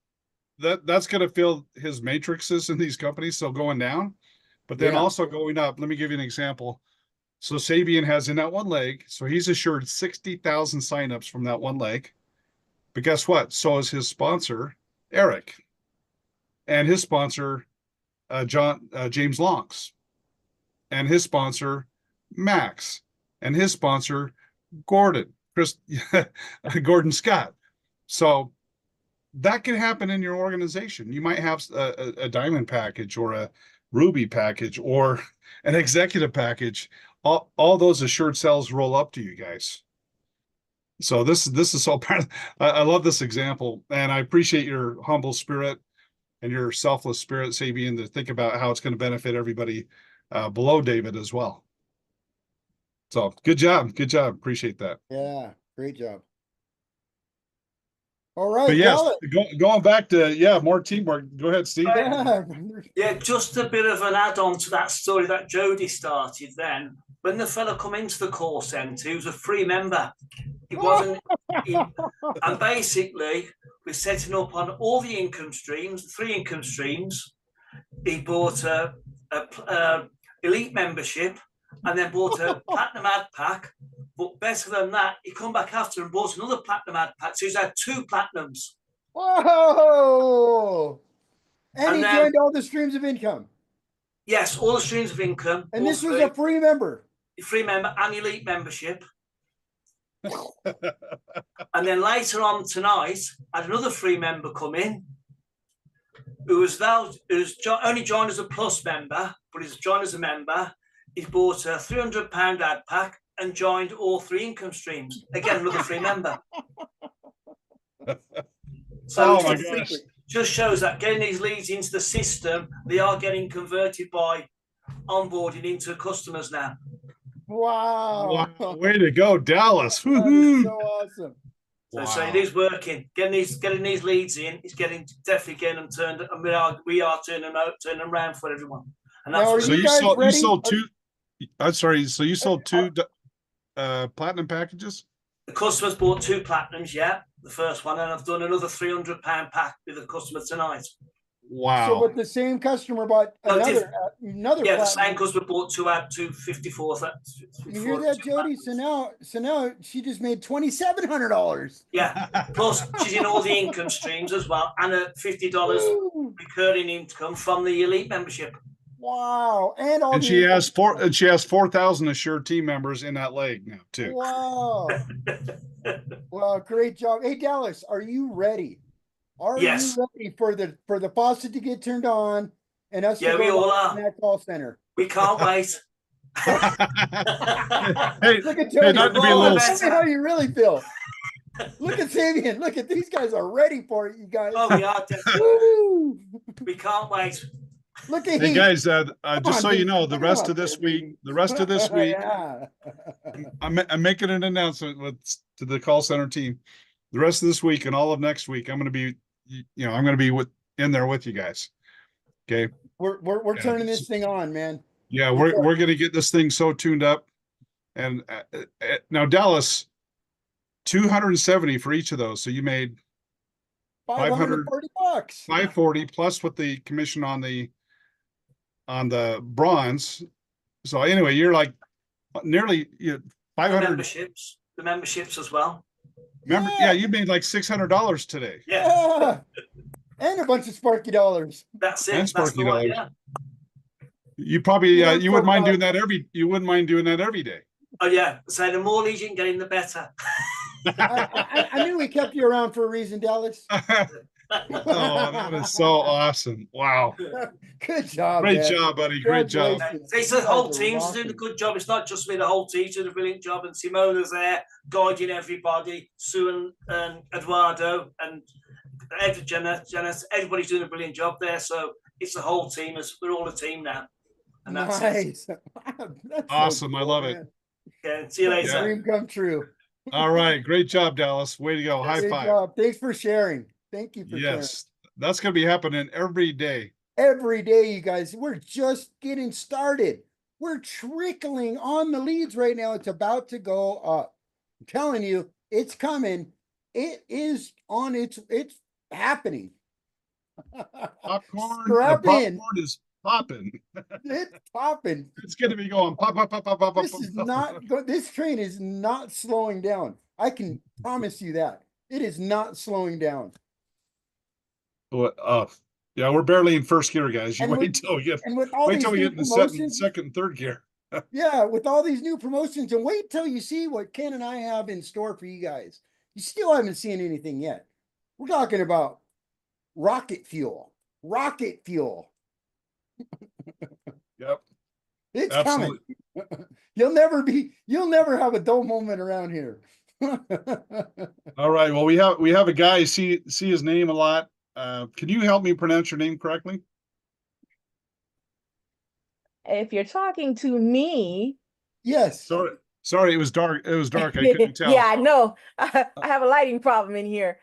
that's going to fill his matrices in these companies. So going down, but then Yeah. also going up. Let me give you an example. So Sabian has in that one leg. So he's assured 60,000 signups from that one leg. But guess what? So is his sponsor, Eric. and his sponsor, James Lonks, and his sponsor, Max, and his sponsor, Gordon Scott. So that can happen in your organization. You might have a diamond package or a ruby package or an executive package. All those assured sales roll up to you guys. So this is all part of, I love this example, and I appreciate your humble spirit and your selfless spirit, Sabian, to think about how it's going to benefit everybody below David as well. So good job. Appreciate that. Yeah, great job. All right, But yes, Dallas. going back to more teamwork. Go ahead, Steve. Yeah. Yeah, just a bit of an add-on to that story that Jody started then. When the fella come into the call centre, he was a free member. He wasn't, and basically we're setting up on all the income streams, 3 income streams. He bought a elite membership and then bought a platinum ad pack. But better than that, he come back after and bought another platinum ad pack. So he's had 2 platinums. Whoa! And he then, joined all the streams of income. Yes, all the streams of income. And this was a free member. Free member and elite membership. And then later on tonight, I had another free member come in who's only joined as a plus member, but he's joined as a member. He's bought a £300 ad pack and joined all 3 income streams. Again, another free member. So my gosh. just shows that getting these leads into the system, they are getting converted by onboarding into customers now. Wow. Way to go, Dallas. That is so awesome. So it is working. Getting these leads in, it's definitely getting them turned, and we are turning them around for everyone. And that's Now, So you sold 2. I'm sorry. So you sold 2 platinum packages? the customers bought 2 platinums, yeah, the first one, and I've done another £300 pack with the customer tonight. Wow. So, but the same customer bought another Yeah, platinum. the same customer bought 2 at 254. You hear that, Jody? So now she just made $2,700. Yeah. Plus, she's in all the income streams as well, and a $50 recurring income from the elite membership. Wow! And she has 4,000 assured team members in that leg now too. Wow! Well, great job. Hey, Dallas, are you ready? Yes. You ready for the faucet to get turned on and us to we go all are. in that call center? We can't wait. Hey, Look at Jody. not to be a little. Tell me how you really feel. Look at Sabian. Look at these guys are ready for it, you guys. Oh, we are. Woo! We can't wait. Look at Hey him. guys, just on, so you dude. know, the Come rest on, of this baby. week, Yeah. I'm making an announcement to the call center team. The rest of this week and all of next week, I'm going to be, I'm going to be in there with you guys. Okay. We're turning this thing on, man. Yeah, we're going to get this thing so tuned up. And now Dallas, 270 for each of those. So you made $540. 540 plus with the commission on the bronze. So anyway, you're like nearly 500 The memberships as well. Remember, yeah, you made like $600 today. Yeah. And a bunch of Sparky dollars. That's it. And That's Sparky the one, dollars. yeah. You probably Yeah, you wouldn't so, mind doing that you wouldn't mind doing that every day. Oh yeah. So the more leads you can get in, the better. I knew we kept you around for a reason, Dallas. Oh, that is so awesome. Wow. Good job. Great man. job, buddy. Great job. Congratulations. It's the whole team's doing a good job. It's not just me, the whole team's doing a brilliant job. And Simona's there guiding everybody. Sue and Eduardo and Janice, everybody's doing a brilliant job there. So it's the whole team. We're all a team now. And that's Nice. Wow, that's Awesome. so I love cool, it. man. Okay, see you later. Dream come true. All right. Great job, Dallas. Way to go. High Great five. job. Thanks for sharing. Thank you for sharing. Yes. That's going to be happening every day. Every day, you guys. We're just getting started. We're trickling on the leads right now. It's about to go up. I'm telling you, it's coming. It is on it's happening. Popcorn. Strap the in. popcorn is popping. It's popping. It's going to be going pop, pop, pop, pop, pop, pop. This is not this train is not slowing down. I can promise you that. It is not slowing down. Yeah, we're barely in first gear, guys. You And wait till we get And with all wait these till we new get in the promotions, second and third gear. yeah, with all these new promotions, and wait till you see what Ken and I have in store for you guys. You still haven't seen anything yet. We're talking about rocket fuel. Rocket fuel. Yep. It's Absolutely. coming. You'll never have a dull moment around here. All right. Well, we have a guy, see his name a lot. Can you help me pronounce your name correctly? If you're talking to me, Yes. Sorry, it was dark. It was dark. I couldn't tell. yeah, I know. I have a lighting problem in here.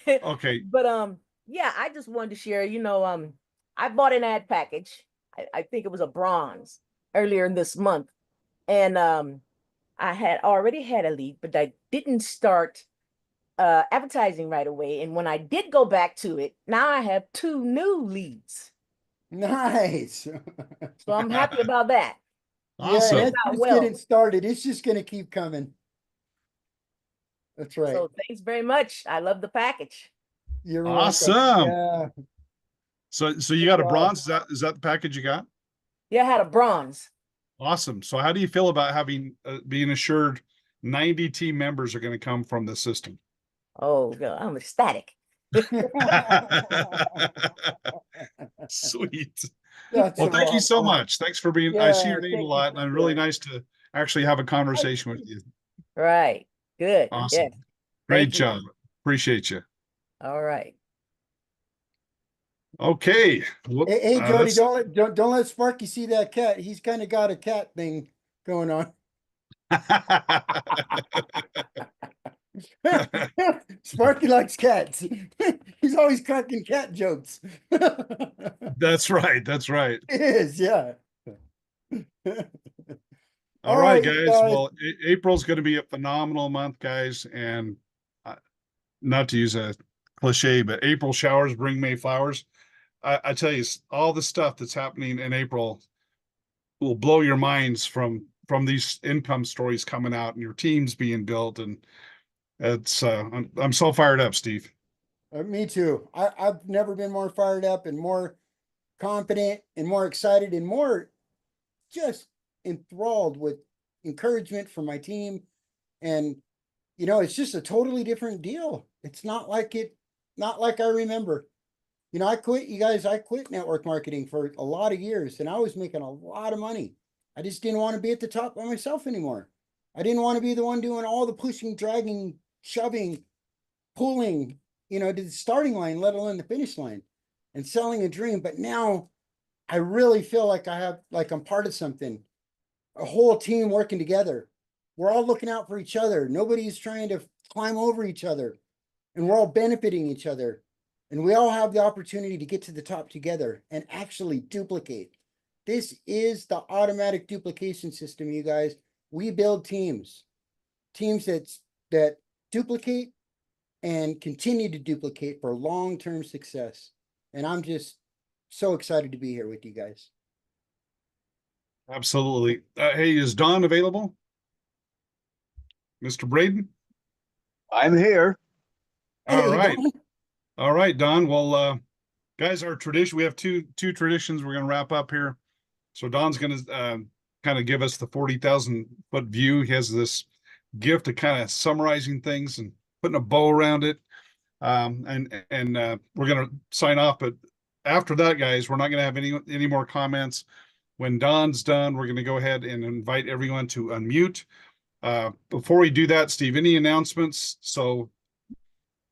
Okay. But yeah, I just wanted to share, I bought an ad package. I think it was a bronze earlier in this month. And I had already had a lead, but I didn't start advertising right away. And when I did go back to it, now I have 2 new leads. Nice. So I'm happy about that. Awesome. Yeah, that's just getting started. It's just going to keep coming. That's right. So thanks very much. I love the package. You're awesome. welcome. Yeah. So you got a bronze? Is that the package you got? Yeah, I had a bronze. Awesome. So how do you feel about having being assured 90 team members are going to come from the system? Oh, God, I'm ecstatic. Sweet. That's Well, thank you so awesome. much. Thanks for being, I see your name a lot, and I'm really nice to actually have a conversation with you. Right. Good. Awesome. Yeah. Great Thank you. job. Appreciate you. All right. Okay. Well, Hey, Jody, let's- don't let Sparky see that cat. He's kind of got a cat thing going on. Sparky likes cats. He's always cracking cat jokes. That's right. That's right. It is, yeah. All right, guys. Well, April's going to be a phenomenal month, guys. And not to use a cliche, but April showers bring May flowers. I tell you, all the stuff that's happening in April will blow your minds from these income stories coming out and your teams being built. And it's I'm so fired up, Steve. Me too. I've never been more fired up and more confident and more excited and more just enthralled with encouragement from my team. And it's just a totally different deal. It's not like I remember. I quit, you guys, I quit network marketing for a lot of years and I was making a lot of money. I just didn't want to be at the top by myself anymore. I didn't want to be the one doing all the pushing, dragging, shoving, pulling, to the starting line, let alone the finish line, and selling a dream. But now I really feel like I'm part of something, a whole team working together. We're all looking out for each other. Nobody's trying to climb over each other, and we're all benefiting each other. And we all have the opportunity to get to the top together and actually duplicate. This is the automatic duplication system, you guys. We build teams that duplicate and continue to duplicate for long-term success. And I'm just so excited to be here with you guys. Absolutely. Hey, is Don available? Mr. Braden? I'm here. All Hey, right. Don. All right, Don. Well, guys, our tradition, we have two traditions we're going to wrap up here. So Don's going to kind of give us the 40,000 foot view. He has this gift of kind of summarizing things and putting a bow around it. And we're going to sign off. But after that, guys, we're not going to have any more comments. When Don's done, we're going to go ahead and invite everyone to unmute. Before we do that, Steve, any announcements? So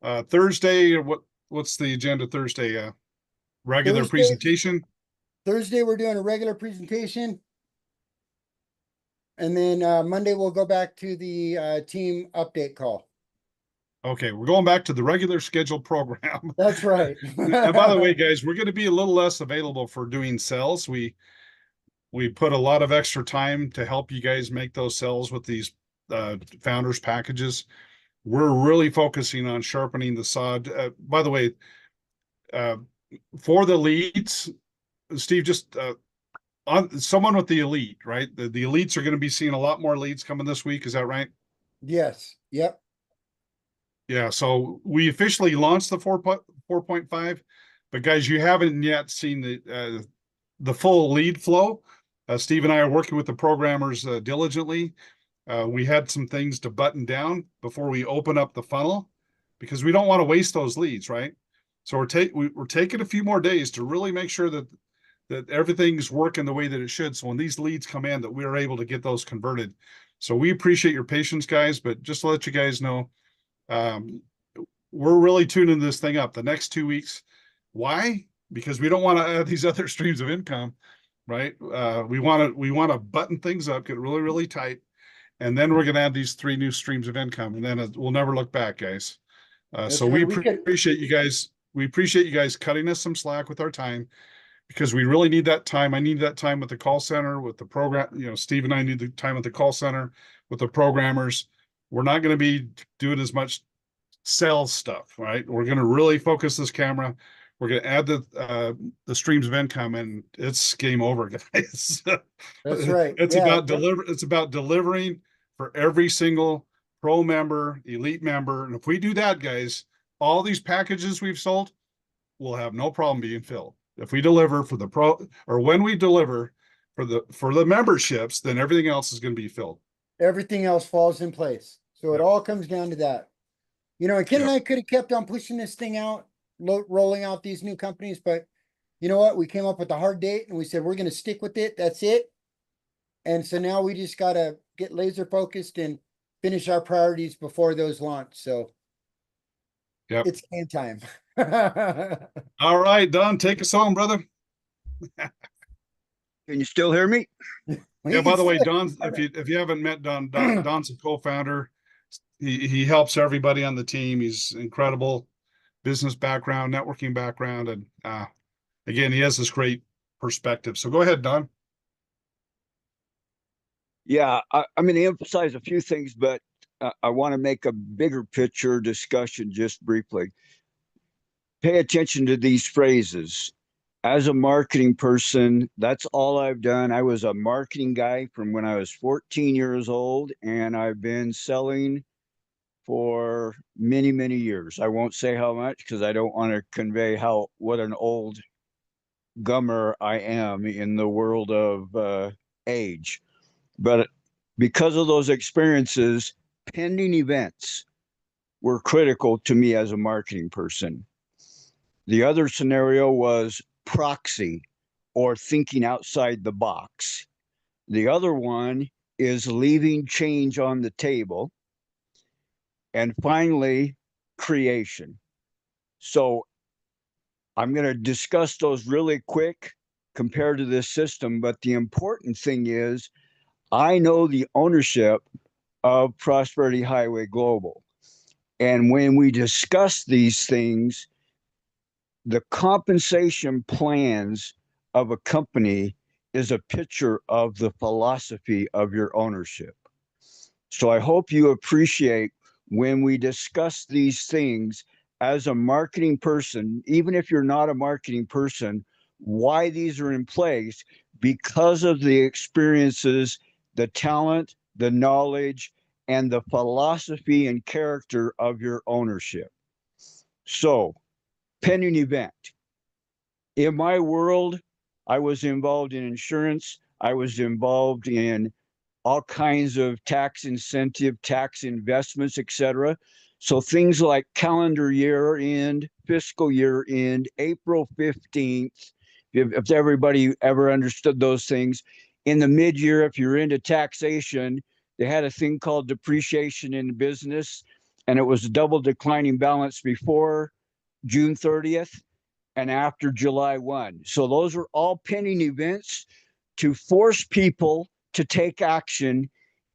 Thursday, what's the agenda Thursday? Regular presentation? Thursday, we're doing a regular presentation. And then Monday, we'll go back to the team update call. Okay, we're going back to the regular scheduled program. That's right. And by the way, guys, we're going to be a little less available for doing sales. We put a lot of extra time to help you guys make those sales with these founders packages. We're really focusing on sharpening the saw. By the way, for the leads, Steve, just on someone with the elite, right? The elites are going to be seeing a lot more leads coming this week. Is that right? Yes. Yep. Yeah. So we officially launched the 4.5, But guys, you haven't yet seen the full lead flow. Steve and I are working with the programmers diligently. We had some things to button down before we open up the funnel because we don't want to waste those leads, right? So we're taking a few more days to really make sure that everything's working the way that it should. So when these leads come in, that we're able to get those converted. So we appreciate your patience, guys. But just to let you guys know, we're really tuning this thing up the next 2 weeks. Why? Because we don't want to add these other streams of income, right? We want to button things up, get really, really tight. And then we're going to add these 3 new streams of income, and then we'll never look back, guys. So we appreciate you guys. We appreciate you guys cutting us some slack with our time because we really need that time. I need that time with the call center, with the program. You know, Steve and I need the time with the call center, with the programmers. We're not going to be doing as much sales stuff, right? We're going to really focus this camera. We're going to add the streams of income, and it's game over, guys. That's right. It's about delivering for every single pro member, elite member. And if we do that, guys, all these packages we've sold will have no problem being filled. If we deliver for the pro, or when we deliver for the memberships, then everything else is going to be filled. Everything else falls in place. So it all comes down to that. You know, and Ken and I could have kept on pushing this thing out, rolling out these new companies, but you know what? We came up with a hard date and we said, we're going to stick with it. That's it. And so now we just got to get laser focused and finish our priorities before those launch. So it's game time. All right, Don, take us home, brother. Can you still hear me? Yeah, by the way, Don, if you haven't met Don's a co-founder. He helps everybody on the team. He's incredible business background, networking background, and again, he has this great perspective. So go ahead, Don. Yeah, I'm going to emphasize a few things, but I want to make a bigger picture discussion just briefly. Pay attention to these phrases. As a marketing person, that's all I've done. I was a marketing guy from when I was 14 years old, and I've been selling for many, many years. I won't say how much because I don't want to convey what an old gummer I am in the world of age. But because of those experiences, pending events were critical to me as a marketing person. The other scenario was proxy or thinking outside the box. The other one is leaving change on the table. And finally, creation. So I'm going to discuss those really quick compared to this system. But the important thing is, I know the ownership of Prosperity Highway Global. And when we discuss these things, the compensation plans of a company is a picture of the philosophy of your ownership. So I hope you appreciate when we discuss these things as a marketing person, even if you're not a marketing person, why these are in place because of the experiences, the talent, the knowledge, and the philosophy and character of your ownership. So, pending event. In my world, I was involved in insurance. I was involved in all kinds of tax incentive, tax investments, etc. So things like calendar year end, fiscal year end, April 15th, if everybody ever understood those things. In the mid-year, if you're into taxation, they had a thing called depreciation in business, and it was a double declining balance before June 30th and after July 1. So those are all pending events to force people to take action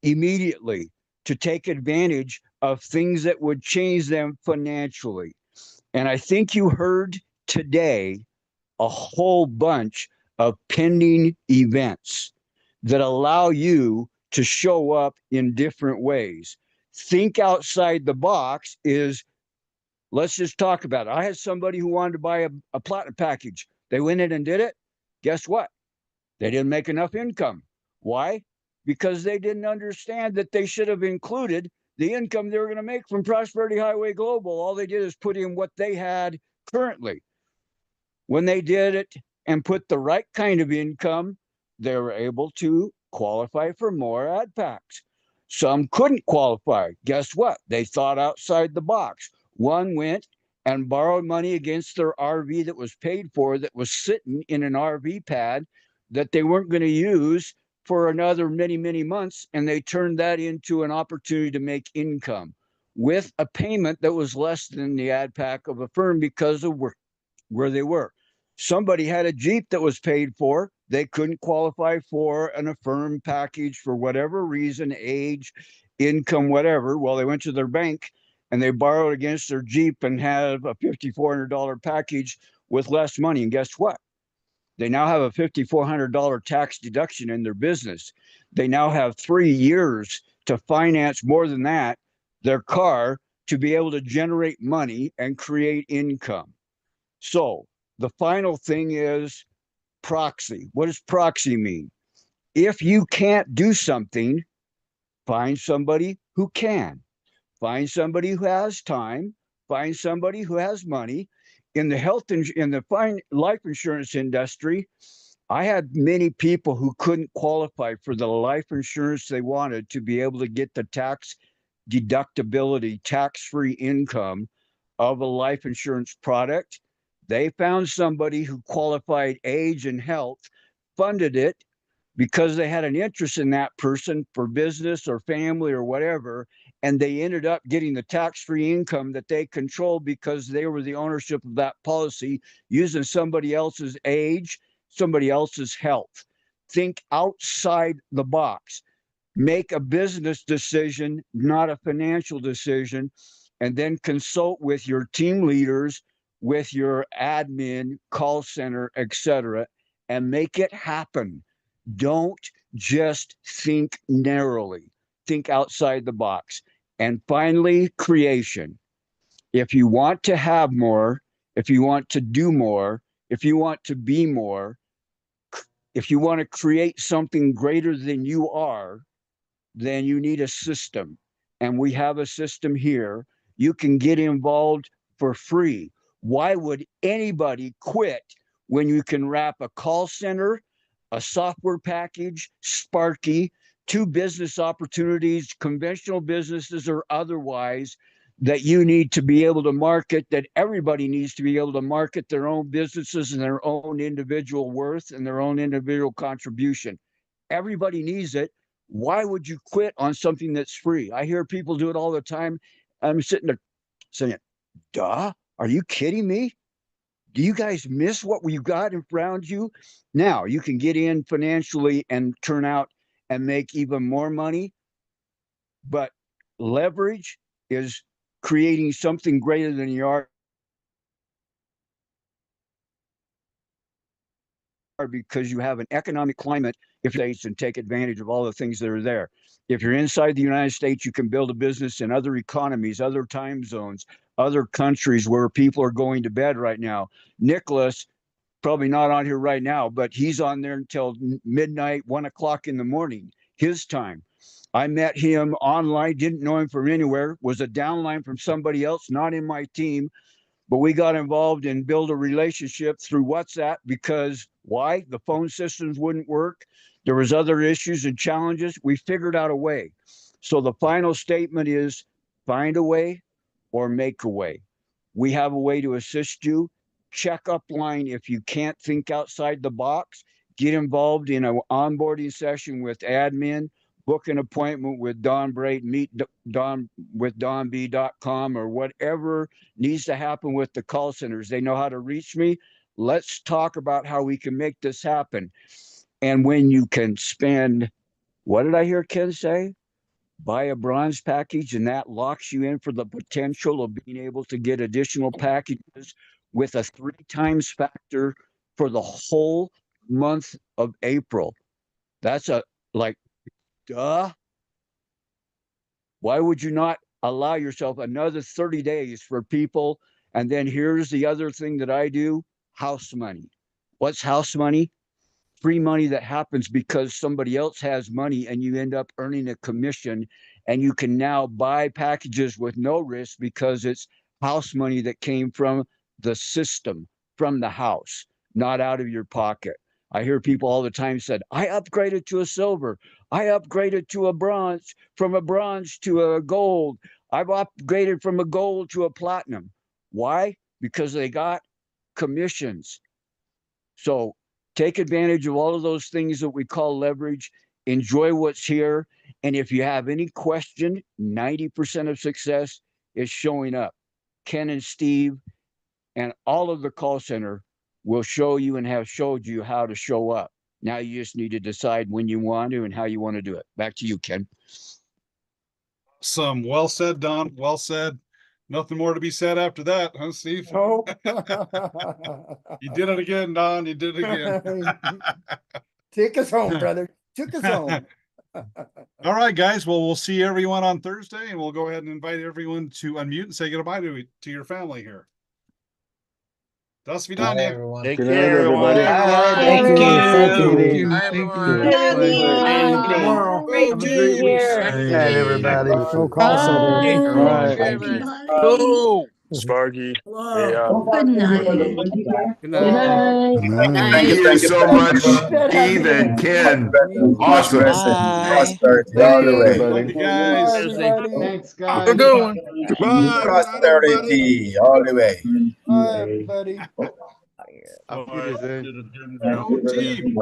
immediately, to take advantage of things that would change them financially. And I think you heard today a whole bunch of pending events that allow you to show up in different ways. Think outside the box is, let's just talk about it. I had somebody who wanted to buy a platinum package. They went in and did it. Guess what? They didn't make enough income. Why? Because they didn't understand that they should have included the income they were going to make from Prosperity Highway Global. All they did is put in what they had currently. When they did it and put the right kind of income, they were able to qualify for more ad packs. Some couldn't qualify. Guess what? They thought outside the box. One went and borrowed money against their RV that was paid for, that was sitting in an RV pad that they weren't going to use for another many, many months. And they turned that into an opportunity to make income with a payment that was less than the ad pack of a firm because of where they were. Somebody had a Jeep that was paid for. They couldn't qualify for an affirm package for whatever reason, age, income, whatever. Well, they went to their bank and they borrowed against their Jeep and had a $5,400 package with less money. And guess what? They now have a $5,400 tax deduction in their business. They now have 3 years to finance more than that, their car, to be able to generate money and create income. So the final thing is proxy. What does proxy mean? If you can't do something, find somebody who can. Find somebody who has time. Find somebody who has money. In the life insurance industry, I had many people who couldn't qualify for the life insurance they wanted to be able to get the tax deductibility, tax-free income of a life insurance product. They found somebody who qualified age and health, funded it because they had an interest in that person for business or family or whatever. And they ended up getting the tax-free income that they controlled because they were the ownership of that policy, using somebody else's age, somebody else's health. Think outside the box. Make a business decision, not a financial decision, and then consult with your team leaders, with your admin, call center, etc., and make it happen. Don't just think narrowly. Think outside the box. And finally, creation. If you want to have more, if you want to do more, if you want to be more, if you want to create something greater than you are, then you need a system. And we have a system here. You can get involved for free. Why would anybody quit when you can wrap a call center, a software package, Sparky, 2 business opportunities, conventional businesses or otherwise, that you need to be able to market, that everybody needs to be able to market their own businesses and their own individual worth and their own individual contribution. Everybody needs it. Why would you quit on something that's free? I hear people do it all the time. I'm sitting there saying, duh, are you kidding me? Do you guys miss what we've got around you? Now you can get in financially and turn out and make even more money. But leverage is creating something greater than you are, because you have an economic climate if states and take advantage of all the things that are there. If you're inside the United States, you can build a business in other economies, other time zones, other countries where people are going to bed right now. Nicholas, probably not on here right now, but he's on there until midnight, 1 o'clock in the morning, his time. I met him online, didn't know him from anywhere, was a downline from somebody else, not in my team. But we got involved and built a relationship through WhatsApp because why? The phone systems wouldn't work. There was other issues and challenges. We figured out a way. So the final statement is find a way or make a way. We have a way to assist you. Check up line if you can't think outside the box. Get involved in an onboarding session with admin. Book an appointment with Don Brait, meet Don with donb.com or whatever needs to happen with the call centers. They know how to reach me. Let's talk about how we can make this happen. And when you can spend, what did I hear Ken say? Buy a bronze package, and that locks you in for the potential of being able to get additional packages with a 3 times factor for the whole month of April. That's duh. Why would you not allow yourself another 30 days for people? And then here's the other thing that I do, house money. What's house money? Free money that happens because somebody else has money and you end up earning a commission, and you can now buy packages with no risk because it's house money that came from the system, from the house, not out of your pocket. I hear people all the time said, I upgraded to a silver. I upgraded to a bronze, from a bronze to a gold. I've upgraded from a gold to a platinum. Why? Because they got commissions. So take advantage of all of those things that we call leverage. Enjoy what's here. And if you have any question, 90% of success is showing up. Ken and Steve and all of the call center will show you and have showed you how to show up. Now you just need to decide when you want to and how you want to do it. Back to you, Ken. Some well said, Don. Well said. Nothing more to be said after that, huh, Steve? Oh. You did it again, Don. You did it again. Take us home, brother. Took us home. All right, guys. Well, we'll see everyone on Thursday, and we'll go ahead and invite everyone to unmute and say goodbye to your family here. До свидания. Take Good night, care, everyone. everybody. Thank you. Thank you. Tomorrow. Great Have a being great week. here. Good night, everybody. Go call center. Bye. All right. Thank you. Sparky. Good night. Good night. Thank you so much, Steve and Ken. Awesome. Prosperity all the way. Love you guys. Everybody. Thanks, Have guys. a good one. Goodbye. Prosperity all the way. Bye, everybody. Go team.